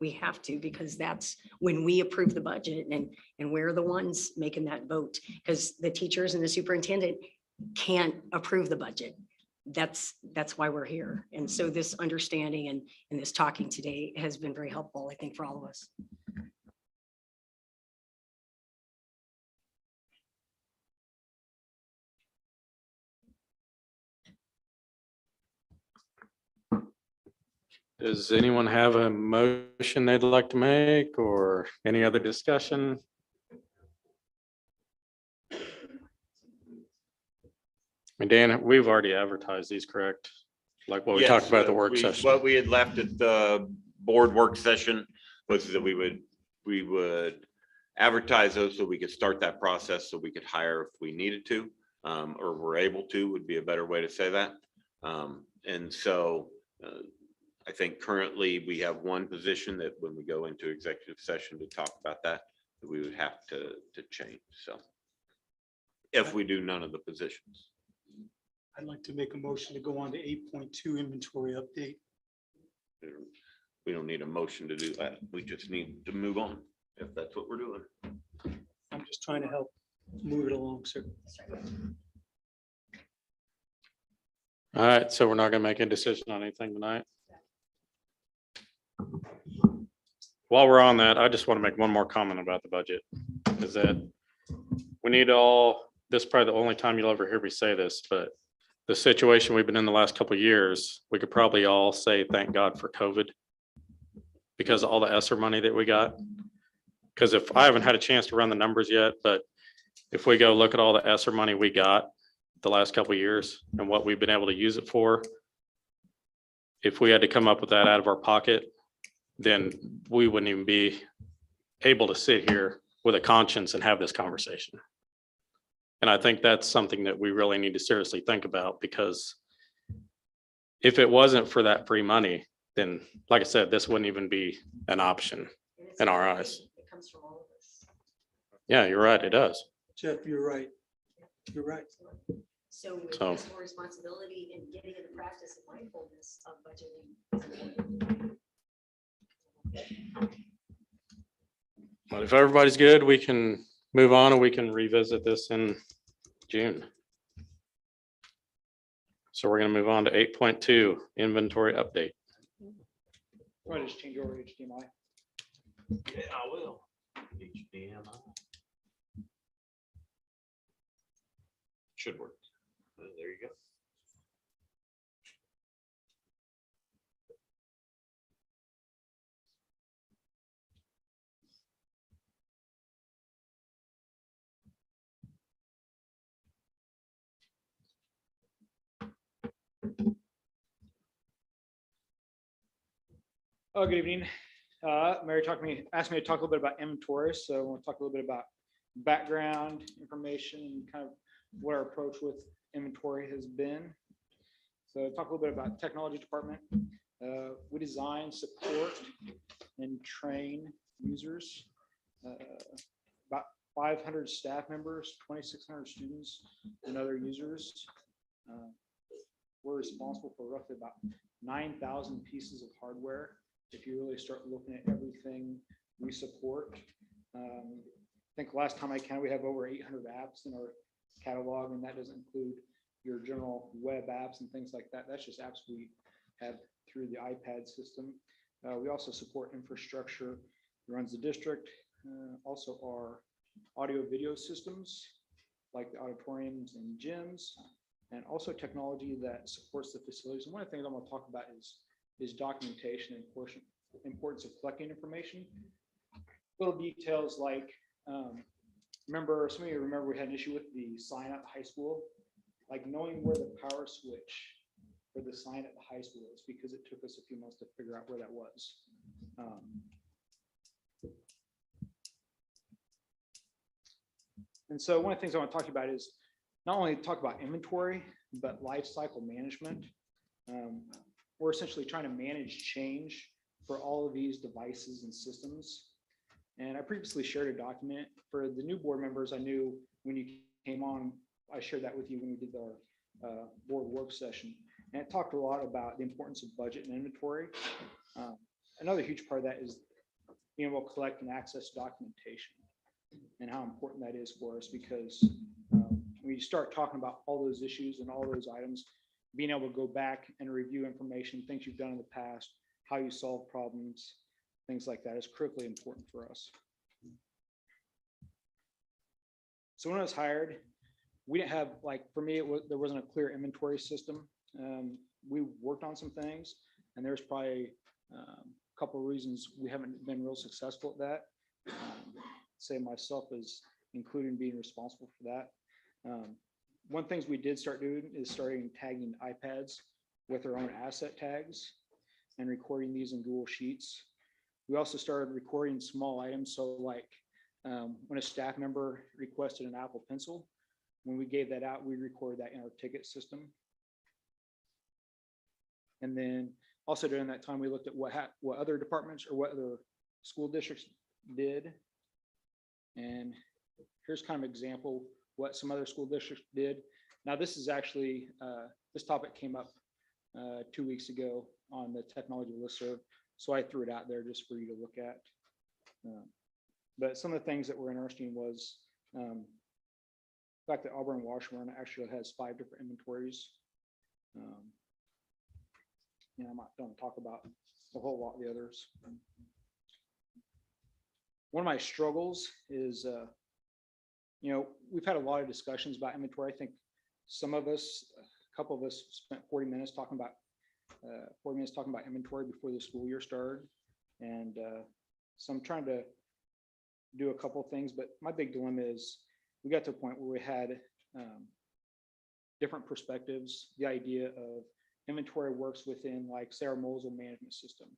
We have to, because that's when we approve the budget, and we're the ones making that vote, because the teachers and the superintendent can't approve the budget. That's why we're here. And so this understanding and this talking today has been very helpful, I think, for all of us. Does anyone have a motion they'd like to make or any other discussion? And Dan, we've already advertised these, correct? Like what we talked about at the work session. What we had left at the board work session was that we would advertise those so we could start that process, so we could hire if we needed to, or were able to, would be a better way to say that. And so I think currently we have one position that when we go into executive session to talk about that, that we would have to change, so. If we do none of the positions. I'd like to make a motion to go on to 8.2 inventory update. We don't need a motion to do that. We just need to move on, if that's what we're doing. I'm just trying to help move it along, sir. All right, so we're not gonna make a decision on anything tonight. While we're on that, I just want to make one more comment about the budget, is that we need this is probably the only time you'll ever hear me say this, but the situation we've been in the last couple of years, we could probably all say, thank God for COVID. Because of all the ESSER money that we got. Because if I haven't had a chance to run the numbers yet, but if we go look at all the ESSER money we got the last couple of years and what we've been able to use it for, if we had to come up with that out of our pocket, then we wouldn't even be able to sit here with a conscience and have this conversation. And I think that's something that we really need to seriously think about, because if it wasn't for that free money, then like I said, this wouldn't even be an option in our eyes. It comes from all of us. Yeah, you're right, it does. Jeff, you're right. You're right. So with So- personal responsibility and getting in the practice of mindfulness of budgeting is important. But if everybody's good, we can move on and we can revisit this in June. So we're gonna move on to 8.2 inventory update. Want to just change over to HDMI? Yeah, I will. HDMI. Should work. There you go. Oh, good evening. Mary asked me to talk a little bit about inventory. So I want to talk a little bit about background information and kind of what our approach with inventory has been. So talk a little bit about technology department. We design, support, and train users. About 500 staff members, 2,600 students, and other users. We're responsible for roughly about 9,000 pieces of hardware. If you really start looking at everything we support. I think last time I counted, we have over 800 apps in our catalog, and that doesn't include your general web apps and things like that. That's just apps we have through the iPad system. We also support infrastructure that runs the district, also our audio video systems like the auditoriums and gyms, and also technology that supports the facilities. And one of the things I'm going to talk about is documentation and importance of collecting information. Little details like, remember, some of you remember we had an issue with the sign at the high school, like knowing where the power switch for the sign at the high school is, because it took us a few months to figure out where that was. And so one of the things I want to talk about is not only talk about inventory, but life cycle management. We're essentially trying to manage change for all of these devices and systems. And I previously shared a document for the new board members. I knew when you came on, I shared that with you when we did our board work session. And it talked a lot about the importance of budget and inventory. Another huge part of that is being able to collect and access documentation and how important that is for us, because when you start talking about all those issues and all those items, being able to go back and review information, things you've done in the past, how you solve problems, things like that is critically important for us. So when I was hired, we didn't have, like, for me, there wasn't a clear inventory system. We worked on some things, and there's probably a couple of reasons we haven't been real successful at that. Say myself as including being responsible for that. One things we did start doing is starting tagging iPads with our own asset tags and recording these in Google Sheets. We also started recording small items. So like when a staff member requested an Apple Pencil, when we gave that out, we recorded that in our ticket system. And then also during that time, we looked at what other departments or what other school districts did. And here's kind of an example what some other school districts did. Now, this is actually, this topic came up 2 weeks ago on the technology listserv. So I threw it out there just for you to look at. But some of the things that were interesting was the fact that Auburn Washburn actually has 5 different inventories. And I'm not going to talk about a whole lot of the others. One of my struggles is, we've had a lot of discussions about inventory. I think some of us, a couple of us spent 40 minutes talking about inventory before the school year started. And so I'm trying to do a couple of things, but my big dilemma is we got to a point where we had different perspectives. The idea of inventory works within, like, say, our Mosel management system.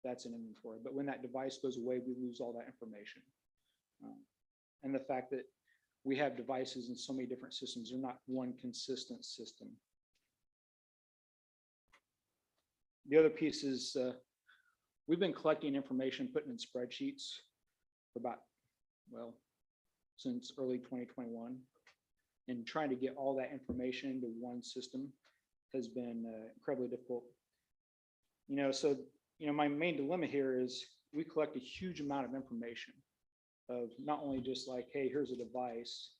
That's an inventory. But when that device goes away, we lose all that information. And the fact that we have devices in so many different systems, they're not one consistent system. The other piece is we've been collecting information, putting in spreadsheets for about, since early 2021. And trying to get all that information into one system has been incredibly difficult. My main dilemma here is we collect a huge amount of information of not only just like, hey, here's a device,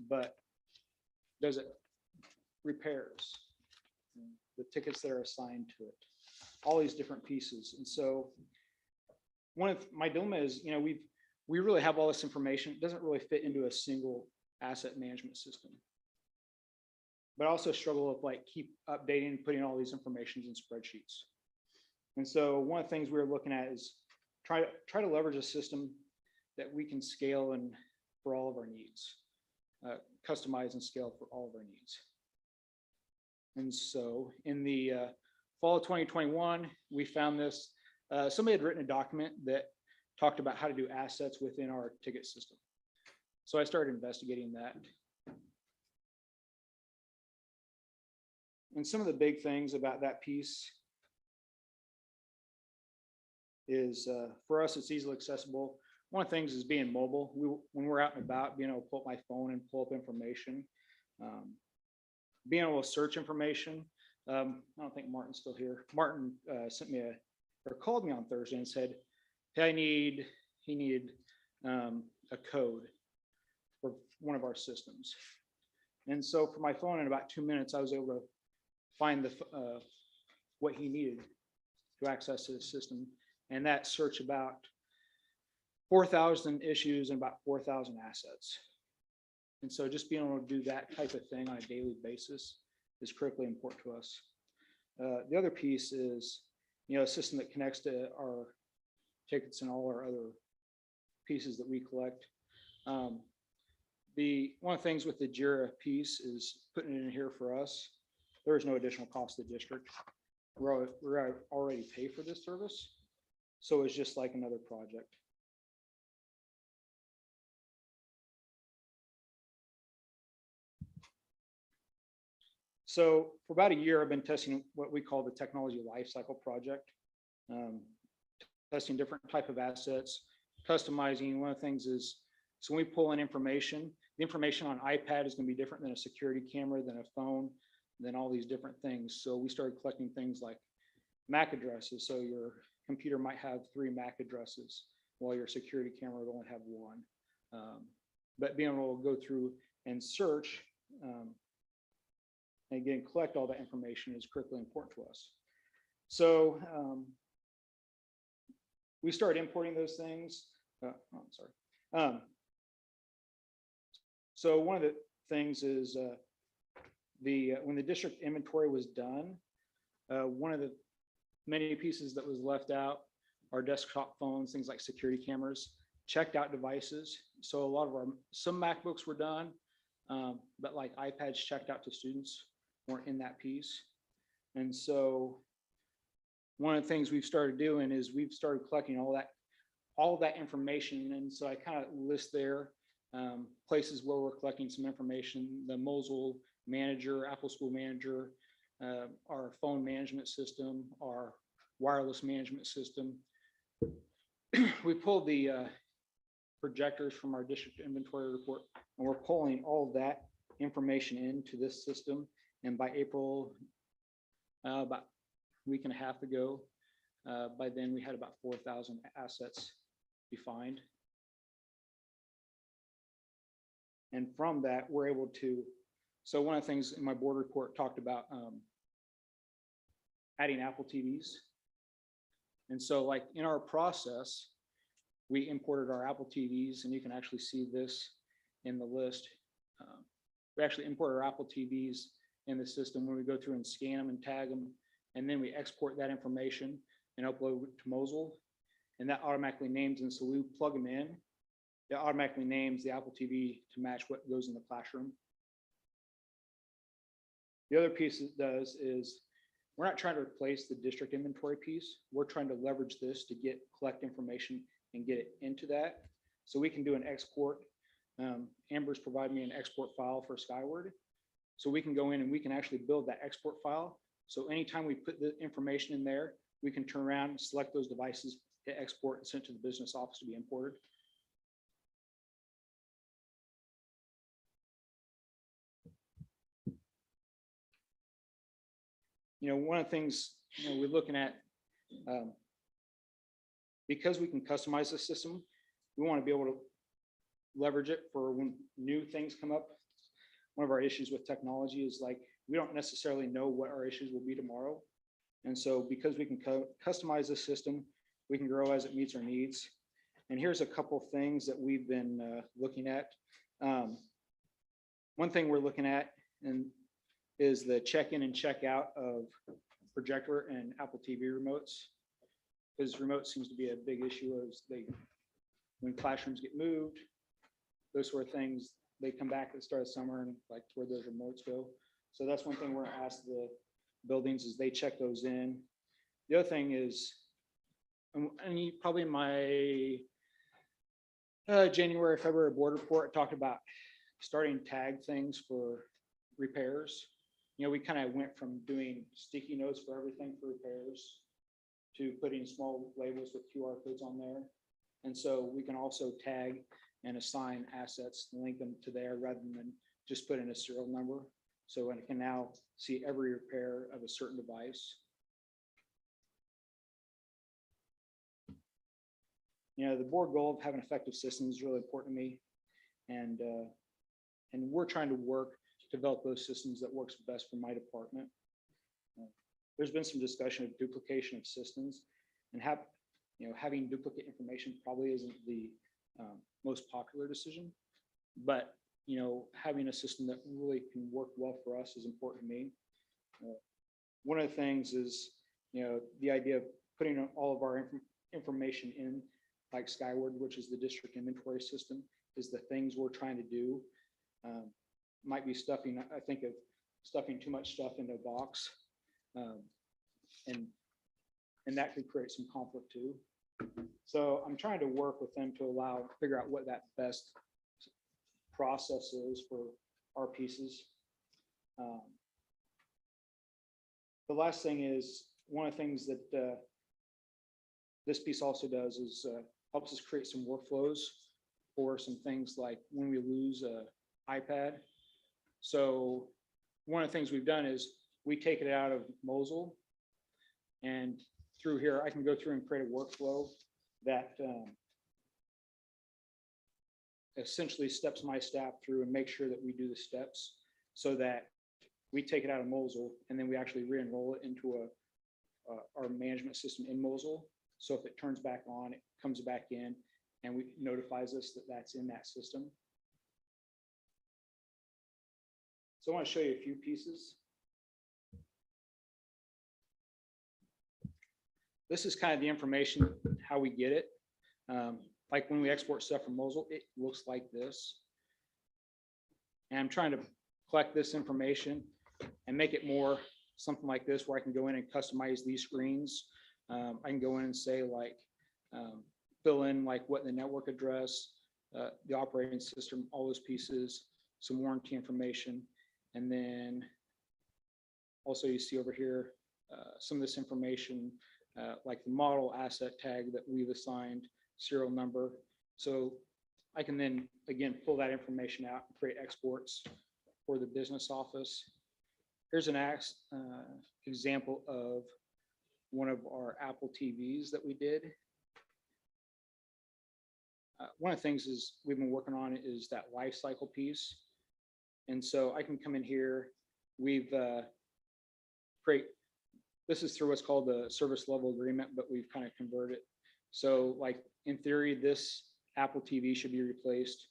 but does it repairs, the tickets that are assigned to it, all these different pieces. And so one of my dilemma is, we really have all this information. It doesn't really fit into a single asset management system. But I also struggle with, like, keep updating and putting all these informations in spreadsheets. And so one of the things we were looking at is try to leverage a system that we can scale and for all of our needs, customize and scale for all of our needs. And so in the fall of 2021, we found this. Somebody had written a document that talked about how to do assets within our ticket system. So I started investigating that. And some of the big things about that piece is for us, it's easily accessible. One of the things is being mobile. When we're out and about, being able to pull up my phone and pull up information, being able to search information. I don't think Martin's still here. Martin sent me or called me on Thursday and said, hey, he needed a code for one of our systems. And so for my phone, in about 2 minutes, I was able to find what he needed to access his system. And that searched about 4,000 issues and about 4,000 assets. And so just being able to do that type of thing on a daily basis is critically important to us. The other piece is, a system that connects to our tickets and all our other pieces that we collect. One of the things with the JIRA piece is putting it in here for us. There is no additional cost to the district. We're already pay for this service. So it's just like another project. So for about a year, I've been testing what we call the technology lifecycle project, testing different type of assets, customizing. One of the things is, so when we pull in information, the information on iPad is going to be different than a security camera, than a phone, than all these different things. So we started collecting things like MAC addresses. So your computer might have 3 MAC addresses, while your security camera will only have 1. But being able to go through and search, and again, collect all that information is critically important to us. So we started importing those things. So one of the things is when the district inventory was done, one of the many pieces that was left out are desktop phones, things like security cameras, checked out devices. So a lot of some MacBooks were done, but like iPads checked out to students weren't in that piece. And so one of the things we've started doing is we've started collecting all that information. And so I kind of list there places where we're collecting some information: the Mosel Manager, Apple School Manager, our phone management system, our wireless management system. We pulled the projectors from our district inventory report, and we're pulling all of that information into this system. And by April, about a week and a half ago, by then we had about 4,000 assets defined. And from that, we're able to, so one of the things in my board report talked about adding Apple TVs. And so like in our process, we imported our Apple TVs, and you can actually see this in the list. We actually import our Apple TVs in the system when we go through and scan them and tag them, and then we export that information and upload it to Mosul, and that automatically names, and so we plug them in. It automatically names the Apple TV to match what goes in the classroom. The other piece it does is we're not trying to replace the district inventory piece. We're trying to leverage this to collect information and get it into that. So we can do an export. Amber's provided me an export file for Skyward. So we can go in and we can actually build that export file. So anytime we put the information in there, we can turn around and select those devices to export and send to the business office to be imported. You know, one of the things, you know, we're looking at, because we can customize the system, we want to be able to leverage it for when new things come up. One of our issues with technology is like, we don't necessarily know what our issues will be tomorrow. And so because we can customize the system, we can grow as it meets our needs. And here's a couple things that we've been looking at. One thing we're looking at is the check-in and check-out of projector and Apple TV remotes. Because remote seems to be a big issue as when classrooms get moved, those sort of things, they come back at the start of summer and like where those remotes go. So that's one thing we're gonna ask the buildings is they check those in. The other thing is, and probably in my January, February board report, I talked about starting tag things for repairs. You know, we kind of went from doing sticky notes for everything for repairs to putting small labels with QR codes on there. And so we can also tag and assign assets, link them to there rather than just put in a serial number. So it can now see every repair of a certain device. You know, the board goal of having effective systems is really important to me. And we're trying to work to develop those systems that works best for my department. There's been some discussion of duplication of systems, and having duplicate information probably isn't the most popular decision, but you know, having a system that really can work well for us is important to me. One of the things is, you know, the idea of putting all of our information in, like Skyward, which is the district inventory system, is the things we're trying to do. Might be stuffing, I think of stuffing too much stuff into a box, and that could create some conflict too. So I'm trying to work with them to figure out what that best process is for our pieces. The last thing is, one of the things that this piece also does is helps us create some workflows for some things like when we lose an iPad. So one of the things we've done is we take it out of Mosul, and through here, I can go through and create a workflow that essentially steps my staff through and make sure that we do the steps so that we take it out of Mosul and then we actually re-enroll it into our management system in Mosul. So if it turns back on, it comes back in and notifies us that that's in that system. So I want to show you a few pieces. This is kind of the information, how we get it. Like when we export stuff from Mosul, it looks like this. And I'm trying to collect this information and make it more something like this, where I can go in and customize these screens. I can go in and say like, fill in like what the network address, the operating system, all those pieces, some warranty information. And then also you see over here, some of this information, like the model asset tag that we've assigned, serial number. So I can then, again, pull that information out and create exports for the business office. Here's an example of one of our Apple TVs that we did. One of the things is we've been working on is that life cycle piece. And so I can come in here, we've this is through what's called the service level agreement, but we've kind of converted. So like in theory, this Apple TV should be replaced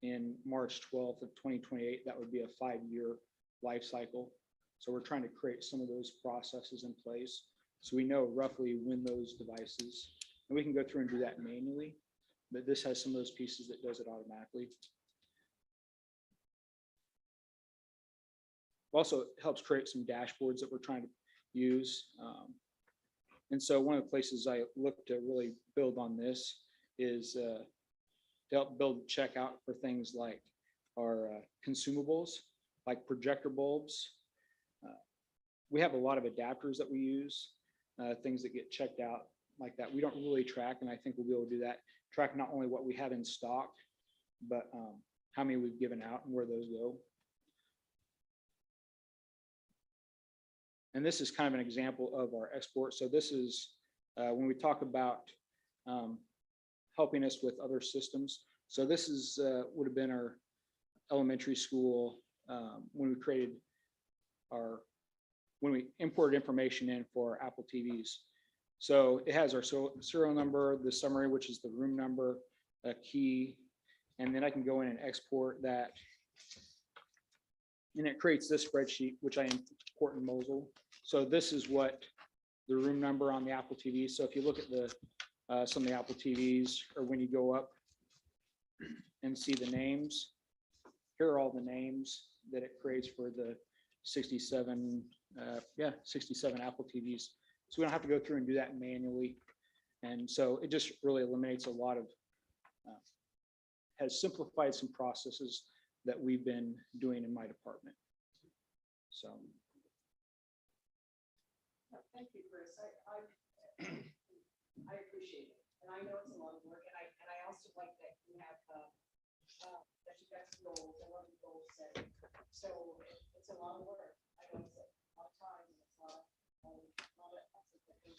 in March 12th of 2028. That would be a 5-year life cycle. So we're trying to create some of those processes in place. So we know roughly when those devices, and we can go through and do that manually, but this has some of those pieces that does it automatically. Also, it helps create some dashboards that we're trying to use. And so one of the places I look to really build on this is to help build checkout for things like our consumables, like projector bulbs. We have a lot of adapters that we use, things that get checked out like that. We don't really track, and I think we'll be able to do that. Track not only what we have in stock, but how many we've given out and where those go. And this is kind of an example of our export. So this is when we talk about helping us with other systems. So this is would have been our elementary school when we created when we imported information in for Apple TVs. So it has our serial number, the summary, which is the room number, a key, and then I can go in and export that. And it creates this spreadsheet, which I import in Mosul. So this is what the room number on the Apple TV. So if you look at the some of the Apple TVs, or when you go up and see the names, here are all the names that it creates for the 67 Apple TVs. So we don't have to go through and do that manually. And so it just really eliminates a lot of, has simplified some processes that we've been doing in my department. So. Thank you, Chris. I appreciate it. And I know it's a lot of work, and I also like that you have that you got some goals. I love the goal setting. So it's a lot of work. I know it's a lot of time, and it's a lot of effort that goes.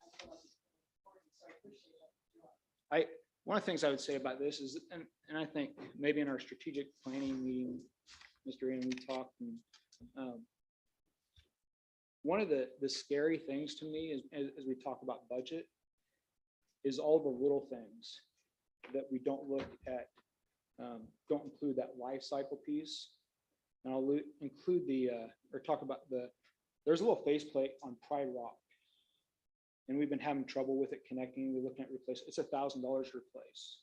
I feel like it's important, so I appreciate that. One of the things I would say about this is, and I think maybe in our strategic planning meeting, Mr. Ian, we talked, and one of the scary things to me is, as we talk about budget, is all the little things that we don't look at, don't include that life cycle piece. And I'll include or talk about there's a little faceplate on Pride Rock. And we've been having trouble with it connecting. We're looking at replace. It's $1,000 to replace.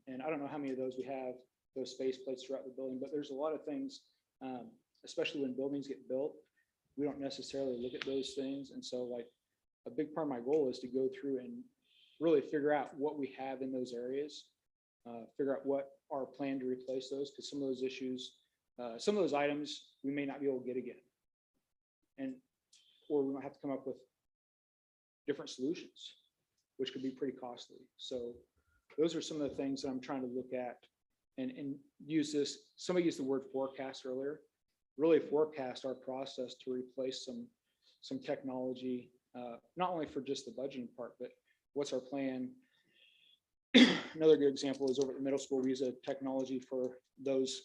And I don't know how many of those we have, those face plates throughout the building, but there's a lot of things, especially when buildings get built, we don't necessarily look at those things. And so like a big part of my goal is to go through and really figure out what we have in those areas, figure out what our plan to replace those, because some of those issues, some of those items we may not be able to get again. Or we might have to come up with different solutions, which could be pretty costly. So those are some of the things that I'm trying to look at and use this. Somebody used the word forecast earlier. Really forecast our process to replace some technology, not only for just the budgeting part, but what's our plan? Another good example is over at the middle school, we use a technology for those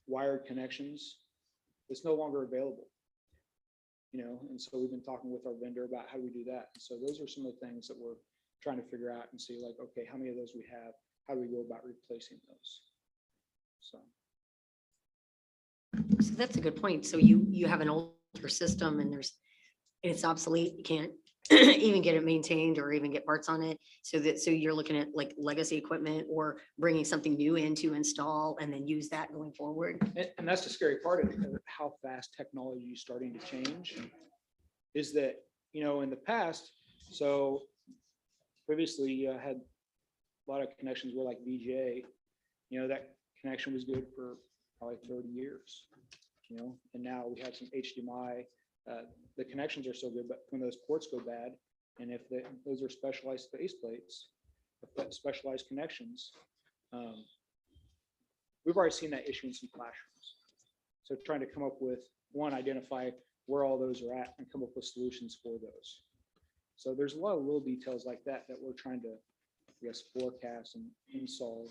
wired connections. It's no longer available. And so we've been talking with our vendor about how do we do that. So those are some of the things that we're trying to figure out and see, like, okay, how many of those we have? How do we go about replacing those? So that's a good point. So you have an older system and it's obsolete. You can't even get it maintained or even get parts on it. So you're looking at like legacy equipment or bringing something new in to install and then use that going forward. And that's the scary part of how fast technology is starting to change, is that, in the past, so previously you had a lot of connections were like VGA, that connection was good for probably 30 years, and now we have some HDMI. The connections are so good, but when those ports go bad, and if those are specialized face plates, specialized connections. We've already seen that issue in some classrooms. So trying to come up with, one, identify where all those are at and come up with solutions for those. So there's a lot of little details like that that we're trying to, I guess, forecast and solve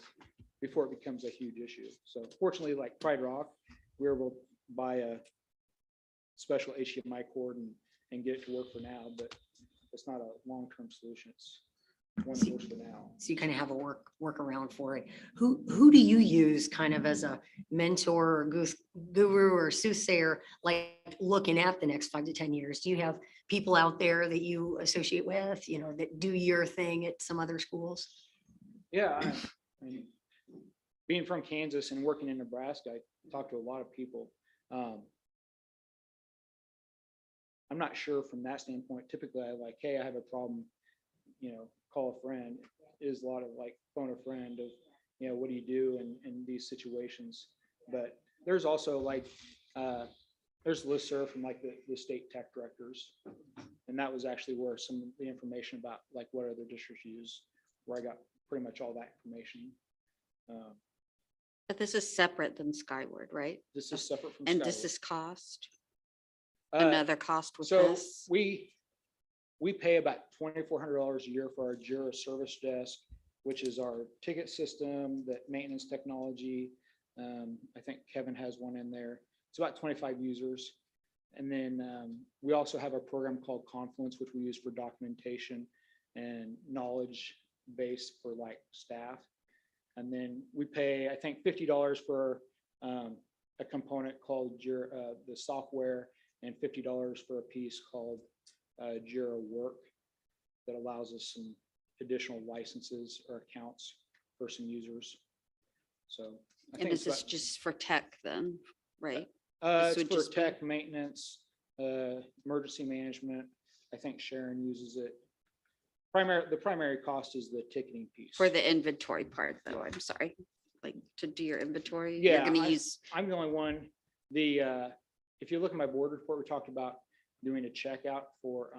before it becomes a huge issue. So fortunately, like Pride Rock, we were able to buy a special HDMI cord and get it to work for now, but it's not a long-term solution. It's one source for now. So you kind of have a workaround for it. Who do you use kind of as a mentor or guru or soothsayer, like looking at the next 5 to 10 years? Do you have people out there that you associate with, you know, that do your thing at some other schools? Yeah, I mean, being from Kansas and working in Nebraska, I talk to a lot of people. I'm not sure from that standpoint. Typically, I like, hey, I have a problem, you know, call a friend. Is a lot of like phone a friend of, you know, what do you do in these situations? But there's also like, there's listserv from like the state tech directors. And that was actually where some of the information about like what other districts use, where I got pretty much all that information. But this is separate than Skyward, right? This is separate from And Skyward. does this cost? Uh, Another cost with So this? we pay about $2,400 a year for our Jira service desk, which is our ticket system, that maintenance technology. I think Kevin has one in there. It's about 25 users. And then we also have a program called Confluence, which we use for documentation and knowledge base for like staff. And then we pay, I think, $50 for a component called Jira, the software, and $50 for a piece called Jira Work that allows us some additional licenses or accounts for some users. So I And think is it's this about, just for tech then, right? This it's would for just be- tech maintenance, emergency management. I think Sharon uses it. The primary cost is the ticketing piece. For the inventory part though, I'm sorry, like to do your inventory? Yeah, You're gonna use, I'm the only one. If you look at my board report, we talked about doing a checkout for,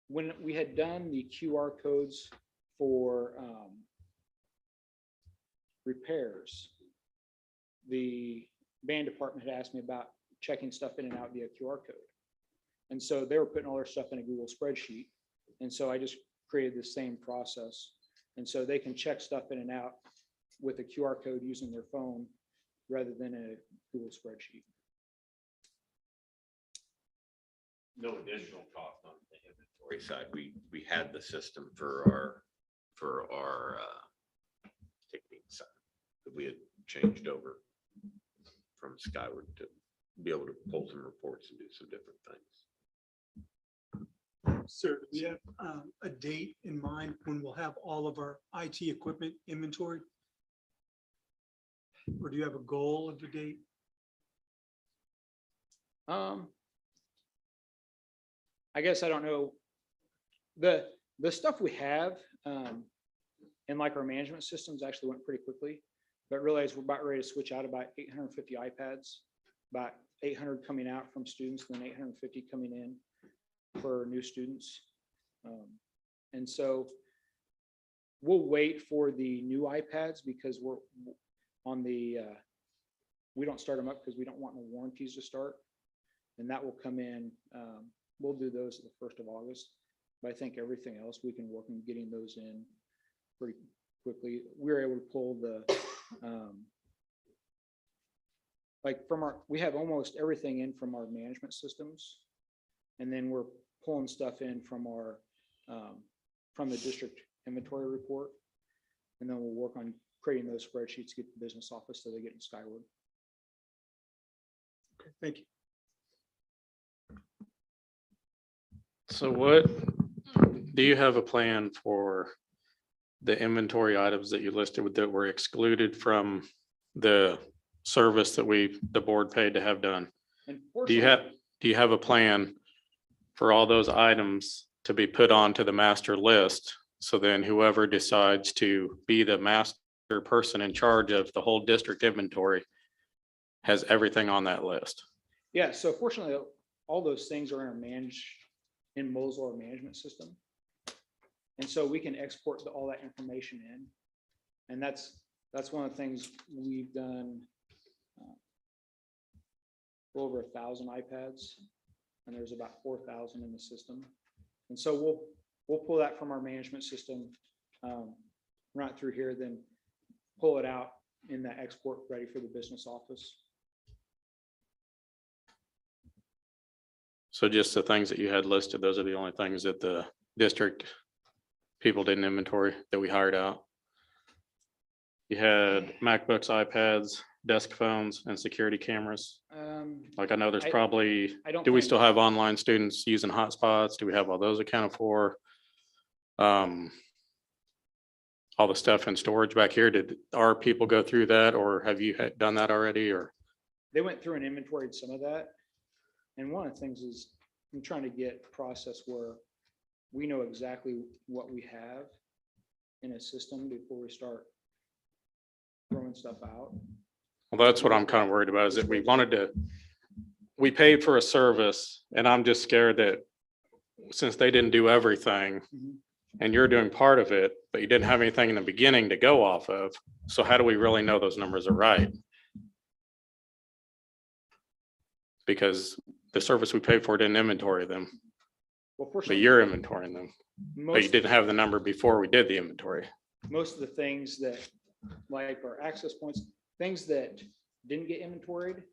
when we had done the QR codes for repairs, the band department had asked me about checking stuff in and out via QR code. And so they were putting all their stuff in a Google spreadsheet. And so I just created the same process. And so they can check stuff in and out with a QR code using their phone rather than a Google spreadsheet. No additional cost on the inventory side. We had the system for our ticketing side that we had changed over from Skyward to be able to pull some reports and do some different things. Sir, do we have a date in mind when we'll have all of our IT equipment inventory? Or do you have a goal of the date? I guess I don't know. The stuff we have in like our management systems actually went pretty quickly, but realized we're about ready to switch out about 850 iPads, about 800 coming out from students, and then 850 coming in for new students. And so we'll wait for the new iPads because we're on the, we don't start them up because we don't want the warranties to start. And that will come in, we'll do those the 1st of August. But I think everything else we can work on getting those in pretty quickly. We were able to pull the, like from our, we have almost everything in from our management systems. And then we're pulling stuff in from our, from the district inventory report. And then we'll work on creating those spreadsheets, get the business office so they get in Skyward. Okay, thank you. So what, do you have a plan for the inventory items that you listed that were excluded from the service that the board paid to have done? Do you have a plan for all those items to be put onto the master list? So then whoever decides to be the master person in charge of the whole district inventory has everything on that list. Yeah, so fortunately, all those things are in Mosul, our management system. And so we can export all that information in. And that's one of the things we've done. Over 1,000 iPads, and there's about 4,000 in the system. And so we'll pull that from our management system, right through here, then pull it out in that export ready for the business office. So just the things that you had listed, those are the only things that the district people didn't inventory that we hired out. You had MacBooks, iPads, desk phones, and security cameras. Like I know there's probably, do we still have online students using hotspots? Do we have all those accounted for? All the stuff in storage back here, did our people go through that, or have you done that already, or? They went through and inventoried some of that. And one of the things is I'm trying to get a process where we know exactly what we have in a system before we start throwing stuff out. Well, that's what I'm kind of worried about, is that we paid for a service, and I'm just scared that since they didn't do everything and you're doing part of it, but you didn't have anything in the beginning to go off of. So how do we really know those numbers are right? Because the service we paid for didn't inventory them, but you're inventorying them, but you didn't have the number before we did the inventory. Most of the things that, like our access points, things that didn't get inventoried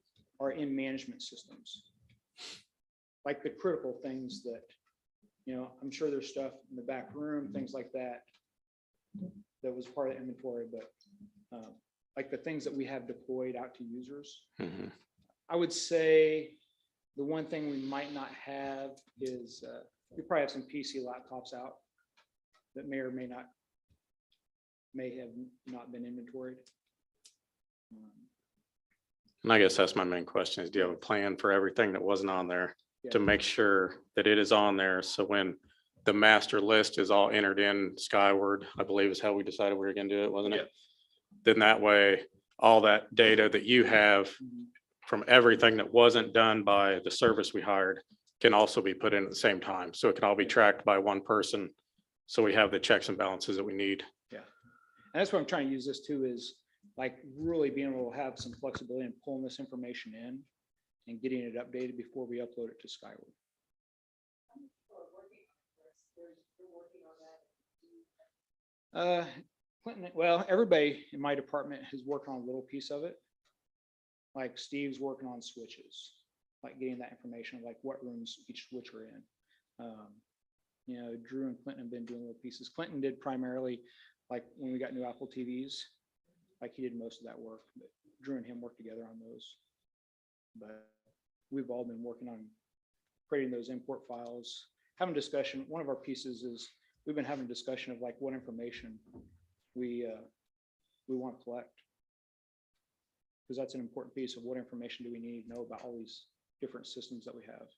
are in management systems. Like the critical things that, I'm sure there's stuff in the back room, things like that, that was part of the inventory, but like the things that we have deployed out to users. I would say the one thing we might not have is we probably have some PC laptops out that may have not been inventoried. And I guess that's my main question is, do you have a plan for everything that wasn't on there to make sure that it is on there? So when the master list is all entered in skyward, I believe is how we decided we were gonna do it, wasn't it? Then that way, all that data that you have from everything that wasn't done by the service we hired can also be put in at the same time. So it can all be tracked by one person. So we have the checks and balances that we need. Yeah. And that's what I'm trying to use this too, is like really being able to have some flexibility in pulling this information in and getting it updated before we upload it to Skyward. Clinton, well, everybody in my department has worked on a little piece of it. Like Steve's working on switches, like getting that information, like what rooms each switch are in. Drew and Clinton have been doing little pieces. Clinton did primarily, like when we got new Apple TVs, like he did most of that work, but Drew and him worked together on those. But we've all been working on creating those import files, having discussion. One of our pieces is we've been having discussion of like what information we want to collect. Because that's an important piece of what information do we need to know about all these different systems that we have.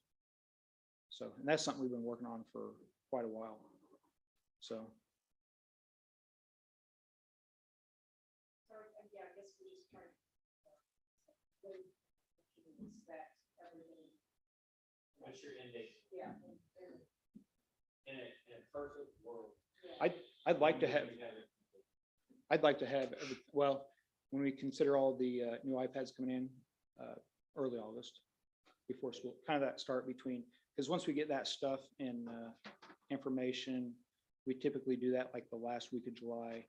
So, and that's something we've been working on for quite a while. So. What's your end date? Yeah. In a perfect world. I'd like to have, well, when we consider all the new iPads coming in early August before school, kind of that start between, because once we get that stuff in information, we typically do that like the last week of July,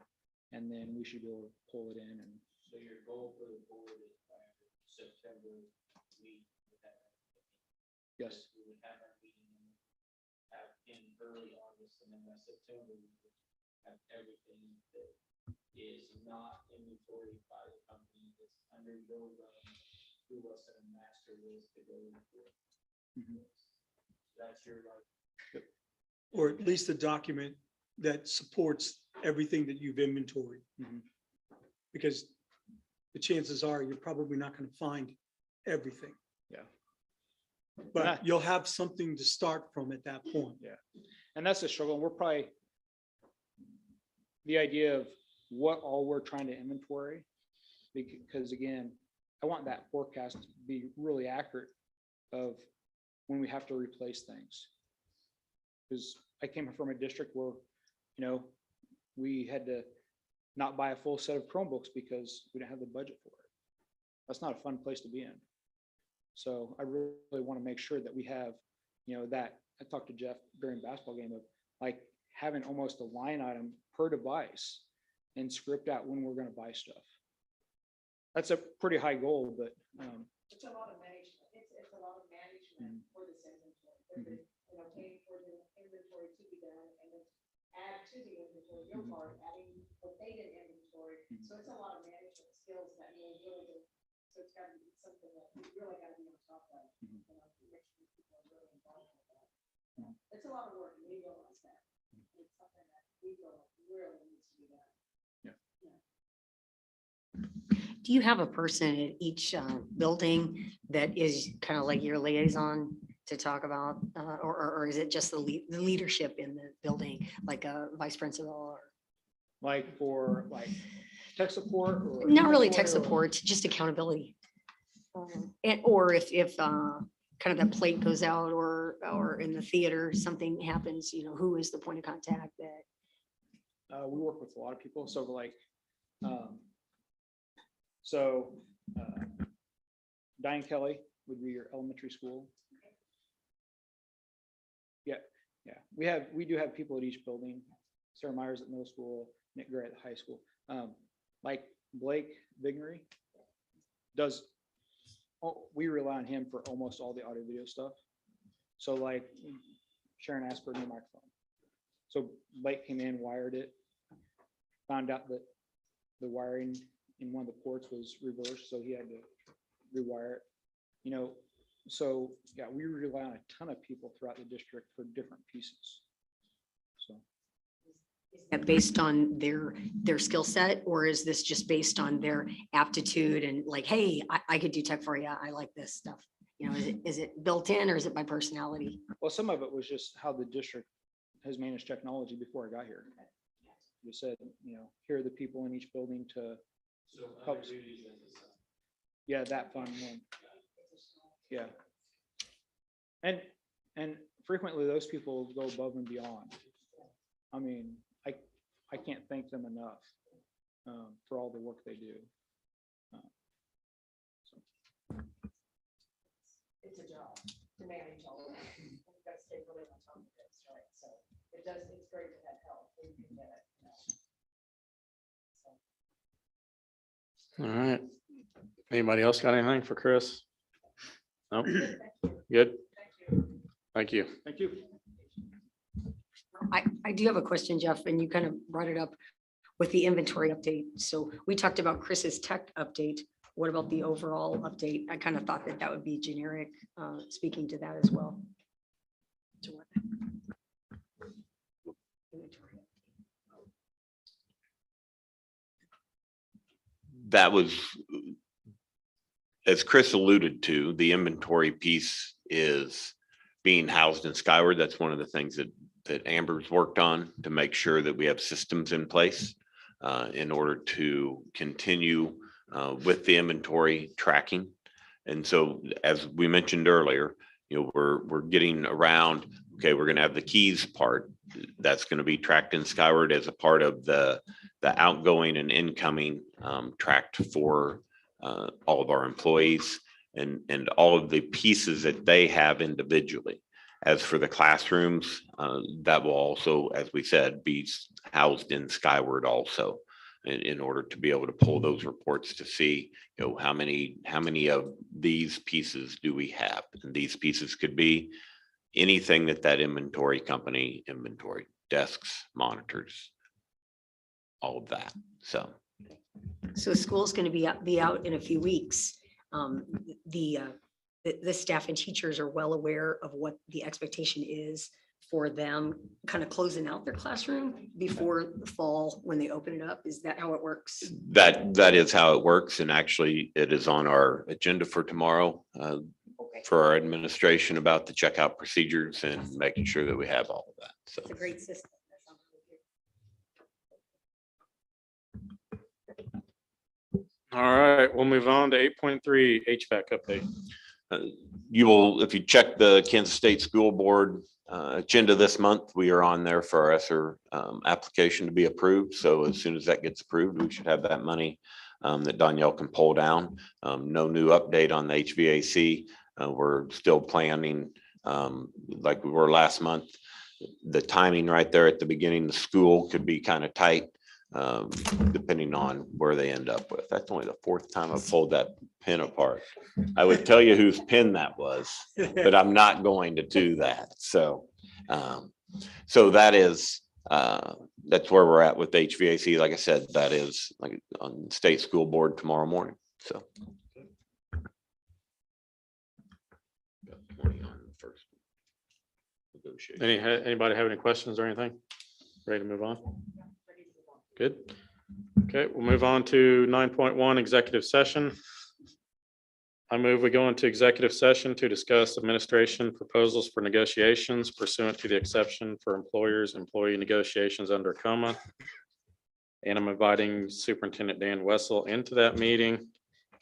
and then we should be able to pull it in. And so your goal for the board is by September week. Yes. We would have our meeting in early August, and then by September, we would have everything that is not inventoried by the company that's under your run, who was a master list to go into. That's your like. Or at least a document that supports everything that you've inventoried. Because the chances are you're probably not going to find everything. Yeah. But you'll have something to start from at that point. Yeah. And that's the struggle. We're probably the idea of what all we're trying to inventory, because again, I want that forecast to be really accurate of when we have to replace things. Because I came from a district where we had to not buy a full set of Chromebooks because we didn't have the budget for it. That's not a fun place to be in. So I really want to make sure that we have, that I talked to Jeff during basketball game of like having almost a line item per device and script out when we're going to buy stuff. That's a pretty high goal, but It's a lot of management. It's a lot of management for this inventory. Paying for the inventory to be done and then add to the inventory, your part, adding what they did inventory. So it's a lot of management skills that you really do. So it's gotta be something that you really gotta be on top of. Make sure people are really involved with that. It's a lot of work, and we realize that. It's something that we feel really needs to be done. Do you have a person at each building that is kind of like your liaison to talk about, or is it just the leadership in the building, like a vice principal or? like for like tech support or? Not really tech inventory or- support, just accountability. And, or if kind of that plate goes out or in the theater, something happens, who is the point of contact that? We work with a lot of people, so like, Diane Kelly would be your elementary school. Yeah, we do have people at each building. Sarah Myers at middle school, Nick Gray at the high school. Like Blake Vignery does, we rely on him for almost all the audio video stuff. So like Sharon asked for a new microphone. So Blake came in, wired it, found out that the wiring in one of the ports was reversed, so he had to rewire it. So yeah, we rely on a ton of people throughout the district for different pieces. So Is that based on their skill set, or is this just based on their aptitude and like, hey, I could do tech for you. I like this stuff. Is it built in or is it by personality? well, some of it was just how the district has managed technology before I got here. You said, here are the people in each building to help. Yeah, that fun one. Yeah. And frequently those people go above and beyond. I mean, I can't thank them enough for all the work they do. It's a job to manage all of that. You've got to stay really on top of this, right? So it's great to have help when you can get it. All right. Anybody else got anything for Chris? No? Good? Thank you. Thank you. I do have a question, Jeff, and you kind of brought it up with the inventory update. So we talked about Chris's tech update. What about the overall update? I kind of thought that would be generic, speaking to that as well. That was, as Chris alluded to, the inventory piece is being housed in Skyward. That's one of the things that Amber's worked on to make sure that we have systems in place in order to continue with the inventory tracking. And so, as we mentioned earlier, we're getting around, okay, we're going to have the keys part that's going to be tracked in Skyward as a part of the outgoing and incoming tracked for all of our employees and all of the pieces that they have individually. As for the classrooms, that will also, as we said, be housed in Skyward also in order to be able to pull those reports to see, how many of these pieces do we have? And these pieces could be anything that inventory company inventory, desks, monitors, all of that. So school's going to be out in a few weeks. The staff and teachers are well aware of what the expectation is for them kind of closing out their classroom before the fall when they open it up. Is that how it works? that is how it works. And actually it is on our agenda for tomorrow for our administration about the checkout procedures and making sure that we have all of that. So It's a great system. All right, we'll move on to 8.3 HVAC update. you will, if you check the Kansas State School Board agenda this month, we are on there for our ESSER application to be approved. So as soon as that gets approved, we should have that money that Danielle can pull down. No new update on the HVAC. We're still planning like we were last month. The timing right there at the beginning of the school could be kind of tight, depending on where they end up with. That's only the fourth time I've pulled that pin apart. I would tell you whose pin that was, but I'm not going to do that. So, so that is, that's where we're at with HVAC. Like I said, that is like on state school board tomorrow morning. So. Anybody have any questions or anything? Ready to move on? Good. Okay, we'll move on to 9.1 executive session. I move we go into executive session to discuss administration proposals for negotiations pursuant to the exception for employee negotiations under COMA. And I'm inviting Superintendent Dan Wessel into that meeting,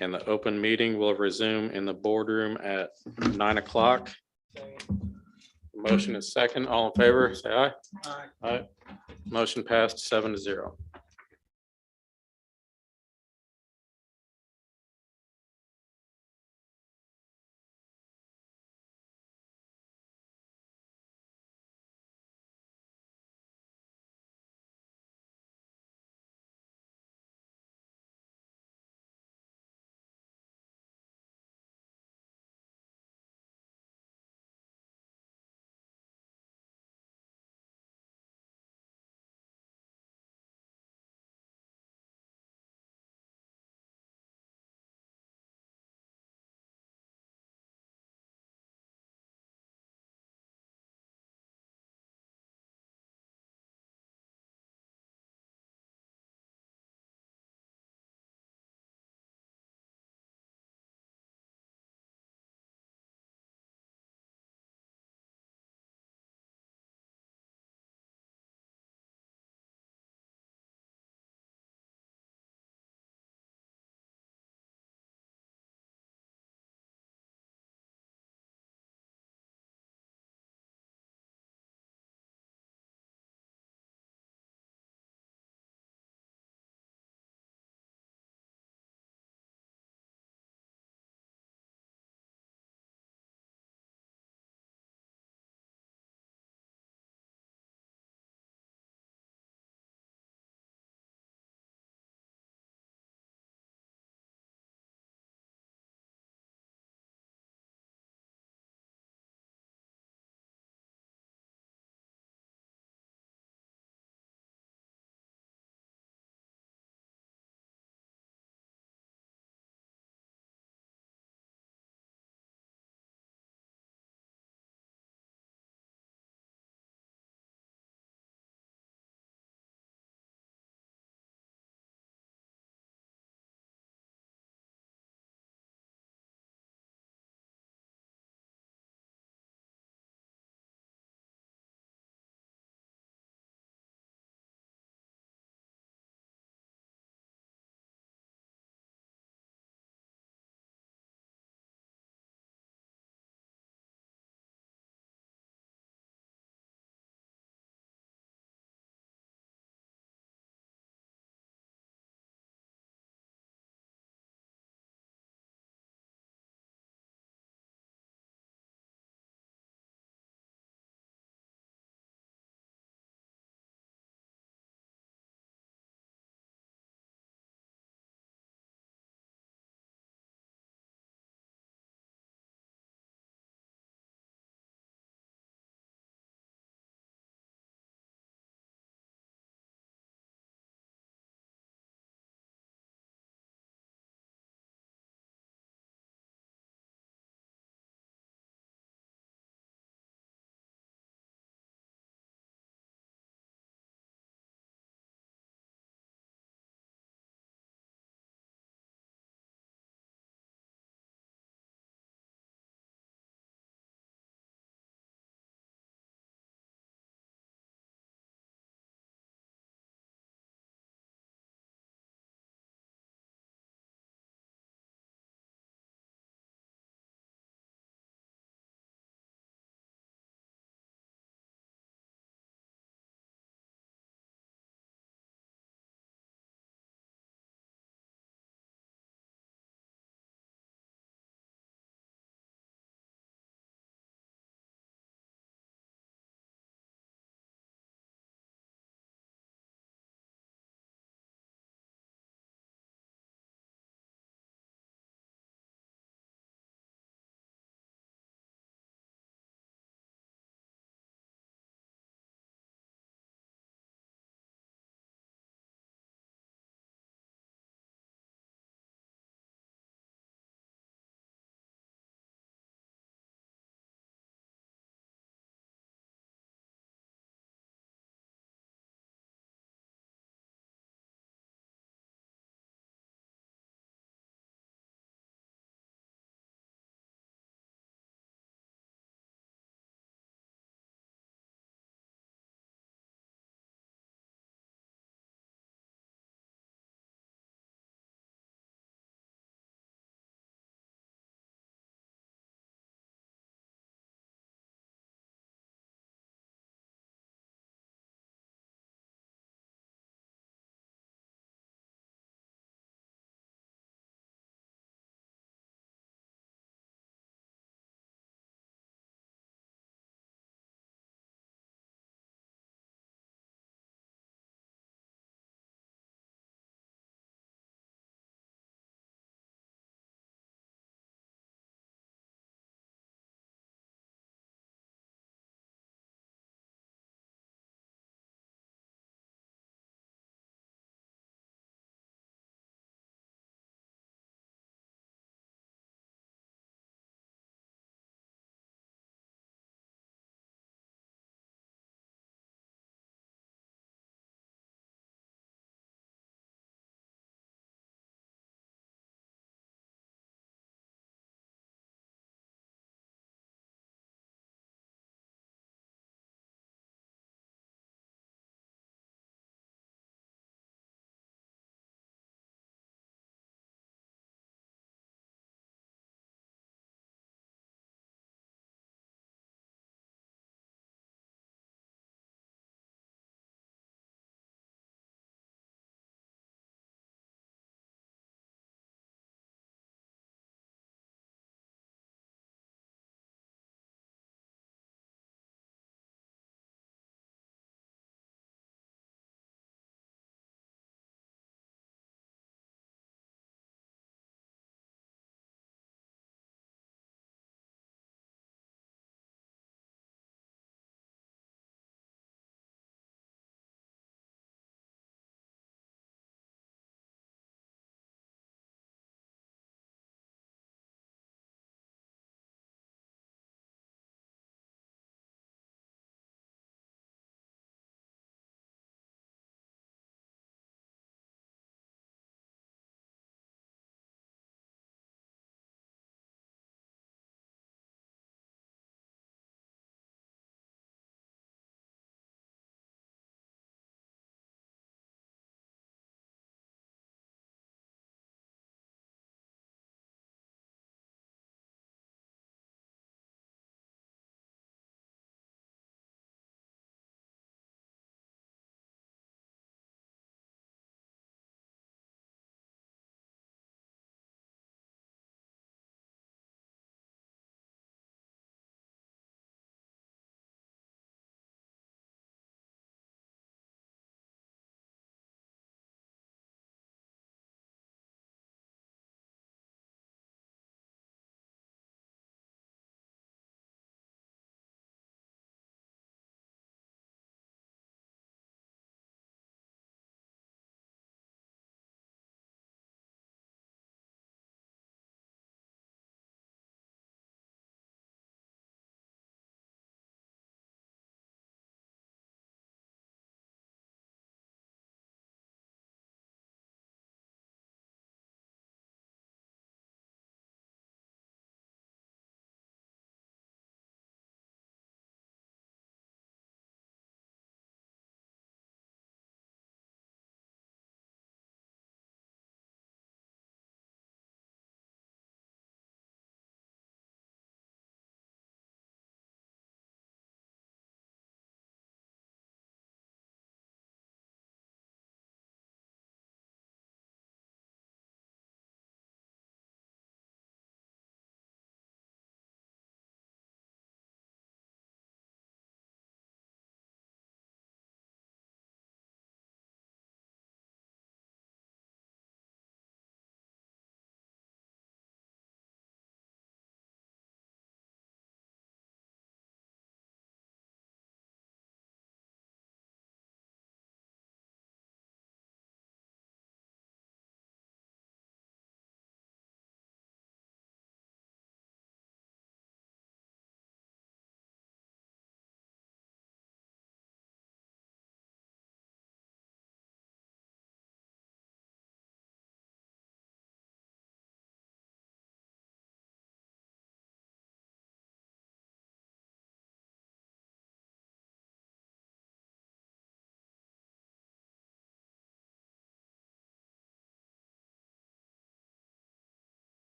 and the open meeting will resume in the boardroom at 9 o'clock. Motion is second. All in favor, say aye. Aye. Aye. Motion passed 7-0.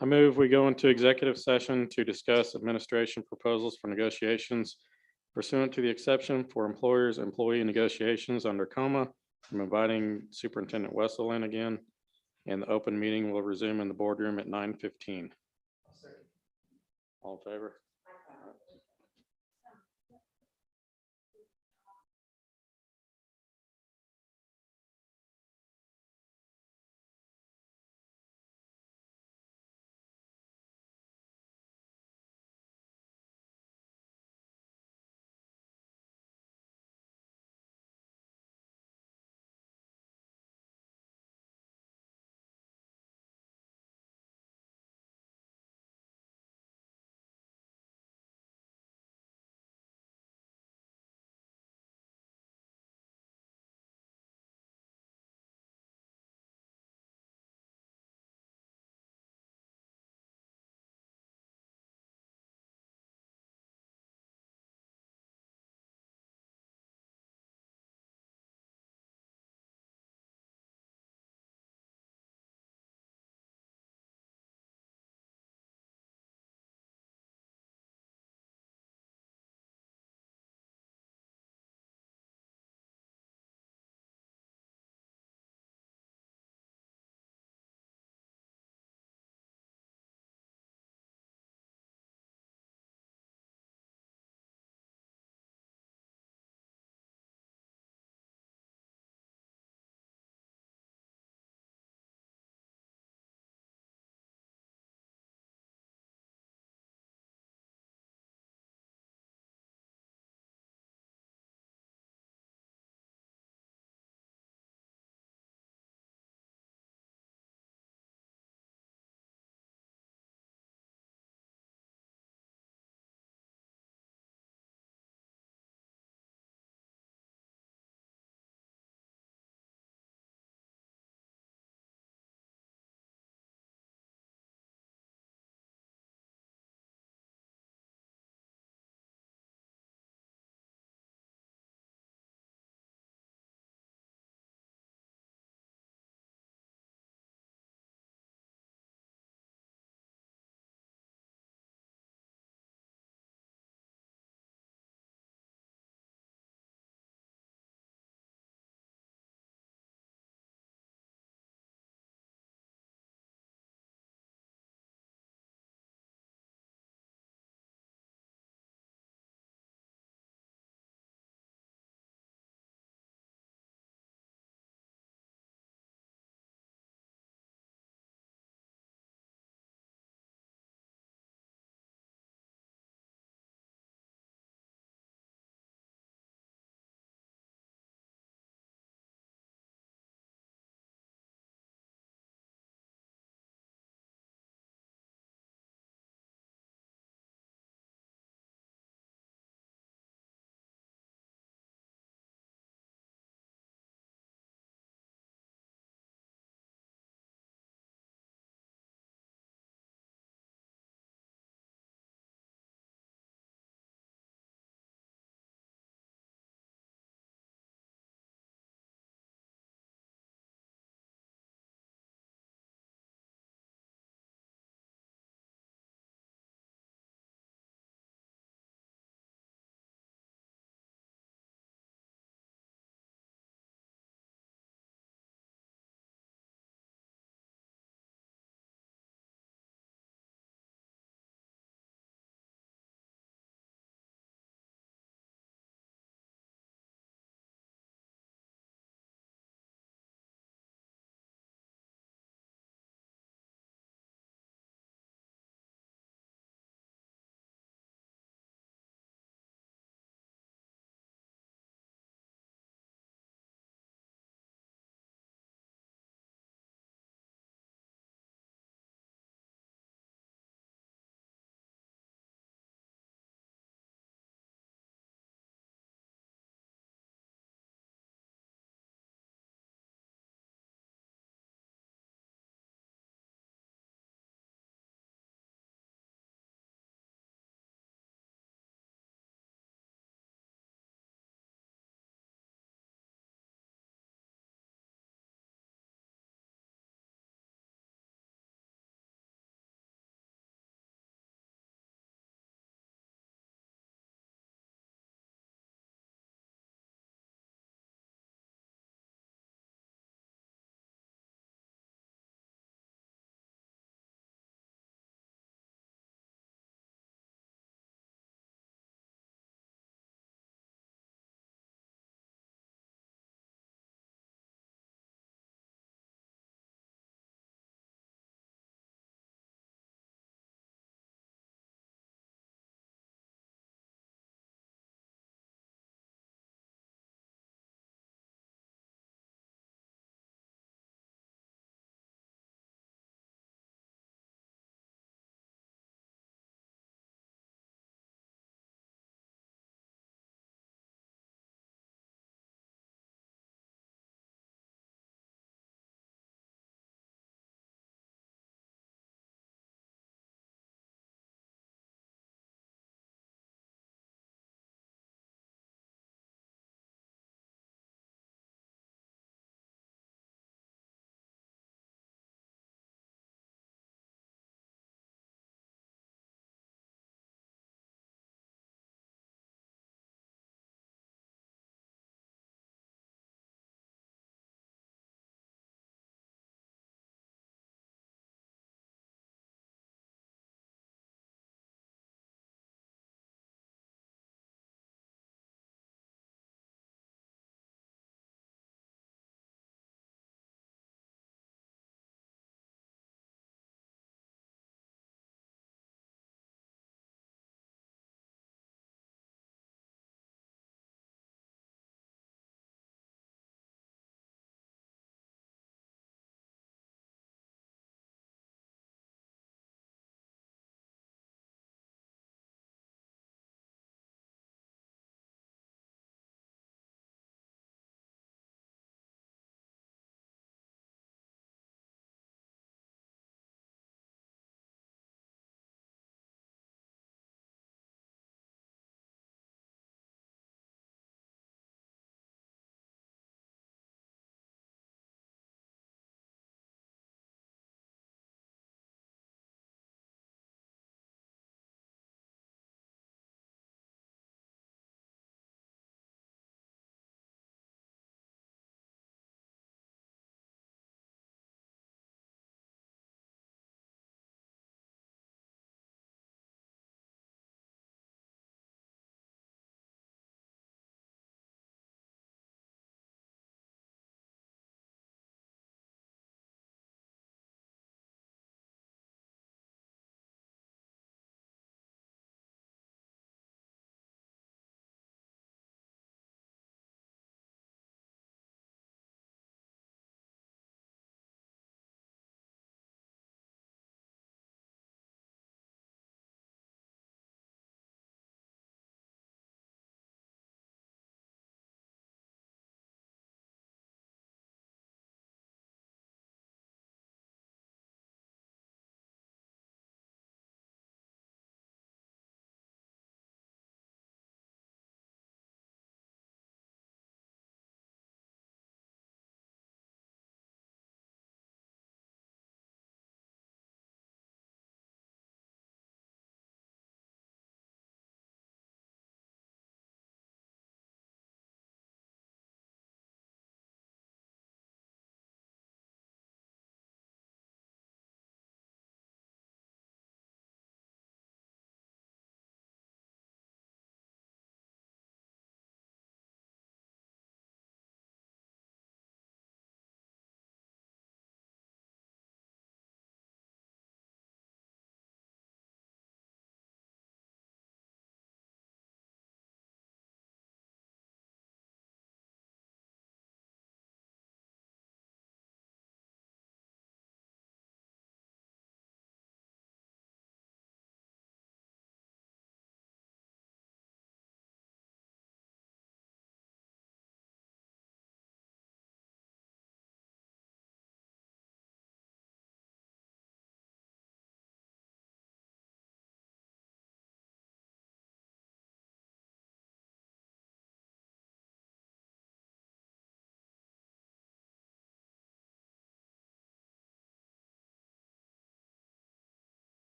I move we go into executive session to discuss administration proposals for negotiations pursuant to the exception for employers, employee negotiations under coma. I'm inviting Superintendent Wessel in again, and the open meeting will resume in the boardroom at 9:15. All in favor?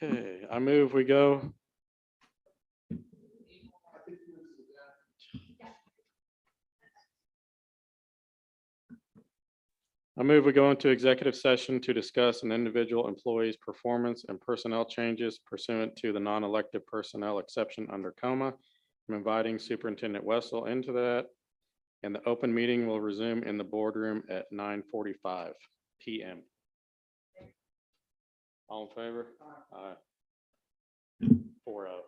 Okay, I move we go. I move we go into executive session to discuss an individual employee's performance and personnel changes pursuant to the non-elected personnel exception under coma. I'm inviting Superintendent Wessel into that. And the open meeting will resume in the boardroom at 9:45 PM. All in favor? Aye. 4-0.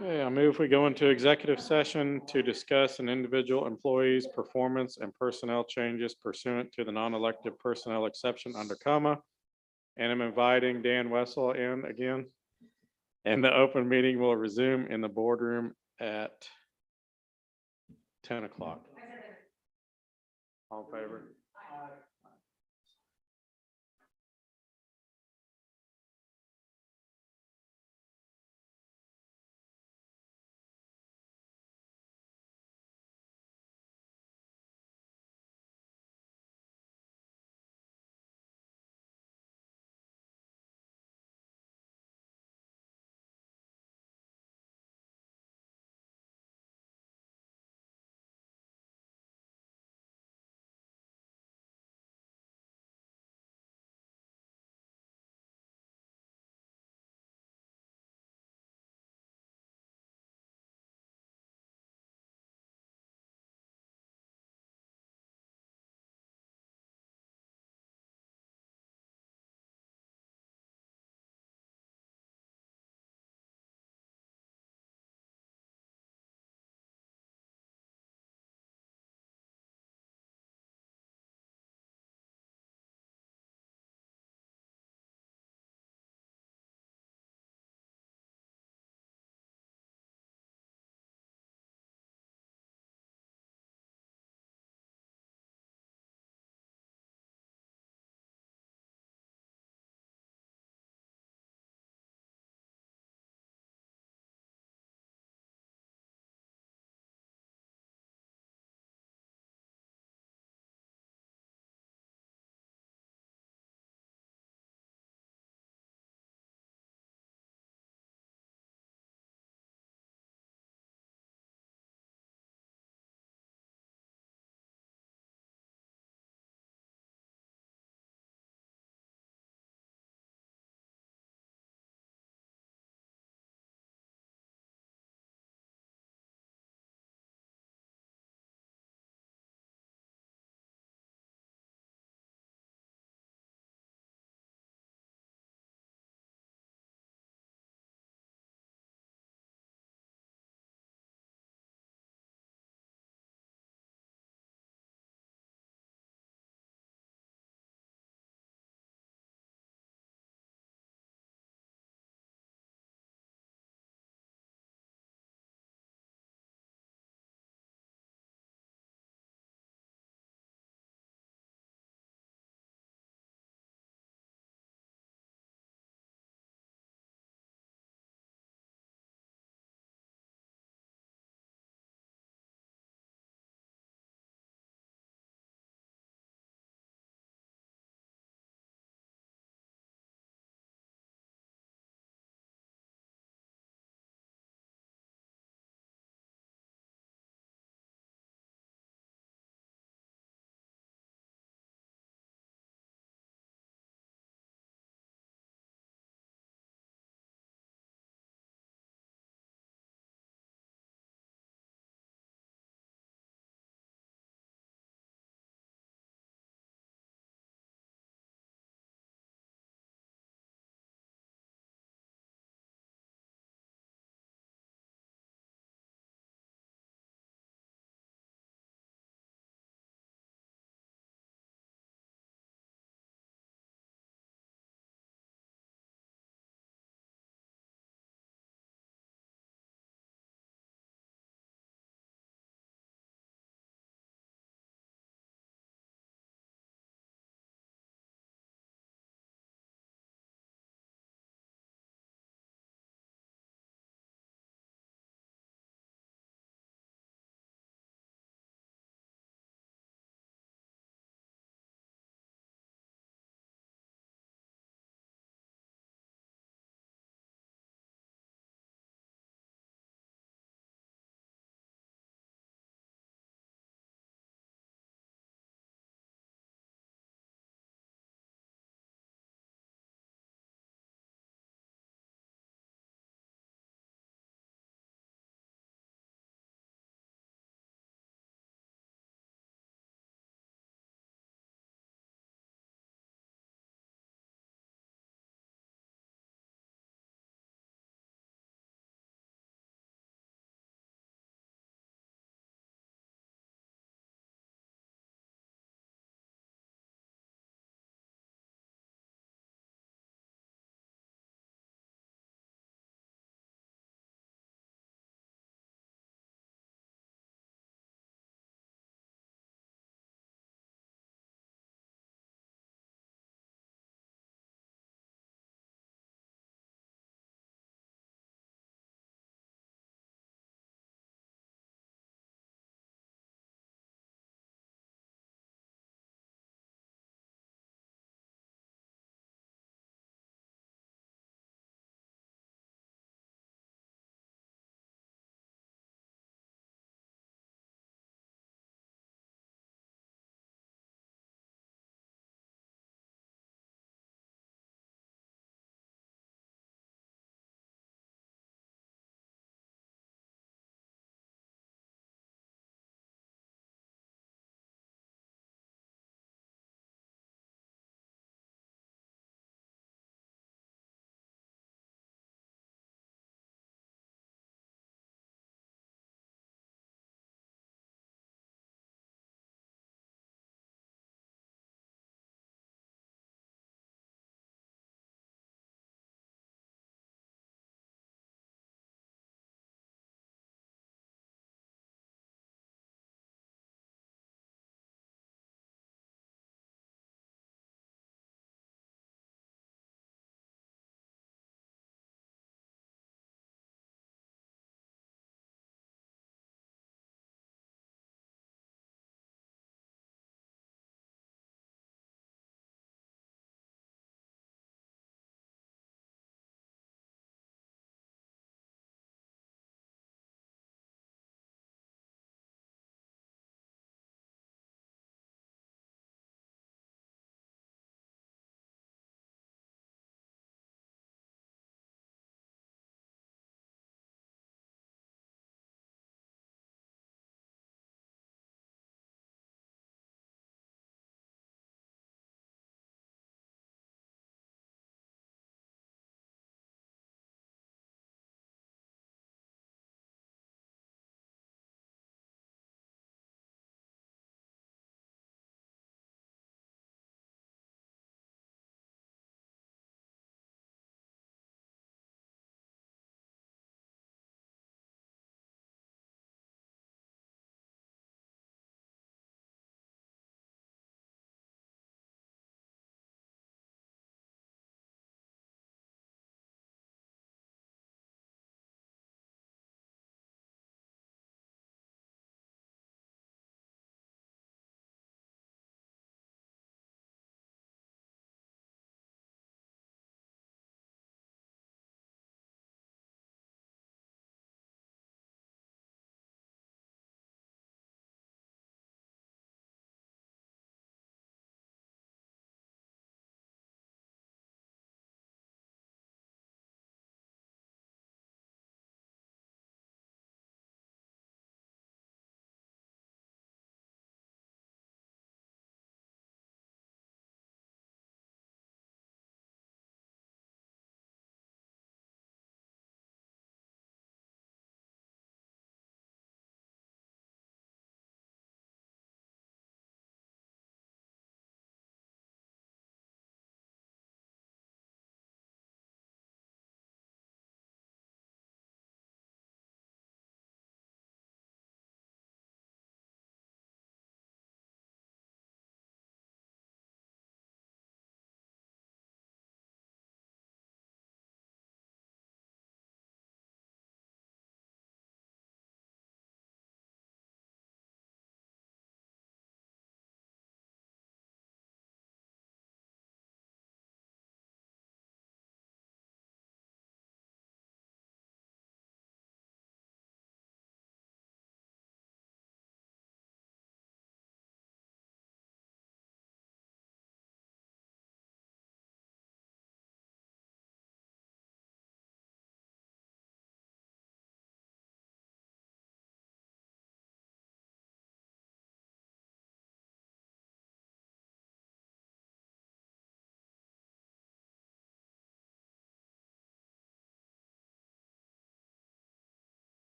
Okay, I move we go into executive session to discuss an individual employee's performance and personnel changes pursuant to the non-elected personnel exception under comma. And I'm inviting Dan Wessel in again. And the open meeting will resume in the boardroom at 10 o'clock. All in favor?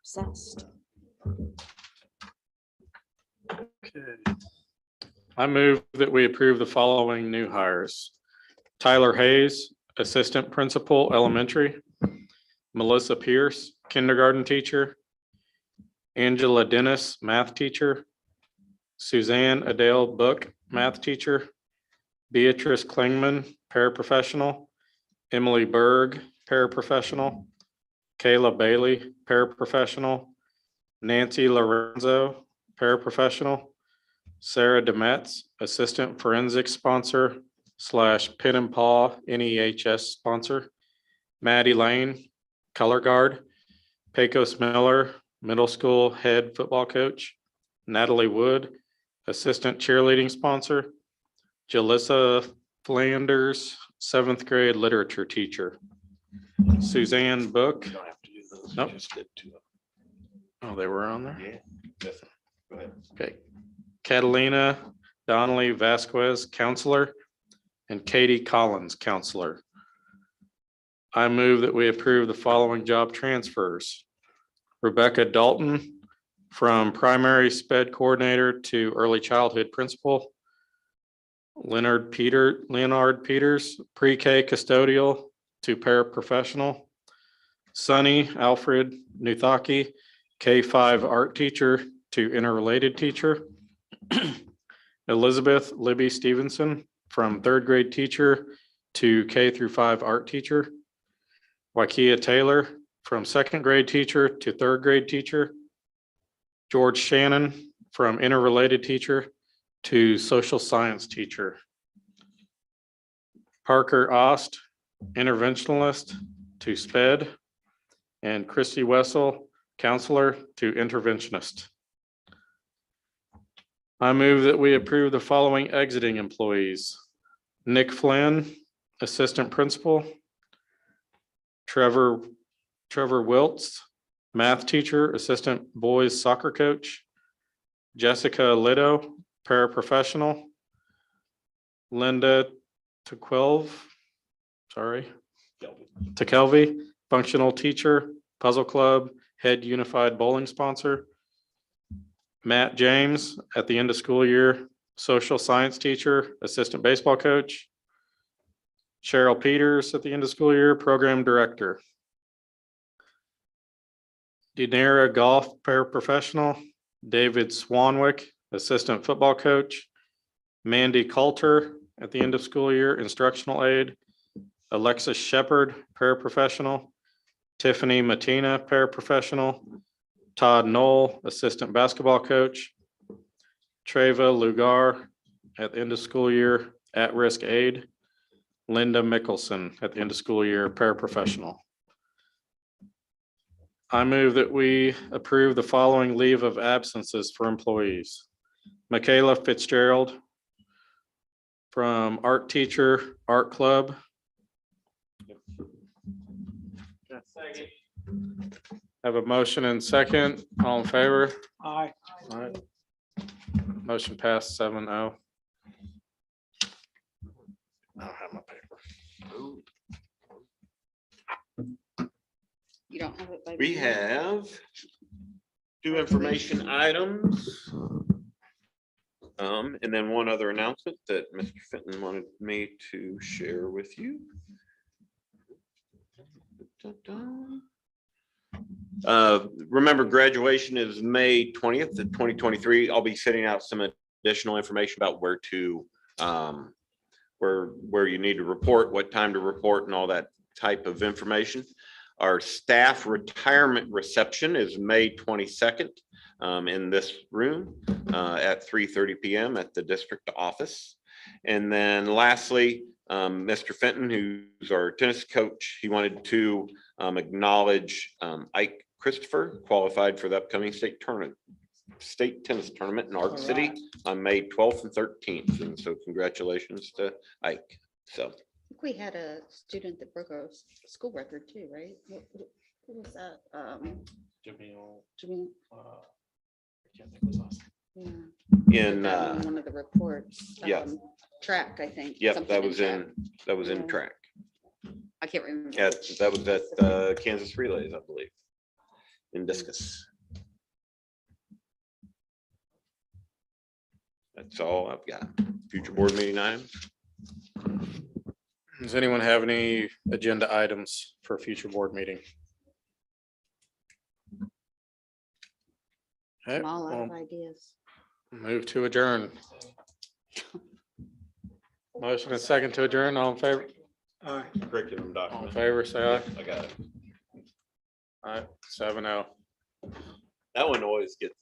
Obsessed. I move that we approve the following new hires. Tyler Hayes, Assistant Principal Elementary. Melissa Pierce, Kindergarten Teacher. Angela Dennis, Math Teacher. Suzanne Adele Book, Math Teacher. Beatrice Klingman, Paraprofessional. Emily Berg, Paraprofessional. Kayla Bailey, Paraprofessional. Nancy Lorenzo, Paraprofessional. Sarah Demetz, Assistant Forensic Sponsor / Pin and Paw NEHS Sponsor. Maddie Lane, Color Guard. Pecos Miller, Middle School Head Football Coach. Natalie Wood, Assistant Cheerleading Sponsor. Jalissa Flanders, 7th grade Literature Teacher. Suzanne Book. Nope. Oh, they were on there? Yeah. Go ahead. Okay. Catalina Donnelly Vasquez, Counselor, and Katie Collins, Counselor. I move that we approve the following job transfers. Rebecca Dalton from Primary Sped Coordinator to Early Childhood Principal. Leonard Peters, Pre-K Custodial to Paraprofessional. Sonny Alfred Nuthaki, K-5 Art Teacher to Interrelated Teacher. Elizabeth Libby Stevenson from 3rd grade teacher to K-5 art teacher. Wakia Taylor from 2nd grade teacher to 3rd grade teacher. George Shannon from interrelated teacher to social science teacher. Parker Ost, interventionalist to SPED. And Christy Wessel, counselor to interventionist. I move that we approve the following exiting employees. Nick Flynn, assistant principal. Trevor Wiltz, math teacher, assistant boys soccer coach. Jessica Lido, paraprofessional. Linda Tekelvey, functional teacher, puzzle club, head unified bowling sponsor. Matt James, at the end of school year, social science teacher, assistant baseball coach. Cheryl Peters, at the end of school year, program director. Dinera Golf, paraprofessional. David Swanwick, assistant football coach. Mandy Coulter, at the end of school year, instructional aide. Alexis Shepherd, paraprofessional. Tiffany Matina, paraprofessional. Todd Knoll, assistant basketball coach. Treva Lugar, at the end of school year, at-risk aide. Linda Mickelson, at the end of school year, paraprofessional. I move that we approve the following leave of absences for employees. Michaela Fitzgerald from art teacher, art club. Have a motion and second. All in favor? Aye. Aye. Motion passed 7-0. I don't have my paper. You don't have it by. We have 2 information items. And then one other announcement that Mr. Fenton wanted me to share with you. Remember, graduation is May 20th of 2023. I'll be sending out some additional information about where to where you need to report, what time to report, and all that type of information. Our staff retirement reception is May 22nd in this room at 3:30 p.m. at the district office. And then lastly, Mr. Fenton, who's our tennis coach, he wanted to acknowledge Ike Christopher, qualified for the upcoming state tennis tournament in Arc City on May 12th and 13th. And so congratulations to Ike. So I think we had a student that broke a school record too, right? Who was that? Jamil. I can't think of his last name. in One of the reports. yeah. Track, I think. Yep, something that was track. in Yeah. track. I can't remember. That was at Kansas Relays, I believe. and discuss. That's all I've got. Future board meeting items? Does anyone have any agenda items for a future board meeting? Okay, I'm all out of well, ideas. move to adjourn. Motion and second to adjourn, all in favor? Aye. Curriculum All in document. favor, say aye. I got it. All right, 7-0. That one always gets